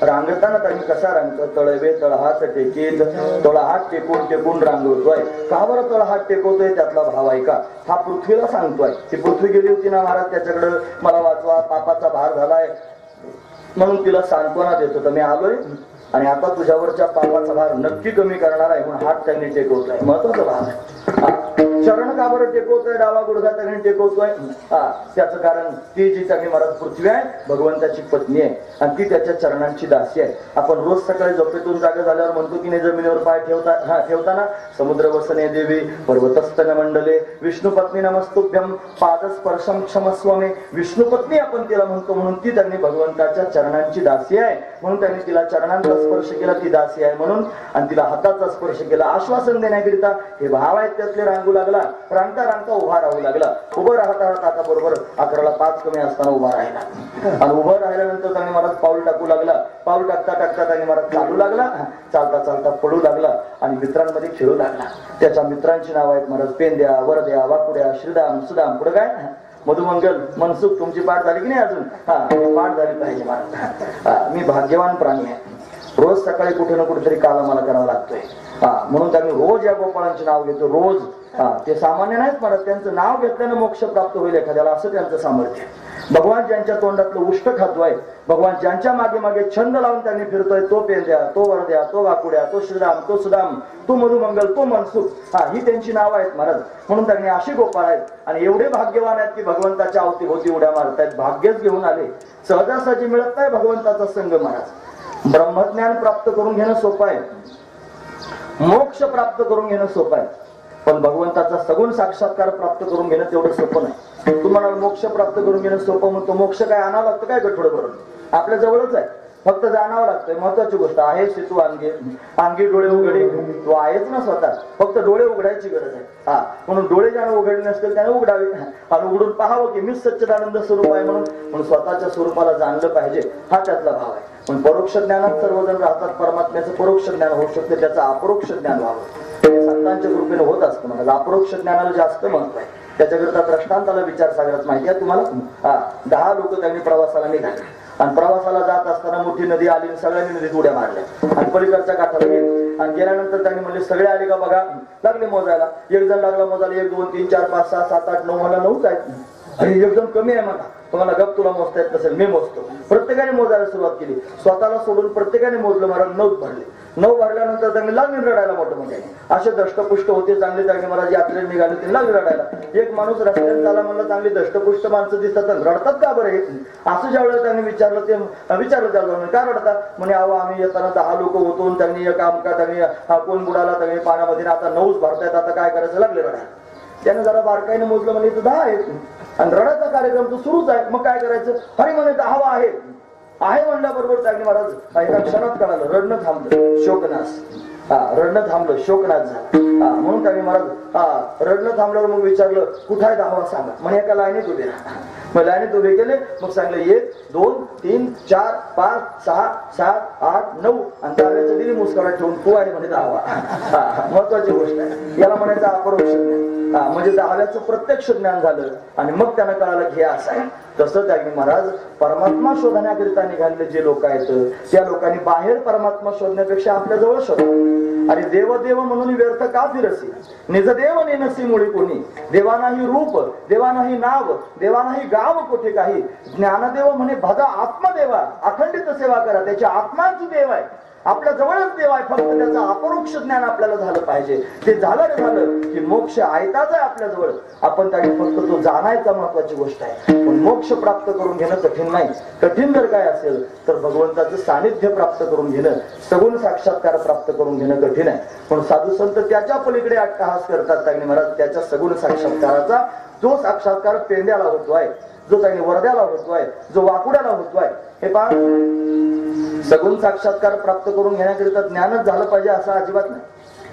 रांगताना त्यांनी कसा रांगतो? तळवे तळहात टेकीत, तळहात टेकून टेकून रांगवतोय. का बरं तळहात टेकवतोय? त्यातला भाव आहे का? हा पृथ्वीला सांगतोय. ती पृथ्वी गेली होती ना महाराज त्याच्याकडे, मला वाचवा, पापाचा भार झालाय म्हणून तिला सांत्वना देत होता. मी आलोय आणि आता तुझ्यावरच्या पापाचा भार नक्की कमी करणार आहे म्हणून हात त्यांनी टेकवतोय. महत्वाचा भाव आहे. चरण का बरं टेकवतोय? डावा गुडघा त्यांनी टेकवतोय. त्याचं कारण ती जी त्यांनी महाराज पृथ्वी आहे, भगवंताची पत्नी आहे आणि ती त्याच्या चरणांची दासी आहे. आपण रोज सकाळी झोपेतून जागा झाल्यावर म्हणतो की नाही, जमिनीवर पाय ठेवताना समुद्र वसने देवी पर्वतस्तन मंडले विष्णू पत्नी नमस्तुभ्यम पादस्पर्शम क्षमस्वमे. विष्णू पत्नी आपण तिला म्हणतो म्हणून ती त्यांनी भगवंताच्या चरणांची दासी आहे म्हणून त्यांनी तिला चरणांचा स्पर्श केला. ती दासी आहे म्हणून आणि तिला हाताचा स्पर्श केला आश्वासन देण्याकरिता. हे भाव आहेत त्यातले रांगू लागला. रांगता रांगता उभा राहू लागला. उभं राहता राहता आता बरोबर 11ला 5 कमी असताना उभा राहिला आणि उभं राहिल्यानंतर त्यांनी महाराज पाऊल टाकू लागला. पाऊल टाकता टाकता त्यांनी महाराज चालू लागला. चालता चालता पडू लागला आणि मित्रांमध्ये खेळू लागला. त्याच्या मित्रांची नाव आहेत महाराज पेंद्या, वरद्या, वाकुड्या, श्रीदाम, सुदाम. पुढे काय? मधुमंगल, मनसुख. तुमची पाठ झाली की नाही अजून? पाठ झाली पाहिजे महाराज. मी भाग्यवान प्राणी आहे. रोज सकाळी कुठे ना कुठेतरी काला मला करावा लागतोय. म्हणून त्यांनी रोज या गोपाळांचे नाव घेतो. रोज. ते सामान्य नाहीत म्हणत. त्यांचं नाव घेतल्यानं मोक्ष प्राप्त होईल एखाद्याला, असं त्यांचं सामर्थ्य. भगवान ज्यांच्या तोंडातलं उष्ट खातोय, भगवान ज्यांच्या मागे मागे छंद लावून त्यांनी फिरतोय, तो पेंद्या, तो वरद्या, तो वाकुड्या, तो श्रीराम, तो सुदाम, तो मधुमंगल, तो मनसुख. ही त्यांची नाव आहेत महाराज. म्हणून त्यांनी अशी गोपाळ आहेत आणि एवढे भाग्यवान आहेत की भगवंताच्या अवतीभोवती उड्या मारतायत. भाग्यच घेऊन आले. सहजासहजी मिळत नाही भगवंताचा संग महाराज. ब्रह्मज्ञान प्राप्त करून घेणं सोपं आहे, मोक्ष प्राप्त करून घेणं सोपं आहे, पण भगवंताचा सगुण साक्षात्कार प्राप्त करून घेणं तेवढं सोपं नाही. तुम्हाला मोक्ष प्राप्त करून घेणं सोपं म्हणतो. मोक्ष काय आणावं लागतं काय गठोड भरून? आपल्या जवळच आहे, फक्त जाणावं लागतंय. महत्वाची गोष्ट आहे तू अंगे अंगी डोळे उघडे. तू आहेच ना स्वतः, फक्त डोळे उघडायची गरज आहे. म्हणून डोळे ज्याने उघडले नसतील त्याने उघडावे आणि उघडून पाहावं की मीच सच्चिदानंद स्वरूप आहे म्हणून स्वतःच्या स्वरूपाला जाणलं पाहिजे. हा त्यातला भाव आहे. पण परोक्ष ज्ञानात सर्वजण राहतात. परमात्म्याचं परोक्ष ज्ञान होऊ शकते, त्याचं अपरोक्ष ज्ञान व्हावं. संतांच्या कृपेने होत असतं. म्हणजे अपरोक्ष ज्ञानाला जास्त महत्व आहे. त्याच्याकरिता दृष्टांताला विचार सागरात माहिती आहे तुम्हाला. 10 लोक त्यांनी प्रवासाला निघाले आणि प्रवासाला जात असताना मोठी नदी आली आणि सगळ्यांनी नदीत उड्या मारल्या आणि पलीकडच्या काठाला गेले आणि गेल्यानंतर त्यांनी म्हणले सगळे आले का बघा. लागले मोजायला. एक जण लागला मोजायला 1 2 3 4 5 6 7 8 9 मला 9च आहेत आणि एक जण कमी आहे मला. तुम्हाला गप तुला मोजता येत नसेल, मी मोजतो. प्रत्येकाने मोजायला सुरुवात केली. स्वतःला सोडून प्रत्येकाने मोजलं. महाराज 9 भरले. 9 भरल्यानंतर त्यांनी लागले रडायला. मोठं म्हणजे असे दष्टपुष्ट होते चांगले. त्यांनी महाराज यात्रेला निघाले ते लागले रडायला. एक माणूस रस्त्याने चाला म्हणलं चांगली दष्टपुष्ट माणसं दिसतात रडतात का बरं हे? असं ज्या वेळेला त्यांनी विचारलं त्याला काय रडतात म्हणे अहो आम्ही येताना 10 लोक होतो. त्यांनी एक आमका त्यांनी कोण बुडाला त्यांनी पाण्यामध्ये आता 9च भरतायत. आता काय करायचं? लागले रडायला. त्याने जरा बारकाईने मोजलं म्हणजे 10 आहेत आणि रडाचा कार्यक्रम तो सुरूच आहे. मग काय करायचं? हरी म्हणे 10 आहे. आहे म्हणल्याबरोबर त्यागणी महाराज एका क्षणात कळालं, रडणं थांबलं, शोकनाश. रडणं थांबलं, शोकनाश झाला. म्हणून त्यागणी महाराज रडणं थांबल्यावर मग विचारलं, कुठं आहे दहावा सांगा. म्हणे एका लाईनीत उभे राहा. मग लाईनीत उभे केले. मग सांगलं 1 2 3 4 5 6 7 8 9 आणि दहाव्याचं दिली मुस्कळा ठेवून तो आहे म्हणे दहावा. महत्वाची गोष्ट आहे. याला म्हणायचं अपरोक्ष ज्ञान. म्हणजे दहाव्याचं प्रत्यक्ष ज्ञान झालं आणि मग त्यांना कळालं की हे असं आहे. तसं त्यागणी महाराज परमात्मा शोधण्याकरिता निघालेले जे लोक आहेत त्या लोकांनी बाहेर परमात्मा शोधण्यापेक्षा आपल्या जवळ शोधलं. अरे देव देव म्हणून व्यर्थ का फिरसी, निज देव नेनसी मुळी कोणी, देवा नाही रूप, देवा नाही नाव, देवा नाही गाव कोठे काही, ज्ञानदेव म्हणे भजा आत्मदेवा, अखंडित सेवा करा, त्याच्या आत्माच देव आहे, आपल्या जवळच देव आहे, फक्त त्याचं अपरोक्ष ज्ञान आपल्याला झालं पाहिजे. ते झालं की मोक्ष आयताच आहे आपल्या जवळ. आपण त्याने फक्त तो जाणायचा महत्वाची गोष्ट आहे. पण मोक्ष प्राप्त करून घेणं कठीण नाही. कठीण जर काय असेल तर भगवंताचं सानिध्य प्राप्त करून घेणं, सगुण साक्षात्कार प्राप्त करून घेणं कठीण आहे. पण साधू संत त्याच्या पलीकडे अट्टहास करतात. त्याने महाराज त्याच्या सगुण साक्षात्काराचा जो साक्षात्कार पेंड्याला होतोय, जो त्याने वर्ध्याला होतोय, जो वाकुड्याला होतोय, हे पहा सगुण साक्षात्कार प्राप्त करून घेण्याकरिता ज्ञानच झालं पाहिजे असं अजिबात नाही.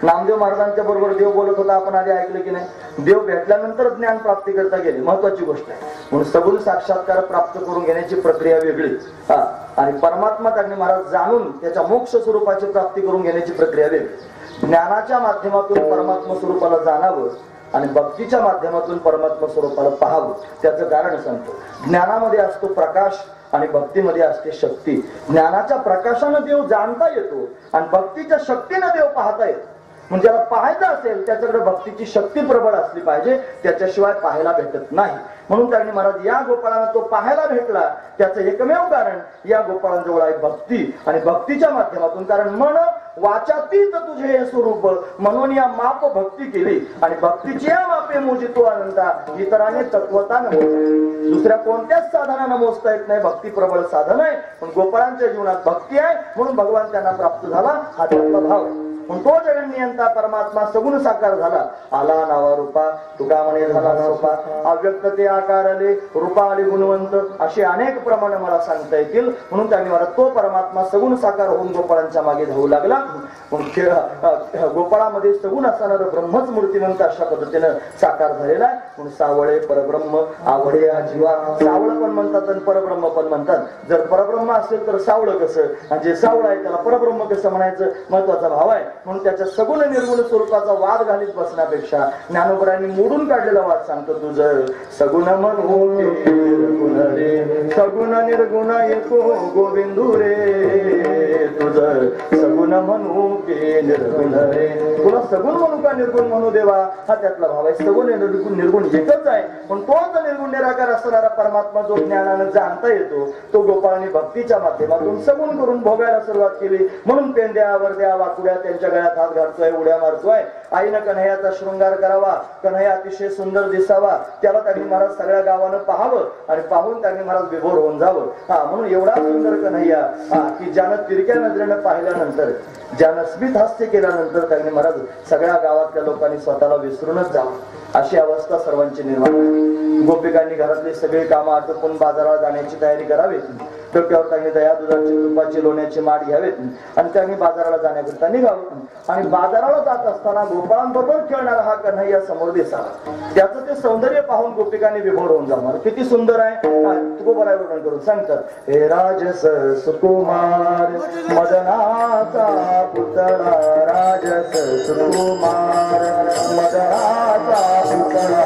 नामदेव महाराजांच्या बरोबर देव बोलत होता, आपण आधी ऐकलं की नाही. देव भेटल्यानंतर ज्ञान प्राप्ती करता गेले, महत्वाची गोष्ट आहे. म्हणून सगुण साक्षात्कार प्राप्त करून घेण्याची प्रक्रिया वेगळी आणि परमात्मा त्याने महाराज जाणून त्याच्या मोक्ष स्वरूपाची प्राप्ती करून घेण्याची प्रक्रिया वेगळी. ज्ञानाच्या माध्यमातून परमात्मा स्वरूपाला जाणावं आणि भक्तीच्या माध्यमातून परमात्मा स्वरूपाला पाहावं. त्याचं कारण सांगतो. ज्ञानामध्ये असतो प्रकाश आणि भक्तीमध्ये असते शक्ती. ज्ञानाच्या प्रकाशानं देव जाणता येतो आणि भक्तीच्या शक्तीनं देव पाहता येतो. म्हणजे ज्याला पाहायचं असेल त्याच्याकडे भक्तीची शक्ती प्रबळ असली पाहिजे, त्याच्याशिवाय पाहायला भेटत नाही. म्हणून त्यांनी महाराज या गोपाळानं तो पाहायला भेटला त्याचं एकमेव कारण या गोपाळांजवळ आहे भक्ती आणि भक्तीच्या माध्यमातून. कारण मन वाचातीत तुझे हे स्वरूप म्हणून या माप भक्ती केली आणि भक्तीची या मापे मोजितो अनंता, इतराने तत्वता न दुसऱ्या कोणत्याच साधनानं मोजता येत नाही. भक्ती प्रबळ साधन आहे. पण गोपाळांच्या जीवनात भक्ती आहे म्हणून भगवान त्यांना प्राप्त झाला, हा त्यांचा भाव आहे. तो जगन्नियंता परमात्मा सगुण साकार झाला. आला नावा रूपा, तुका म्हणे झाला सोपा, अव्यक्त ते आकारले, रूपा आले गुणवंत, असे अनेक प्रमाणे मला सांगता येतील. म्हणून त्यांनी मला तो परमात्मा सगुण साकार होऊन गोपाळांच्या मागे धावू लागला. गोपाळामध्ये सगुण असणारं ब्रह्मच मूर्तिमंत अशा पद्धतीनं साकार झालेला आहे. म्हणून सावळे परब्रह्म, आवडे हा जीवा. सावळ पण म्हणतात आणि परब्रह्म पण म्हणतात. जर परब्रह्म असेल तर सावळ कसं, आणि जे सावळ आहे त्याला परब्रह्म कसं म्हणायचं, महत्वाचा भाव आहे. म्हणून त्याच्या सगुण निर्गुण स्वरूपाचा वाद घालीत बसण्यापेक्षा ज्ञानोबरांनी मोडून काढलेला वाद सांगतो. तुझं सगुण म्हणून निर्गुण रे, सगुण निर्गुण एको गोविंदू रे, तुझं सगुण म्हणू के निर्गुण रे. तुला सगुण म्हणू का निर्गुण म्हणू देवा, हा त्यातला भाव आहे. सगुण निर्गुण एकच आहे. पण तोच निर्गुण निराकार असणारा परमात्मा जो ज्ञानानं जाणता येतो तो गोपाळांनी भक्तीच्या माध्यमातून सगुण करून भोगायला सुरुवात केली. म्हणून पेंद्या वरद्या वाकुड्या त्यांच्या गळ्यात हात घालतोय, उड्या मारतोय. आईनं कन्हैयाचा शृंगार करावा, कन्हैया अतिशय सुंदर दिसावा, त्याला त्यांनी महाराज सगळ्या गावानं पाहावं आणि पाहून त्यांनी महाराज विभोर होऊन जावं. म्हणून एवढा सुंदर कन्हैया की ज्यानं तिरक्या नजरेनं पाहिल्यानंतर, ज्यानं स्मित हास्य केल्यानंतर त्यांनी महाराज सगळ्या गावातल्या लोकांनी स्वतःला विसरूनच जावं अशी अवस्था सर्वांची निर्माण झाली. गोपिकांनी घरातली सगळी कामं आटोपून बाजारात जाण्याची तयारी करावी. डोक्यावर त्यांनी दया दुधाची तुपाची लोण्याची माठ घ्यावेत आणि त्यांनी बाजाराला जाण्याकरिता निघावं. आणि बाजाराला जात असताना गोपाळांबरोबर खेळणारा हा कन्हैया समोर दिसावा. त्याचं ते सौंदर्य पाहून गोपिकांनी विभोर होऊन जाणार. किती सुंदर आहे तुकोबराय वर्णन करून सांगतात. हे राजस सुकुमार मदनाचा पुतळा, राजस सुकुमार मदनाचा पुतळा,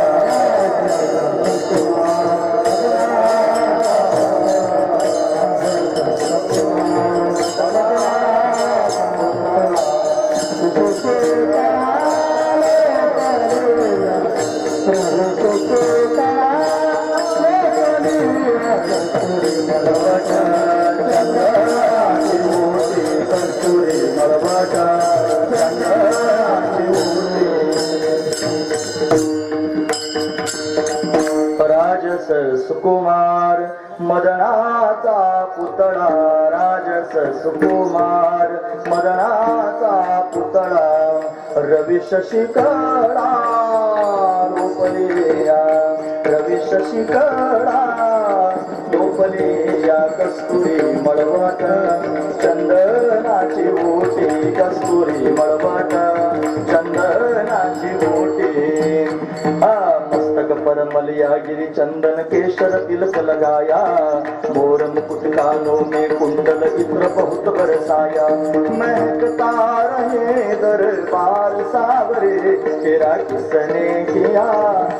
राजस सुकुमार मदनाचा पुतळा, राजस सुकुमार मदनाचा पुतळा, रवी शशिकळा रूपलिया, रवी शशिकळा लोपली या कस्तुरी मळवट चंदनाची ओटी कस्तुरी मळवट चंदनाची ओटी मस्तक परमल या गिरी चंदन केशर तिलक लगाया मोर मुकुट कानों में कुंडल इत्र बहुत बरसाया महकता रहे दरबार सावरे तेरा किसने किया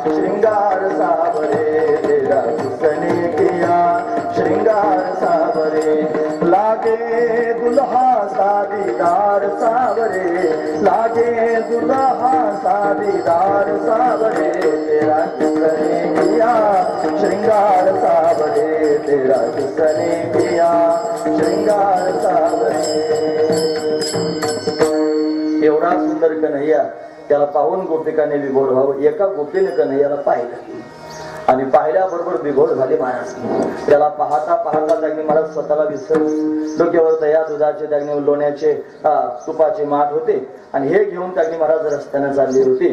श्रृंगार सावरे तेरा किसने किया श्रृंगार सावरे लागे दुल्हा सादीदार सावरे लागे दुल्हा सादीदार सावरे तेरा किसने किया श्रृंगार सावरे तेरा किसने किया श्रृंगार सावरे. एवढा सुंदर कन्हैया त्याला पाहून गोपिकाने विभोर व्हावं. एका गोपीने कन्हैयाला पाहिलं आणि पाहिल्याबरोबर विभोर झाले महाराज. त्याला पाहता पाहता त्यांनी महाराज स्वतःला विसरले. डोक्यावर दया दुधाचे त्यांनी लोण्याचे तुपाचे माठ होते आणि हे घेऊन त्यांनी महाराज रस्त्याने चालली होती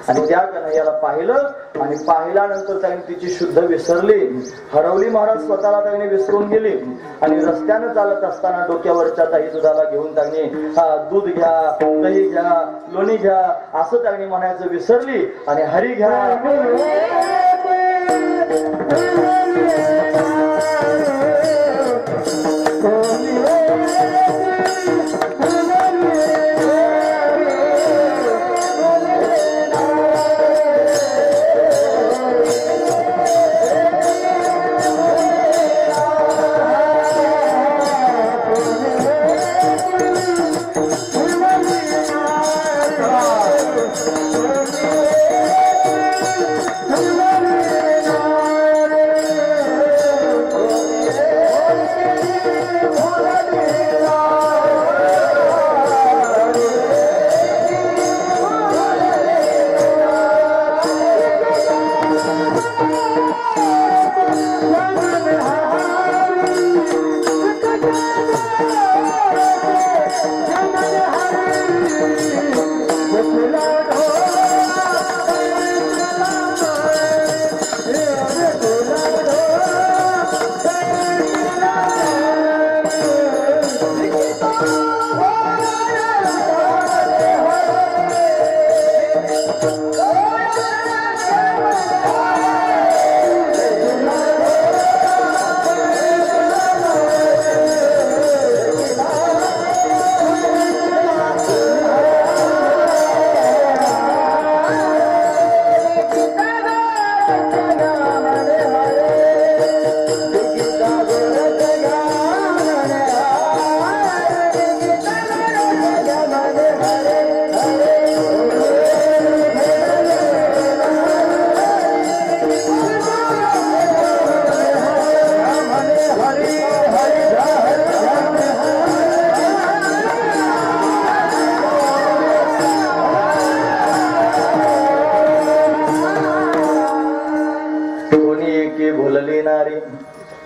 आणि त्या कन्हैयाला पाहिलं आणि पाहिल्यानंतर त्यांनी तिची शुद्ध विसरली हरवली. महाराज स्वतःला त्यांनी विसरून गेली आणि रस्त्याने चालत असताना डोक्यावरच्या दही दुधाला घेऊन त्यांनी दूध घ्या दही घ्या लोणी घ्या असं त्यांनी म्हणायचं विसरली आणि हरी घ्या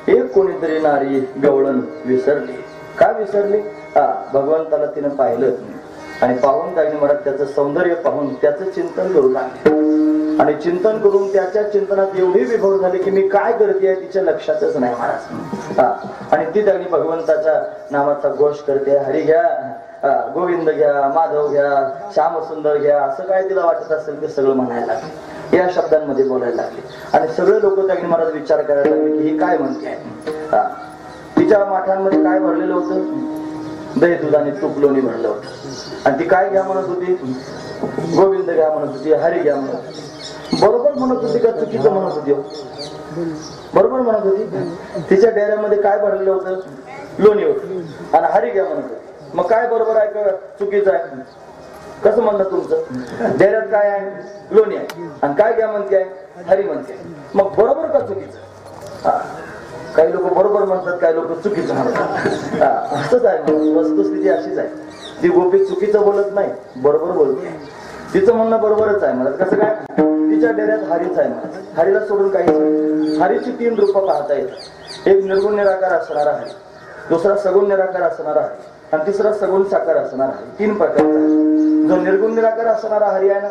एक कोणीतरी नारी गवळण विसरली. का विसरली? भगवंताला तिने पाहिलं आणि पाहून त्यांनी मला त्याचं सौंदर्य पाहून त्याचं चिंतन करू लागले आणि चिंतन करून त्याच्या चिंतनात एवढी विभोर झाली की मी काय करते तिच्या लक्षातच नाही महाराज. आणि ती त्यांनी भगवंताच्या नावाचा घोष करते. हरी घ्या गोविंद घ्या माधव घ्या श्याम सुंदर घ्या असं काय तिला वाटत असेल ते सगळं म्हणायला लागले. या शब्दांमध्ये बोलायला लागले आणि सगळे लोक त्यांनी मला विचार करायला लागले की ही काय म्हणते आहे. तिच्या माठांमध्ये काय भरलेलं होतं? दही दुधाने तूप लोणी भरलं होतं आणि ती काय घ्या म्हणत होती? गोविंद घ्या म्हणत होती हरी घ्या म्हणत होती. बरोबर म्हणत होती का चुकीचं म्हणत होती? बरोबर म्हणत होती. तिच्या डेऱ्यामध्ये काय भरलेलं होतं? लोणी होतं आणि हरी घ्या म्हणत होती. मग काय बरोबर आहे का चुकीचं आहे? कसं म्हणणं तुमचं? डेऱ्यात काय आहे? लोणी आहे आणि काय घ्या म्हणते आहे? हरी म्हणते. मग बरोबर का चुकीचं? काही लोक बरोबर म्हणतात काही लोक चुकीचं म्हणतात. असंच आहे. वस्तुस्थिती अशीच आहे. ती गोपी चुकीचं बोलत नाही बरोबर बोलते. तिचं म्हणणं बरोबरच आहे. मला कसं काय? तिच्या डेऱ्यात हरीच आहे. मला हरीला सोडून काही हरीची 3 रूपं पाहता येतात. एक निर्गुण निराकार असणारा आहे, दुसरा सगुण निराकार असणारा आहे आणि तिसरा सगुण साकार असणारा हरी. 3 प्रकारचा. जो निर्गुण निराकार असणारा हरी आहे ना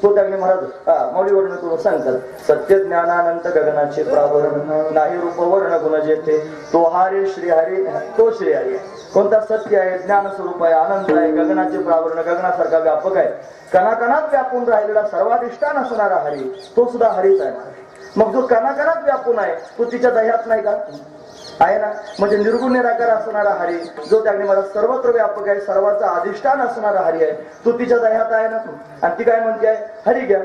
तो त्याने महाराज मौली वर्ण करून सांगतात सत्य ज्ञानानंत गगनाचे प्रावरण नाही रूप वर्ण गुण जेथे तो हरे श्री हरी तो श्री हरी आहे. कोणता सत्य आहे ज्ञान स्वरूप आहे अनंत आहे गगनाचे प्रावरण गगनासारखा व्यापक आहे कणाकणात व्यापून राहिलेला सर्वाधिष्ठान असणारा हरी तो सुद्धा हरीच आहे. मग जो कणाकणात व्यापून आहे तो तिच्या दह्यात नाही का आहे ना. म्हणजे निर्गुण निराकार असणारा हरी जो त्याने मला सर्वत्र व्यापक आहे सर्वाचा अधिष्ठान असणारा हरी आहे तो तिच्या दह्यात आहे ना. आणि ती काय म्हणते आहे हरी घ्या.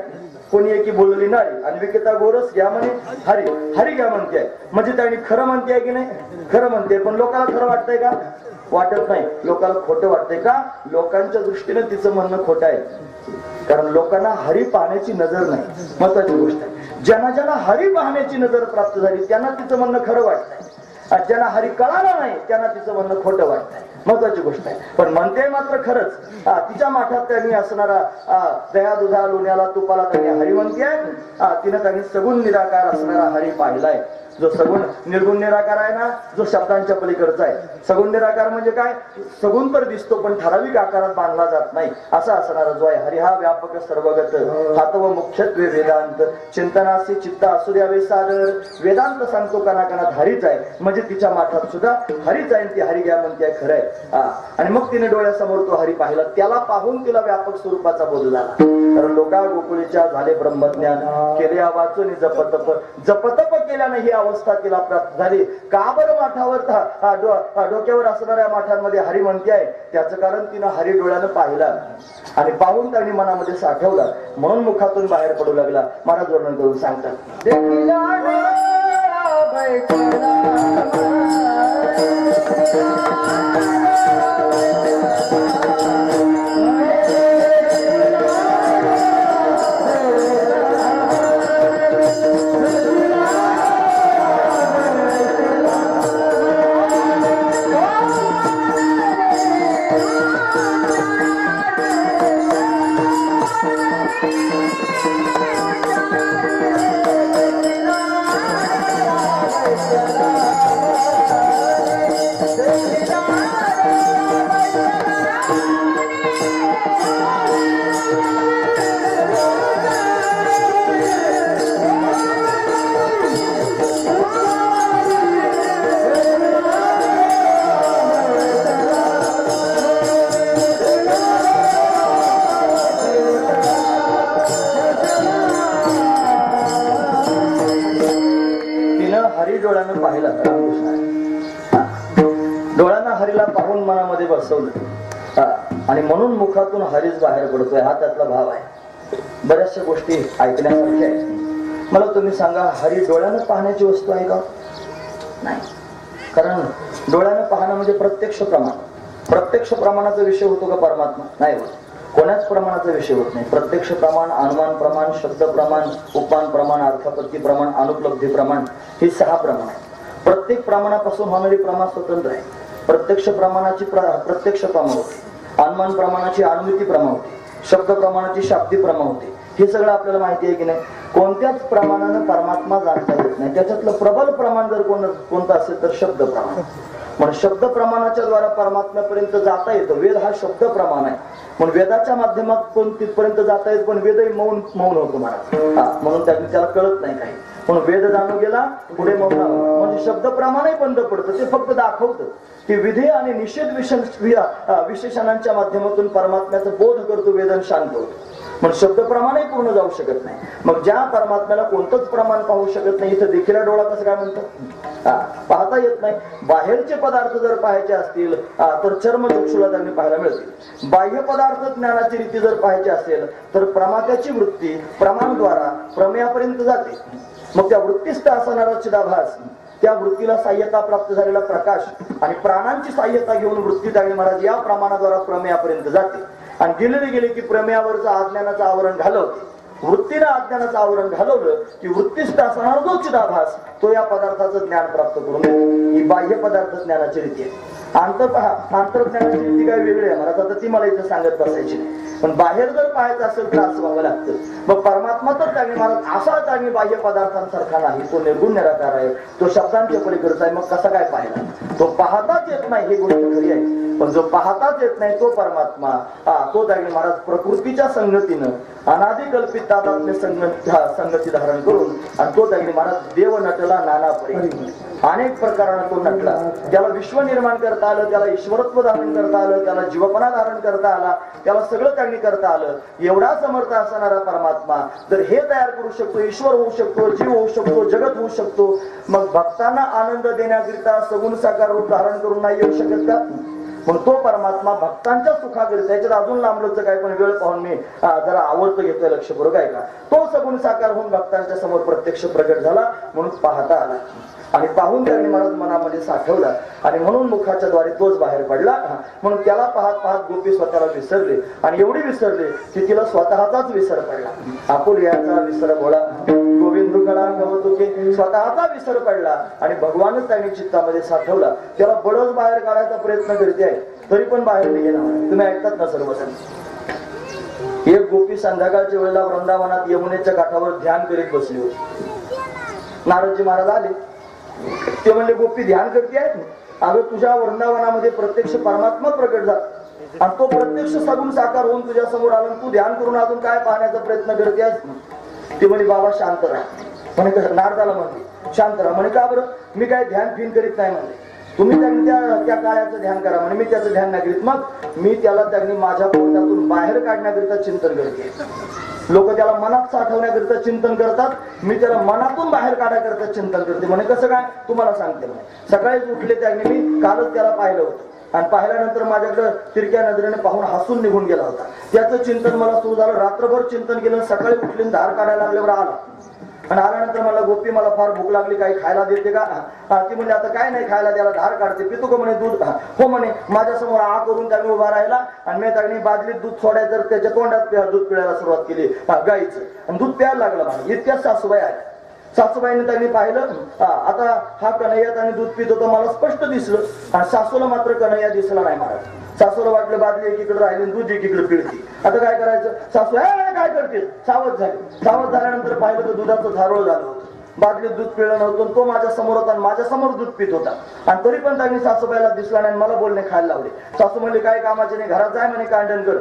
कोणी एकी बोलली नारी आणि विकेता गोरस घ्या म्हणे हरी हरी घ्या म्हणते आहे. म्हणजे त्याने खरं म्हणते आहे की नाही खरं म्हणते पण लोकांना खरं वाटतंय का वाटत नाही. लोकांना खोटं वाटतंय का लोकांच्या दृष्टीने तिचं म्हणणं खोटं आहे. कारण लोकांना हरी पाहण्याची नजर नाही. महत्वाची गोष्ट आहे ज्यांना ज्यांना हरी पाहण्याची नजर प्राप्त झाली त्यांना तिचं म्हणणं खरं वाटतंय. ज्यांना हरी कळाला नाही त्यांना तिचं म्हणणं खोटं वाटतंय. महत्वाची गोष्ट आहे. पण म्हणते मात्र खरंच तिच्या माठात त्यांनी असणारा दया दुधा लोण्याला तुपाला त्यांनी हरी म्हणते तिने त्यांनी सगुण निराकार असणारा हरी पाहिलाय. जो सगुण निर्गुण निराकार आहे ना जो शब्दांच्या पलीकडचा आहे. सगुण निराकार म्हणजे काय सगुण तर दिसतो पण ठराविक आकारात बांधला जात नाही असा असणारा जो आहे हरी हा व्यापक सर्वगत हात व मुख्यत्वे वेदांत चिंतनासी चित्त असू द्यावे सादर. वेदांत सांगतो कणाकणात हरीच आहे म्हणजे तिच्या माठात सुद्धा हरीच आहे ती हरी घ्या म्हणते खरं आहे. आणि मग तिने डोळ्यासमोर तो हरी पाहिला त्याला पाहून तिला व्यापक स्वरूपाचा बोध झाला. तर लोका गोकुळीच्या झाले ब्रह्मज्ञान केले वाचून जपतप जपतप केल्याने ही अवस्था तिला प्राप्त झाली. का बरं माठावर डोक्यावर असणाऱ्या माठांमध्ये हरी म्हणते आहे त्याचं कारण तिनं हरी डोळ्यानं पाहिला आणि पाहून त्यांनी मनामध्ये साठवला म्हणून मुखातून बाहेर पडू लागला. महाराज वर्णन करून सांगतात डोळ्यांना हरीला पाहून मनामध्ये बसवलं आणि म्हणून मुखातून हरीच बाहेर पडतोय हा त्यातला भाव आहे. बऱ्याचशा गोष्टी ऐकण्यासारख्या आहेत. मला तुम्ही सांगा हरी डोळ्यानं पाहण्याची वस्तू आहे का नाही. कारण डोळ्यानं पाहणं म्हणजे प्रत्यक्ष प्रमाणाचा विषय होतो का परमात्मा नाही होत. कोणाच प्रमाणाचा विषय होत नाही. प्रत्यक्ष प्रमाण अनुमान प्रमाण शब्द प्रमाण उपमान प्रमाण अर्थापत्ती प्रमाण अनुपलब्धी प्रमाण ही 6 प्रमाण आहेत. प्रत्येक प्रमाणापासून होणारी प्रमा स्वतंत्र आहे. प्रत्यक्ष प्रमाणाची प्रत्यक्ष प्रमा होते अनुमान प्रमाणाची अनुमिती प्रमा होते शब्द प्रमाणाची शाब्दी प्रमा होते. हे सगळं आपल्याला माहिती आहे की नाही. कोणत्याच प्रमाणानं परमात्मा जाणता येत नाही. त्याच्यातलं प्रबल प्रमाण जर कोणतं असेल तर शब्द प्रमाण. म्हणून शब्द प्रमाणाच्या द्वारा परमात्म्यापर्यंत जाता येतं. वेद हा शब्द प्रमाण आहे म्हणून वेदाच्या माध्यमातून तिथपर्यंत जाता येत पण वेदही मौन होतो महाराज. म्हणून त्याला कळत नाही काही म्हणून वेद जाणू गेला पुढे मौन म्हणजे शब्द प्रमाणही बंद पडतं. ते फक्त दाखवतं की विधी आणि निषेध विशेषणांच्या माध्यमातून परमात्म्याचा बोध करतो वेदन शांत होतो. म्हणून शब्द प्रमाणही पूर्ण जाऊ शकत नाही. मग ज्या परमात्म्याला कोणतंच प्रमाण पाहू शकत नाही इथं देखील डोळा कसं काय म्हणतात पाहता येत नाही. बाहेरचे पदार्थ जर पाहायचे असतील तर चर्मचक्षुला त्यांनी पाहायला मिळतील. बाह्य पदार्थ ज्ञानाची रीती जर पाहायची असेल तर प्रमात्याची वृत्ती प्रमाणद्वारा प्रमेयापर्यंत जाते. मग त्या वृत्तीस्थ असणारा चिदाभास त्या वृत्तीला साह्यता प्राप्त झालेला प्रकाश आणि प्राणांची साह्यता घेऊन वृत्ती त्याने महाराज या प्रमाणाद्वारा प्रमेयापर्यंत जाते. आणि गेले की प्रमेयावरचं अज्ञानाचं आवरण घालवते. वृत्तीला अज्ञानाचं आवरण घालवलं की वृत्तीस्थ असणारा जो चिदाभास तो या पदार्थाचं ज्ञान प्राप्त करून देतो. ही बाह्य पदार्थ ज्ञानाची रीती आहे. आंतरज्ञानाची रीती काय वेगळी आहे महाराज. आता ती मला इथं सांगत बसायची नाही. पण बाहेर जर पाहायचं असेल तर असं व्हावं लागतं. मग परमात्मा तर त्याने महाराज असा त्याने बाह्य पदार्थांसारखा नाही, तो निर्गुण निराकार आहे, तो शब्दांच्या पलीकडचा आहे. मग कसा काय पाहिला? तो पाहताच येत नाही ही गोष्ट खरी आहे, पण जो पाहताच येत नाही तो परमात्मा तो त्याने महाराज प्रकृतीच्या संगतीनं अनादिकल्पित तादात्म्य संगती धारण करून आणि तो त्याने महाराज देव नटला नाना परी, अनेक प्रकारानं तो नटला. त्याला विश्व निर्माण करता आलं, त्याला ईश्वरत्व धारण करता आलं, त्याला जीवपणा धारण करता आला, त्याला सगळं त्यांनी करता आलं. एवढा समर्थ असणारा परमात्मा जर हे तयार करू शकतो, ईश्वर होऊ शकतो, जीव होऊ शकतो, जगत होऊ शकतो, मग भक्तांना आनंद देण्याकरिता सगुण साकार रूप धारण करून नाही येऊ शकत का? मग तो परमात्मा भक्तांच्या सुखाकरिता, त्याच्यात अजून लांबलंच काय, पण वेळ पाहून मी जरा आवडतं घेतोय, लक्ष बरोबर आहे का? तो सगुण साकार होऊन भक्तांच्या समोर प्रत्यक्ष प्रगट झाला, म्हणून पाहता आला आणि पाहून त्यांनी महाराज मनामध्ये साठवला आणि म्हणून मुखाच्या द्वारे तोच बाहेर पडला. म्हणून त्याला पाहत पाहत गोपी स्वतःला विसरले आणि एवढी विसरले की तिला स्वतःचाच विसर पडला. आपुल्याचा विसर बोळा गोविंद कळा गवतुके, स्वतःचा विसर पडला आणि भगवानच त्यांनी चित्तामध्ये साठवला. त्याला बळच बाहेर काढायचा प्रयत्न करते आहे, तरी पण बाहेर निघेना. तुम्ही ऐकतात ना सर्वजण? एक गोपी संध्याकाळच्या वेळेला वृंदावनात यमुनेच्या काठावर ध्यान करीत बसली होती. नारदजी महाराज आले, ते म्हणले गोपी ध्यान करते आहे? अगं तुझ्या वृंदावनामध्ये प्रत्यक्ष परमात्मा प्रकट झाला आणि तो प्रत्यक्ष सगुण साकार होऊन तुझ्या समोर आला, तू ध्यान करून अजून काय पाहण्याचा प्रयत्न करतेस? ते म्हणे बाबा शांत राहा. म्हणे नारदाला म्हणते शांत राहा. म्हणे का बरं? मी काय ध्यान फिन करीत नाही म्हणले. तुम्ही त्यांनी त्या काळाचं ध्यान करा म्हणे. मी त्याचं ध्यान नाही करीत. मग मी त्याला त्यांनी माझ्या पोटातून बाहेर काढण्याकरिता चिंतन करते. लोक त्याला मनात साठवण्याकरिता चिंतन करतात, मी त्याला मनातून बाहेर काढण्याकरिता चिंतन करते. म्हणे कसं काय? तुम्हाला सांगते म्हणे. सकाळीच उठले त्याने, मी कालच त्याला पाहिलं होतं आणि पाहिल्यानंतर माझ्याकडे तिरक्या नजरेने पाहून हसून निघून गेला होता. त्याचं चिंतन मला सुरू झालं. रात्रभर चिंतन केलं. सकाळी उठले, धार काढायला लागल्यावर आला आणि आल्यानंतर मला गोपी मला फार भूक लागली, काही खायला देते का? ती म्हणजे आता काय नाही खायला, त्याला धार काढते. पितो का म्हणे दूध? हो म्हणे. माझ्या समोर आ करून त्याने उभा राहिला आणि मी त्याने बादलीत दूध सोडायचं तर त्याच्या तोंडात दूध पिळायला सुरुवात केली गाईचं आणि दूध प्यायला लागलं. मला इतक्याच सासूबाई आल्या. सासूबाईने त्यांनी पाहिलं, आता हा कन्हैया त्याने दूध पित होता मला स्पष्ट दिसलं आणि सासूला मात्र कन्हैया दिसला नाही. महाराज सासूला वाटलं बादली एकीकडे राहिली, दूध एकीकडे पिळती. आता काय करायचं? सासू काय करते? सावध झाली. सावध झाल्यानंतर पाहिलं तर दुधाचं धारोळ झालं होतं. बादलीत दूध पिळलं नव्हतं. तो माझ्या समोर होता आणि माझ्या समोर दूध पित होता आणि तरी पण त्यांनी सासूबाईला दिसला नाही. मला बोलणे खायला लावले. सासू म्हणले काय कामाचे नाही, घरात जाय म्हणे कांडण कर.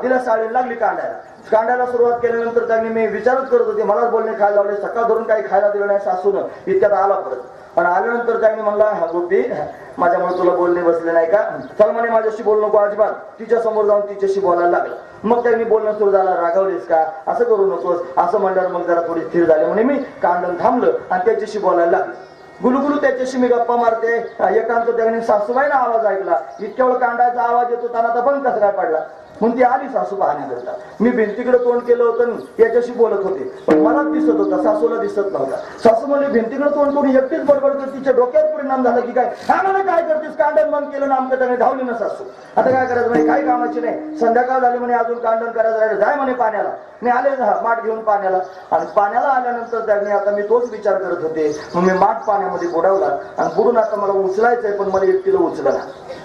तिला साडी लागली कांडायला सुरुवात केल्यानंतर त्यांनी मी विचारच करत होते, मलाच बोलणे खायला लावले. सकाळ धरून काही खायला दिलं नाही सासूनं. इतक्यात आला परत आणि आल्यानंतर त्यांनी म्हणला गोपी माझ्यामुळे तुला बोलणे बसले नाही का? चल म्हणे माझ्याशी बोलू नको अजिबात. तिच्या समोर जाऊन तिच्याशी बोलायला लागलं. मग त्यांनी बोलणं सुरू झालं, रागावलीस का? असं करू नकोस. असं म्हणल्यावर मग जरा थोडी स्थिर झाली. म्हणे मी कांडण थांबलं आणि त्याच्याशी बोलायला लागले. गुलुगुलू त्याच्याशी मी गप्पा मारते. एकांत त्याने सासूबाईना आवाज ऐकला. इतक्या वेळ कांडाचा आवाज येतो त्यांना तर बंद कसा काय पडला म्हणून ती आली सासू पाहण्याकरता. मी भिंतीकडे तोंड केलं होतं, याच्याशी बोलत होते पण मला दिसत होता, सासूला दिसत नव्हता. सासू म्हणले भिंतीकडे तोंड करून एकटीच बडबड करते, तिच्या डोक्यात परिणाम झाला की काय? हा म्हणे काय करतेस? कांडण बंद केलं ना आमच्या त्याने धावली ना सासू. आता काय करायचं म्हणे? काही कामाची नाही. संध्याकाळ झाली म्हणे, अजून कांडण करायचं राहिलं. जाय म्हणे पाण्याला. मी आले माठ घेऊन पाण्याला आणि पाण्याला आल्यानंतर त्यांनी आता मी तोच विचार करत होते. मग मी माठ पाण्यामध्ये बुडवला आणि बुडून आता मला उचलायचंय पण मला एकटीला उचलला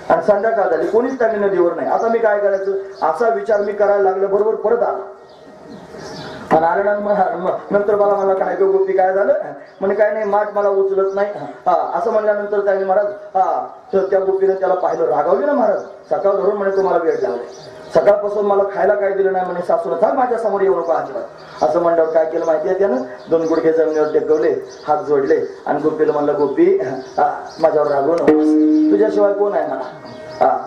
आणि संध्याकाळ झाली, कोणीच त्यांनी नदीवर नाही. आता मी काय करायचं असा विचार मी करायला लागले. बरोबर परत आला आणि आल्यानंतर मला मला काय गोपी काय झालं म्हणे काय नाही माठ मला उचलत नाही. असं म्हणल्यानंतर त्यांनी महाराज त्या गोपीने त्याला पाहिलं, रागावली ना महाराज. सकाळ धरून म्हणे तुम्हाला वेळ लागला, सकाळपासून मला खायला काय दिलं नाही म्हणे. सासूला थांब माझ्या समोर येऊ नको अजिबात. असं म्हणल्यावर काय केलं माहिती आहे त्यानं? 2 गुडघे जमिनीवर टेकवले, हात जोडले आणि गोपीला म्हणलं गोपी माझ्यावर रागवू नकोस, तुझ्याशिवाय कोण आहे मला?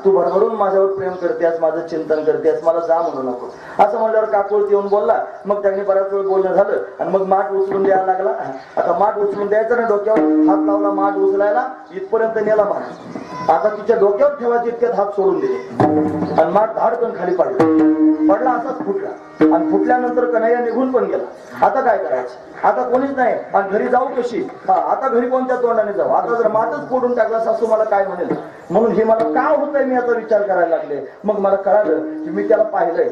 तू भरभरून माझ्यावर प्रेम करतेस, माझं चिंतन करतेस, मला जा म्हणू नको. असं म्हणल्यावर काकुळती येऊन बोलला. मग त्यांनी बराच वेळ बोलणं झालं आणि मग माठ उचलून द्यायला लागला. आता माठ उचलून द्यायचं ना, डोक्यावर हात लावला, माठ उचलायला इथपर्यंत नेला महाराज. आता तिच्या डोक्यावर ठेवायचे इतक्यात हात सोडून दिले आणि माठ धाडकन खाली पडला असाच फुटला आणि फुटल्यानंतर कन्हैया निघून पण गेला. आता काय करायचं? आता कोणीच नाही आणि घरी जाऊ कशी? आता घरी कोणत्या तोंडाने जाऊ? आता जर मातच फोडून टाकला सासू मला काय म्हणेल म्हणून हे मला का होतंय मी आता विचार करायला लागले. मग मला कळालं की मी त्याला पाहिलंय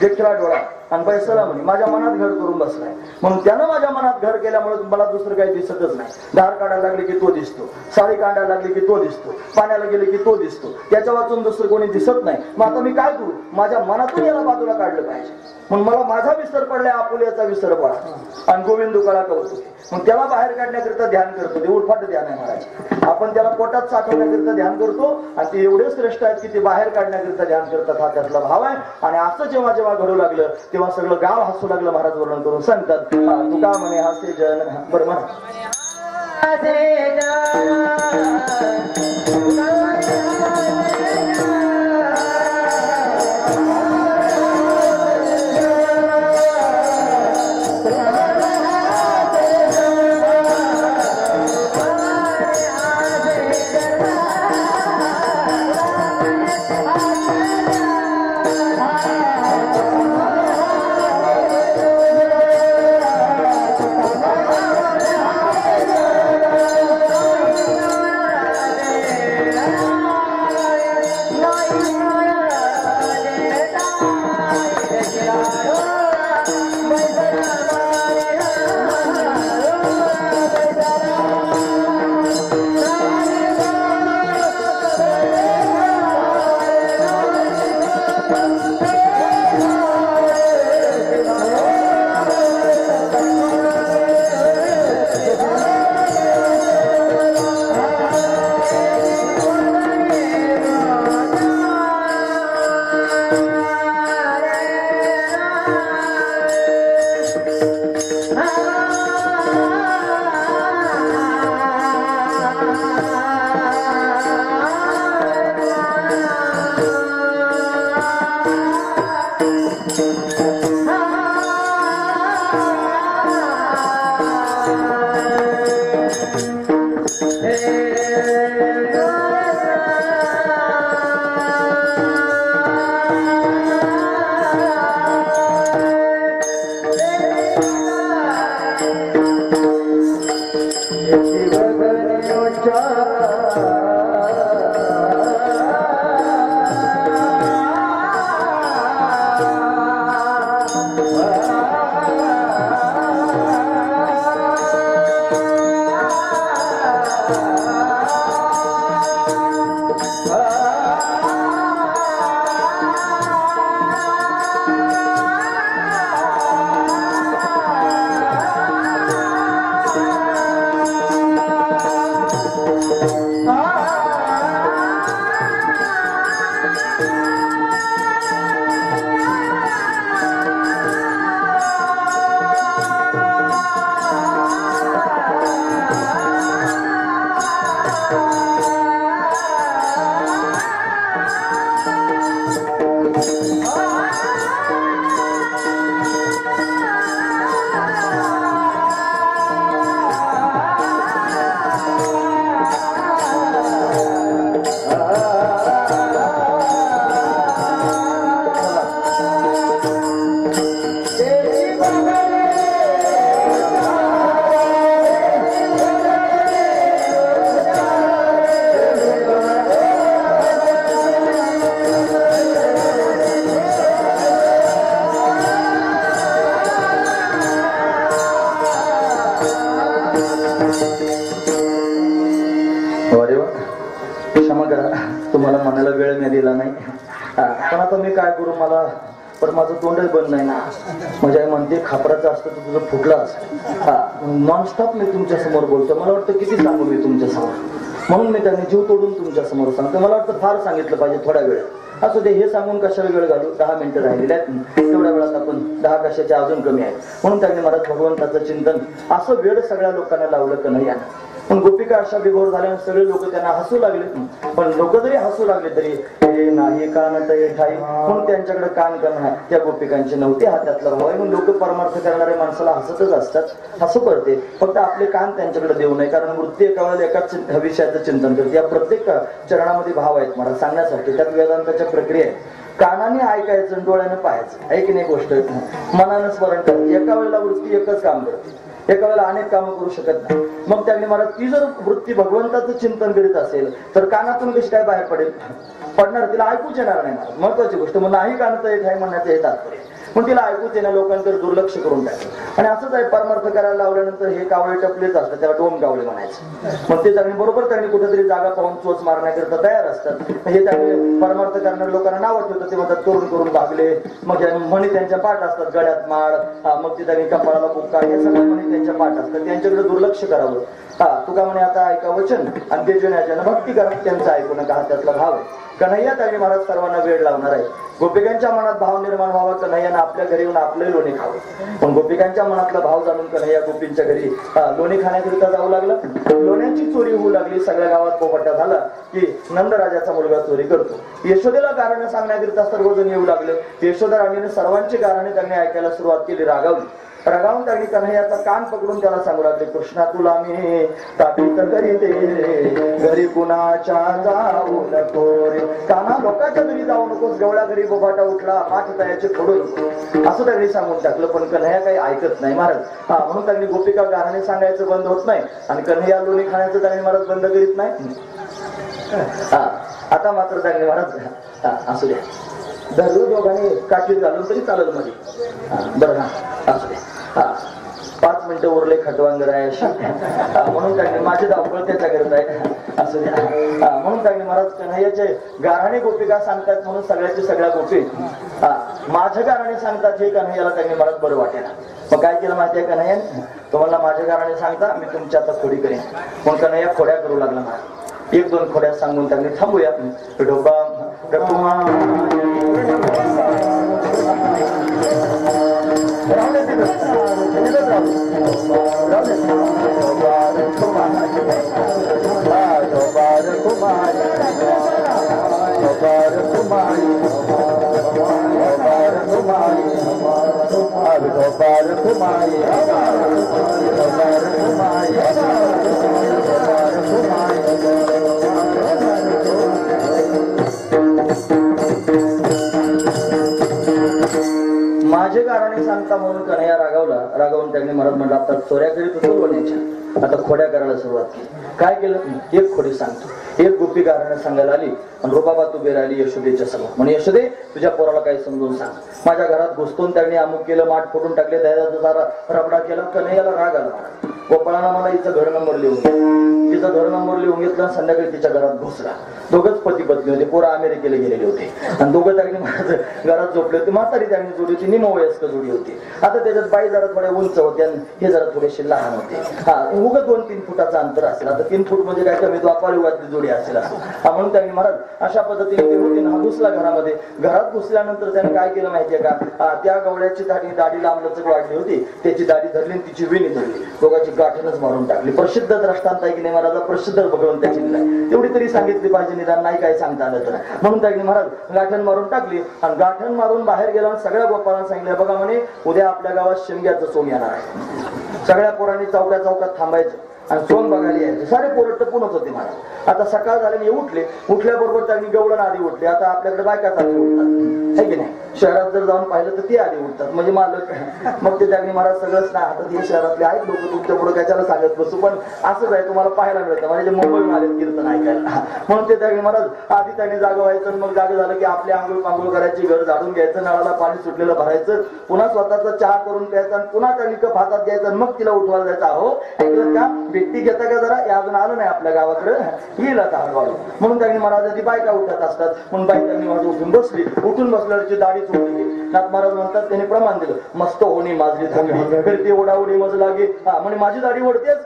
देखील डोळा आणि बैसला म्हणे माझ्या मनात घर करून बसलाय. म्हणून त्यानं माझ्या मनात घर केल्यामुळे मला दुसरं काही दिसतच नाही. धार काढायला लागली की तो दिसतो, साडी काढायला लागली की तो दिसतो, पाण्याला गेले की तो दिसतो, त्याच्या वाचून दुसरं कोणी दिसत नाही. मग आता मी काय करू? माझ्या मनातून याला बाजूला काढलं पाहिजे. मग मला माझा विसर पडलाय, आपुल्याचा विसर पडला आणि गोविंद दुकाळा कळतो. मग त्याला बाहेर काढण्याकरिता ध्यान करतो. ते उलफाट ध्यान आहे महाराज. आपण त्याला पोटात साठवण्याकरिता ध्यान करतो आणि ते एवढे श्रेष्ठ आहेत की ते बाहेर काढण्याकरिता ध्यान करतात. हा त्यातला भाव आहे. आणि असं जेव्हा जेव्हा घडू लागलं तेव्हा सगळं गाव हसू लागलं. महाराज वर्णन करून सांगतात, तू का म्हणे हासे जन. बरं म्हणा तुम्हाला म्हणायला वेळ मी दिला नाही. पण आता मी काय करू? मला पण माझं तोंडच बंद नाही ना. माझी आई म्हणते खापराचं असतं तर तुझं फुटलाच. नॉनस्टॉप मी तुमच्या समोर बोलतो. मला वाटतं किती सांगू मी तुमच्या समोर. म्हणून मी त्यांनी जीव तोडून तुमच्या समोर सांगतो. मला वाटतं फार सांगितलं पाहिजे थोड्या वेळ. असू दे, हे सांगून कशाला वेळ घालू. 10 मिनिटं राहिलेले आहेत. तेवढ्या वेळात आपण 10 कशाच्या अजून कमी आहे. म्हणून त्यांनी मला भगवंताचं चिंतन असं वेळ सगळ्या लोकांना लावलं का नाही. पण गोपिका अशा विभोर झाल्या सगळे लोक त्यांना हसू लागले. पण लोक जरी हसू लागले तरी हे नाही कानत हे ठाई म्हणून त्यांच्याकडे कान करणं त्या गोपिकांचे नव्हते. हातातला भाव आहे. म्हणून लोक परमार्थ करणारे माणसाला हसतच असतात. हसू पडते. फक्त आपले कान त्यांच्याकडे देऊ नये. कारण वृत्ती एका वेळेला एकाच विषयाचं चिंतन करते. या प्रत्येक चरणामध्ये भाव आहेत मला सांगण्यासाठी. त्यात वेदांताच्या प्रक्रिया आहे. कानाने ऐकायचं, डोळ्याने पाहायचं. आहे की नाही गोष्ट? मनानं स्मरण करायचं. एका वेळेला वृत्ती एकच काम करते. एका वेळेला अनेक कामं करू शकत नाही. मग त्यांनी मला ती जर वृत्ती भगवंताचं चिंतन करीत असेल तर कानातून कशी काय बाहेर पडेल? पडणार, तिला ऐकूच येणार नाही. महत्वाची गोष्ट मग नाही कानात येत आहे म्हणण्याचं हे तात्पर्य. पण तिला ऐकूच येणं लोकांकडे दुर्लक्ष करून टाकलं. आणि असंच आहे, परमार्थ करायला लावल्यानंतर हे कावळे टपलेच असतात, त्याला डोम कावळे म्हणायचे. मग ते त्यांनी बरोबर त्यांनी कुठेतरी जागा पाहून चोच मारण्याकरता तयार असतात. हे त्यांनी परमार्थ करणाऱ्या लोकांना नाव ठेवतात, ते म्हणतात करून करून भागले. मग म्हणी त्यांच्या पाठ असतात, गळ्यात माळ, मग ते त्यांनी कपाळाला बुक्का, हे सगळं म्हणी त्यांच्या पाठ असतात. त्यांच्याकडे दुर्लक्ष करावं. तुका म्हणे आता ऐका वचन आणि तेजण्याच्यानं भक्ती करा, त्यांचं ऐकू नका, हा त्यातला भाव आहे. कन्हैया त्यांनी महाराज सर्वांना वेळ लावणार आहे. गोपिकांच्या मनात भाव निर्माण व्हावा, कन्हैयानं आपल्या घरी येऊन आपलंही लोणी खावं. पण गोपिकांच्या मनातला भाव जाणून कन्हैया गोपींच्या घरी लोणी खाण्याकरिता जाऊ लागला. लोण्याची चोरी होऊ लागली. सगळ्या गावात पोपटा झाला की नंदराजाचा मुलगा चोरी करतो. यशोदेला कारण सांगण्याकरिता सर्वजण येऊ लागले. यशोदा राणीने सर्वांची कारणे त्यांनी ऐकायला सुरुवात केली. रागावून त्यांनी कन्हैयाचा कान पकडून त्याला सांगू लागले, कृष्णा तुला मी ताकीद करीते, घरी कुणाच्या जाऊ नको रे. काना लोकांच्या घरी जाऊ नकोस, गवळ्या घरी बोबाटा उठला, माठ तयाचे फोडू नको, असं त्यांनी सांगून टाकलं. पण कन्हैया काही ऐकत नाही महाराज. म्हणून त्यांनी गोपिका गाणे सांगायचं बंद होत नाही आणि कन्हैया लोणी खाण्याचं त्यांनी महाराज बंद करीत नाही. आता मात्र त्यांनी महाराज असू द्या, धरलं दोघांनी काठीत घालून तरी चालत मध्ये. बरं असू द्या, 5 मिनिटं उरले खटवांगर आहे म्हणून त्यांनी माझी धावपळ त्याच्या करत आहे. असू द्या, म्हणून त्यांनी महाराज कन्हैयाचे गाराणे गोपिका सांगतात म्हणून सगळ्याचे सगळ्या गोपी माझ्या गाराणे सांगतात. हे कन्हैयाला त्यांनी महाराज बरं वाटेल. मग काय केलं माहितीये कन्हैयाने, तुम्हाला माझ्या गाराणे सांगता, मी तुमच्या आता खोडी करेन. पण कन्हैया खोड्या करू लागला महाराज. 1-2 खोड्या सांगून त्यांनी थांबूया. ढोबा माझे कारणे सांगता म्हणून कन्हैया रागावून त्यांनी महाराज म्हणलं, आता चोऱ्या करीत होतो लोण्याच्या, आता खोड्या करायला सुरुवात केली. काय केलं, 1 खोडी सांगतो. 1 गोपी कारण सांगायला आली आणि रुबाबा तू बेराली यशोदेच्या समोर. म्हणजे यशोदे तुझ्या पोराला काही समजून सांग. माझ्या घरात घुसतून त्यांनी अमुक केलं, माठ फोडून टाकले, दह्याचा रबडा केला. कन्हैयाला राग आला. गोपाळानं मला हिचं घर नंबर लिहून घेतला. तिचा घर नंबर लिहून घेतला. संध्याकाळी तिच्या घरात घुसला. दोघच पती पत्नी होते. पोरं अमेरिकेला गेलेले होते आणि दोघं त्यांनी घरात झोपले होते. म्हातारी त्यांनी जोडी होती, निमवयस्क जोडी होती. आता त्याच्यात बाई जरा थोड्या उंच होत्या, हे जरा थोडेसे लहान होते. उगत 2-3 फुटाचं अंतर असेल. आता 3 फूट म्हणजे काय कमी, द्वापार युगातली जोडी असेल असं. म्हणून त्यांनी महाराज अशा पद्धतीने ते होते. हा घुसला घरामध्ये. घरात घुसल्यानंतर त्याने काय केलं माहितीये का, त्या गवळ्याची दाढी लांबलचक वाढली होती. त्याची दाढी धरली आणि तिची वेणी धरली. दोघांची गाठणच मारून टाकली. प्रसिद्ध द्रष्टांत आहे की नाही महाराजा, प्रसिद्ध भगवंताची नाही तेवढी तरी सांगितली पाहिजे, निदान नाही काय सांगता आलं तर. म्हणून त्यांनी महाराज गाठण मारून टाकली आणि गाठण मारून बाहेर गेला. सगळ्या गोपाळांना सांगितलं, बघा म्हणे उद्या आपल्या गावात शेंग्याचं सोंग येणार आहे. सगळ्या पोरांनी चौकात थांबायचं आणि सोंग बघायला यायचे. सारे पोरं टपूनच होते महाराज. आता सकाळ झाल्याने उठल्याबरोबर त्यांनी गवळण आधी उठले. आता आपल्याकडे बायका चालू उठतात है की नाही. शहरात जर जाऊन पाहिलं तर ते आधी उठतात, म्हणजे मालक. मग ते त्यांनी महाराज सगळंच नाही, आता ते शहरातले आहेत लोक, तुमच्या पुढे कशाला सांगत बसू. पण असंच आहे, तुम्हाला पाहायला मिळतं. म्हणजे मुंबईहून आले कीर्तन ऐकायला. म्हणून ते त्यांनी महाराज आधी त्यांनी जागा व्हायचं. मग जागा झालं की आपले आंघोळ करायची, घर झाडून घ्यायचं, नळाला पाणी सुटलेलं भरायचं, पुन्हा स्वतःचा चहा करून प्यायचा आणि पुन्हा त्यांनी कप हातात घ्यायचा आणि मग तिला उठवायला जायचं. अहो ऐकलं का, व्यक्ती घेता का जरा, हे अजून आलं नाही आपल्या गावाकडे, येईल आता हळूहळू. म्हणून त्यांनी महाराज ती बायका उठत असतात. म्हणून बाई त्यांनी महाराज उठून बसल्याची दाढी चोळली. नाथ महाराज म्हणतात त्यांनी प्रमाण दिलं, मस्त होणी माझी थांबली फिरते ओढाओढी मज लागे. म्हणजे माझी दाढी ओढतेच.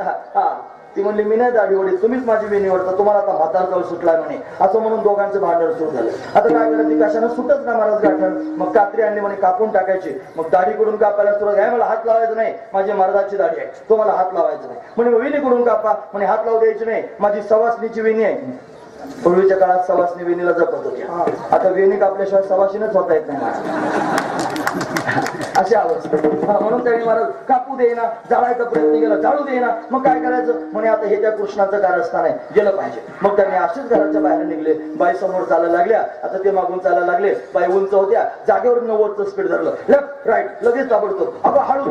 ती म्हणली मी नाही दाढी ओढी, तुम्हीच माझी वेणी ओढता, तुम्हाला आता म्हातार जवळ सुटलाय म्हणे. असं म्हणून दोघांचं भांडण सुरू झालं. आता काय करायची, कशानं सुटत ना महाराज गाठण. मग कात्री आणली म्हणे, कापून टाकायची. मग दाढी कडून कापायला सुरुवात आहे. मला हात लावायचं नाही, माझी महाराजाची दाढी आहे, तुम्हाला हात लावायचं नाही. म्हणजे वेणी कडून कापा, म्हणे हात लावू द्यायची नाही, माझी सवासणीची वेणी आहे. पूर्वीच्या काळात सवासणी वेणीला जपत होत्या. आता वेणी कापल्याशिवाय सवासणीच होता येत नाही अशी अवस्था. म्हणून त्यांनी महाराज कापू देईना, जाळायचा प्रयत्न केला, जाळू देईना. मग काय करायचं, म्हणे आता हे त्या कृष्णाचं कारस्थान आहे, गेलं पाहिजे. मग त्यांनी असेच घराच्या बाहेर निघले. बाई समोर चालायला लागल्या. आता ते मागून चालायला लागले. बाई उंच होत्या, जागेवर 90चं स्पीड धरलं, लेफ्ट राईट लगेच ताबडतोब. अगं हळू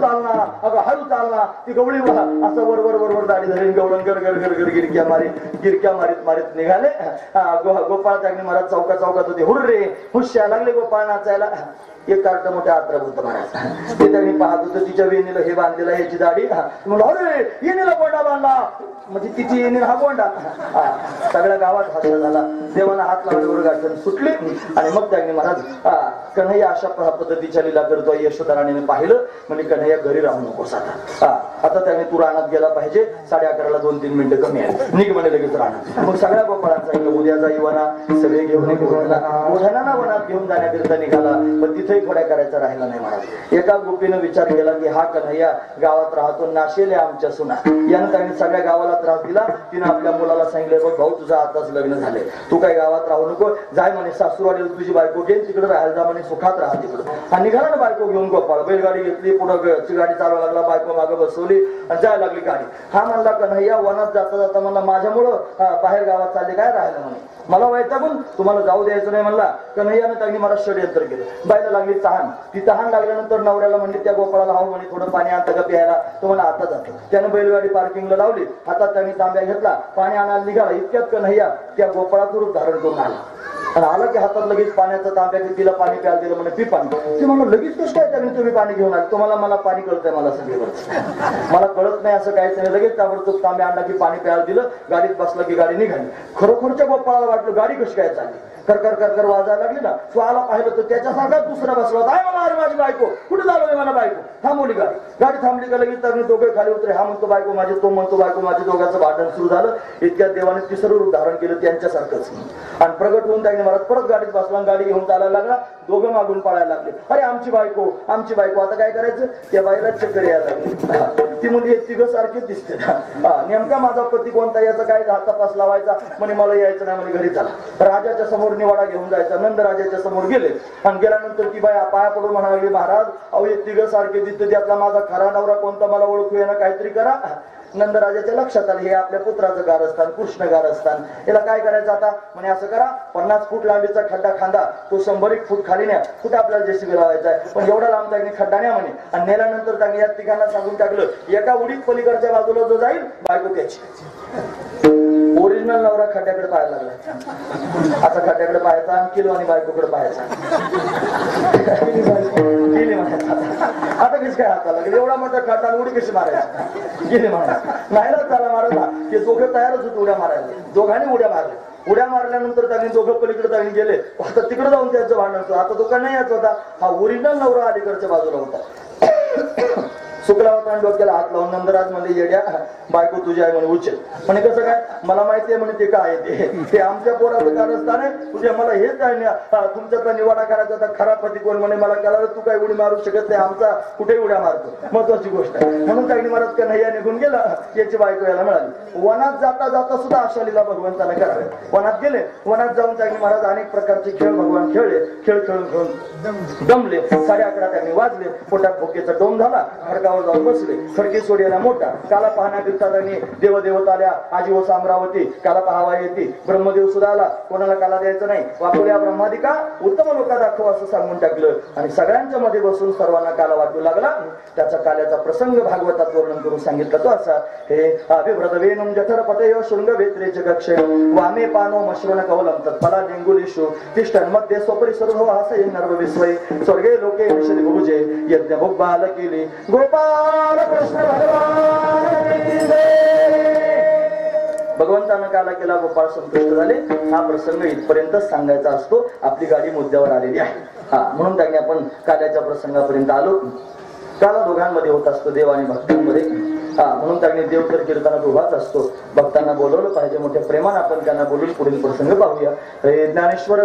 चालना. ती गवळी असं वर दाढी धरून गवळण गर गिरक्या मारीत निघाले. गोपाळ त्यागणी महाराज चौकात होते. हुर्रे हुश्या लागले गोपाळ नाचायला. एक कार्ट मोठ्या आत्रा बोलतो महाराज ते त्यांनी पाहत होतं. तिच्या वेणीला हे बांधलेलं याची दाढी. म्हणलं अरे येणीला गोंडा बांधला म्हणजे तिची येणीला हा गोंडा. सगळ्या गावात हास्य झाला. देवाला हात लावल्यावर गाठण सुटली आणि मग त्यांनी महाराज कन्हैया अशा पद्धतीच्या लीला करतो. यशोदा राणीने पाहिलं म्हणजे कन्हैया घरी राहू नकोस आता त्याने तू रानात गेला पाहिजे. 11:30ला 2-3 मिनिटं कमी आहे. निघ म्हणे लगेच राहणार. मग सगळ्या गोपाळांचा उद्या जाई वना सगळे घेऊन ओढाना वनात घेऊन जाण्याकरिता निघाला. पण तिथेही खोड्या करायचा राहिला नाही महाराज. एका गोपीनं विचार केला की हा कन्हैया गावात राहतो नाशेले आमच्या सुना. यानं त्यांनी सगळ्या गावाला त्रास दिला. तिनं आपल्या मुलाला सांगितलं बघ भाऊ तुझं आताच लग्न झाले तू काही गावात राहू नको. जाय म्हणे सासूरवाडीला तुझी बायको घेऊन तिकडे राहायला जा म्हणे सुखात राहा तिकडं. हा निघाला ना बायको घेऊन गोपाळ. बैलगाडी घेतली पुढं गाडी चालवा लागला. बायको मागं बसवली आणि जायला लागली गाडी. हा म्हणला कन्हैया वनात जाता जाता मला माझ्यामुळं बाहेर गावात चालले काय राहिलं म्हणे. मला वैतागून तुम्हाला जाऊ द्यायचं नाही म्हणला. कन्हैयानं त्यांनी मला षडयंत्र केलं. बायला लागली तहान. ती तहान लागल्यानंतर नवऱ्याला म्हणजे त्या गोपाळाला हाव म्हणे थोडं पाणी आणतं का प्यायला. तो मला आता जातो. त्यानं बैलगाडी पार्किंगला लावली. हातात त्यांनी तांब्या घेतला. पाणी आणायला निघाला. इतक्यात कन्हैया त्या गोपाळाचं रूप धारण करून आला आणि आला की हातात लगेच पाण्याचा तांब्या तिला पाणी प्यायला दिलं म्हणे पी पाणी. ती म्हणलं लगेच कसं काय त्याने तुम्ही पाणी घेऊन आले. तुम्हाला मला पाणी कळतंय मला सगळीकडचं मला कळत नाही असं काहीच नाही. लगेच ताबडतोब तांब्या आणला की पाणी प्यायला दिलं. गाडीत बसला की गाडी निघाली. खरोखरच्या गोपाळाला वाटलं गाडी कशी काय चालली. कर वाजायला लागली ना. स्वाला पाहिलं तर त्याच्यासारखा दुसरा बसला होता. आहे मला अरे माझी बायको कुठे झालं मला बायको. थांबवली गाडी थांबली का लगेच तर दोघे खाली उतरे. हा म्हणतो बायको माझी तो म्हणतो बायको माझी. दोघांचं भांडण सुरू झालं. इतक्यात देवाने तिसरं रूप धारण केलं त्यांच्यासारखंच आणि प्रगट होऊन त्याने मला परत गाडीत बसला. गाडी घेऊन चालायला लागला. दोघं मागून पळायला लागले. अरे आमची बायको आता काय करायचं. त्या बाईला चक्कर यायला लागली. ती म्हणजे तिघं सारखीच दिसते. नेमका माझा पती कोणता याचा काय तपास लावायचा म्हणे. मला यायचं नाही म्हणे घरी चला. राजाच्या समोर निवाडा घेऊन जायचा. नंद राजाच्या समोर गेले आणि गेल्यानंतर ती बाई पाया पडून म्हणाली महाराज अहो हे तिघं सारखे दिसते. त्यातला माझा खरा नवरा कोणता मला ओळखू येणं काहीतरी करा. नंदराजाच्या लक्षात आलं हे आपल्या पुत्राचं कारस्थान कृष्ण कारस्थान. याला काय करायचं आता म्हणे असं करा 50 फूट लांबीचा खड्डा खांदा तो 100 फूट खाली न्या. कुठे आपल्याला जेसीबी लावायचा आहे पण एवढा लांब त्यांनी खड्डा न्या म्हणे. आणि नेल्यानंतर त्यांनी या तिघांना सांगून टाकलं एका उडीत पलीकडच्या बाजूला जो जाईल बायको त्याची. ओरिजिनल नवरा खड्ड्याकडे पाहायला लागला. आता खड्ड्याकडे पाहायचा आणि किलो आणि बायकोकडे पाहायचा. गेली म्हणायचा आता कशी काय हाताला लागेल. एवढा मोठा खड्डा उडी कशी मारायची. गेली म्हणा नाही ना त्याला मारायला. ते दोघं तयारच होते उड्या मारायला. दोघांनी उड्या मारल्या. उड्या मारल्यानंतर त्यांनी दोघं पलीकडे त्यांनी गेले. आता तिकडे जाऊन त्यांचं भांडण होतं. आता तो का नाही याच होता. हा ओरिजिनल नवरा अलीकडच्या बाजूला होता. सुकला होता आणि डोक्याला हात लावून नंदराज म्हणजे येड्या बायको तुझी आहे म्हणे उचल म्हणे. कसं काय मला माहिती आहे म्हणे. ते काय ते आमच्या पोराचं कारस्थान आहे. तुझ्या मला हेच आहे तुमच्याचा निवाडा करायचा होता. खरा पती कोण म्हणे. मला कळालं तू काही उडी मारू शकत नाही. आमचा कुठे उड्या मारतो महत्वाची गोष्ट आहे. म्हणून काही महाराज कन्हैया निघून गेला. याची बायको याला मिळाली. वनात जाता जाता सुद्धा अशा लीला भगवंताने करावे. वनात गेले. वनात जाऊन त्यांनी महाराज अनेक प्रकारचे खेळ भगवान खेळले. खेळ खेळून दमले. 11:30 त्यांनी वाजले. पोटात भोकेचा डोम झाला. जाऊन बसले. खडकी सोडलेला मोठा काला पाहण्याकरिता त्यांनी देवदेवता आल्या. आजीव सामरावती काला पाहावा येते. ब्रह्मदेव सुद्धा आला. कोणाला काला द्यायचं नाही. वाकुल्या ब्रह्मादिका उत्तम लोका दाखव असं सांगून टाकलं आणि सगळ्यांच्या मध्ये बसून सर्वांना काला वाटू लागला. त्याचा काल्याचा प्रसंग भागवतात वर्णन करून सांगितलं तो असा. हे अभिव्रत वेणुम जठर पतयो शृंग वेत्रे जगक्षे वामे पानो मश्रुन कवलम तत्फला डेंगुलिशु तिष्ठन मध्ये स्वपरी सर्व हासये नर्व विस्वये स्वर्गे लोके विशद भुजे यज्ञ भोग बाल केली गोपाल कृष्ण भगवंतानं काला केला. गोपाळ संतुष्ट झाले. हा प्रसंग इथपर्यंत सांगायचा असतो. आपली गाडी मुद्द्यावर आलेली आहे. म्हणून त्यांनी आपण काल्याच्या प्रसंगापर्यंत आलो. काला दोघांमध्ये होत असतो देव आणि भक्तांमध्ये. म्हणून त्यांनी देव तर कीर्तनात उभाच असतो. भक्तांना बोलवलं पाहिजे. मोठ्या प्रेमानं आपण त्यांना बोलून पुढील प्रसंग पाहूया. हे ज्ञानेश्वर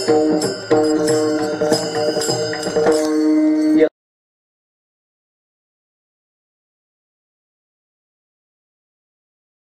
Thank you.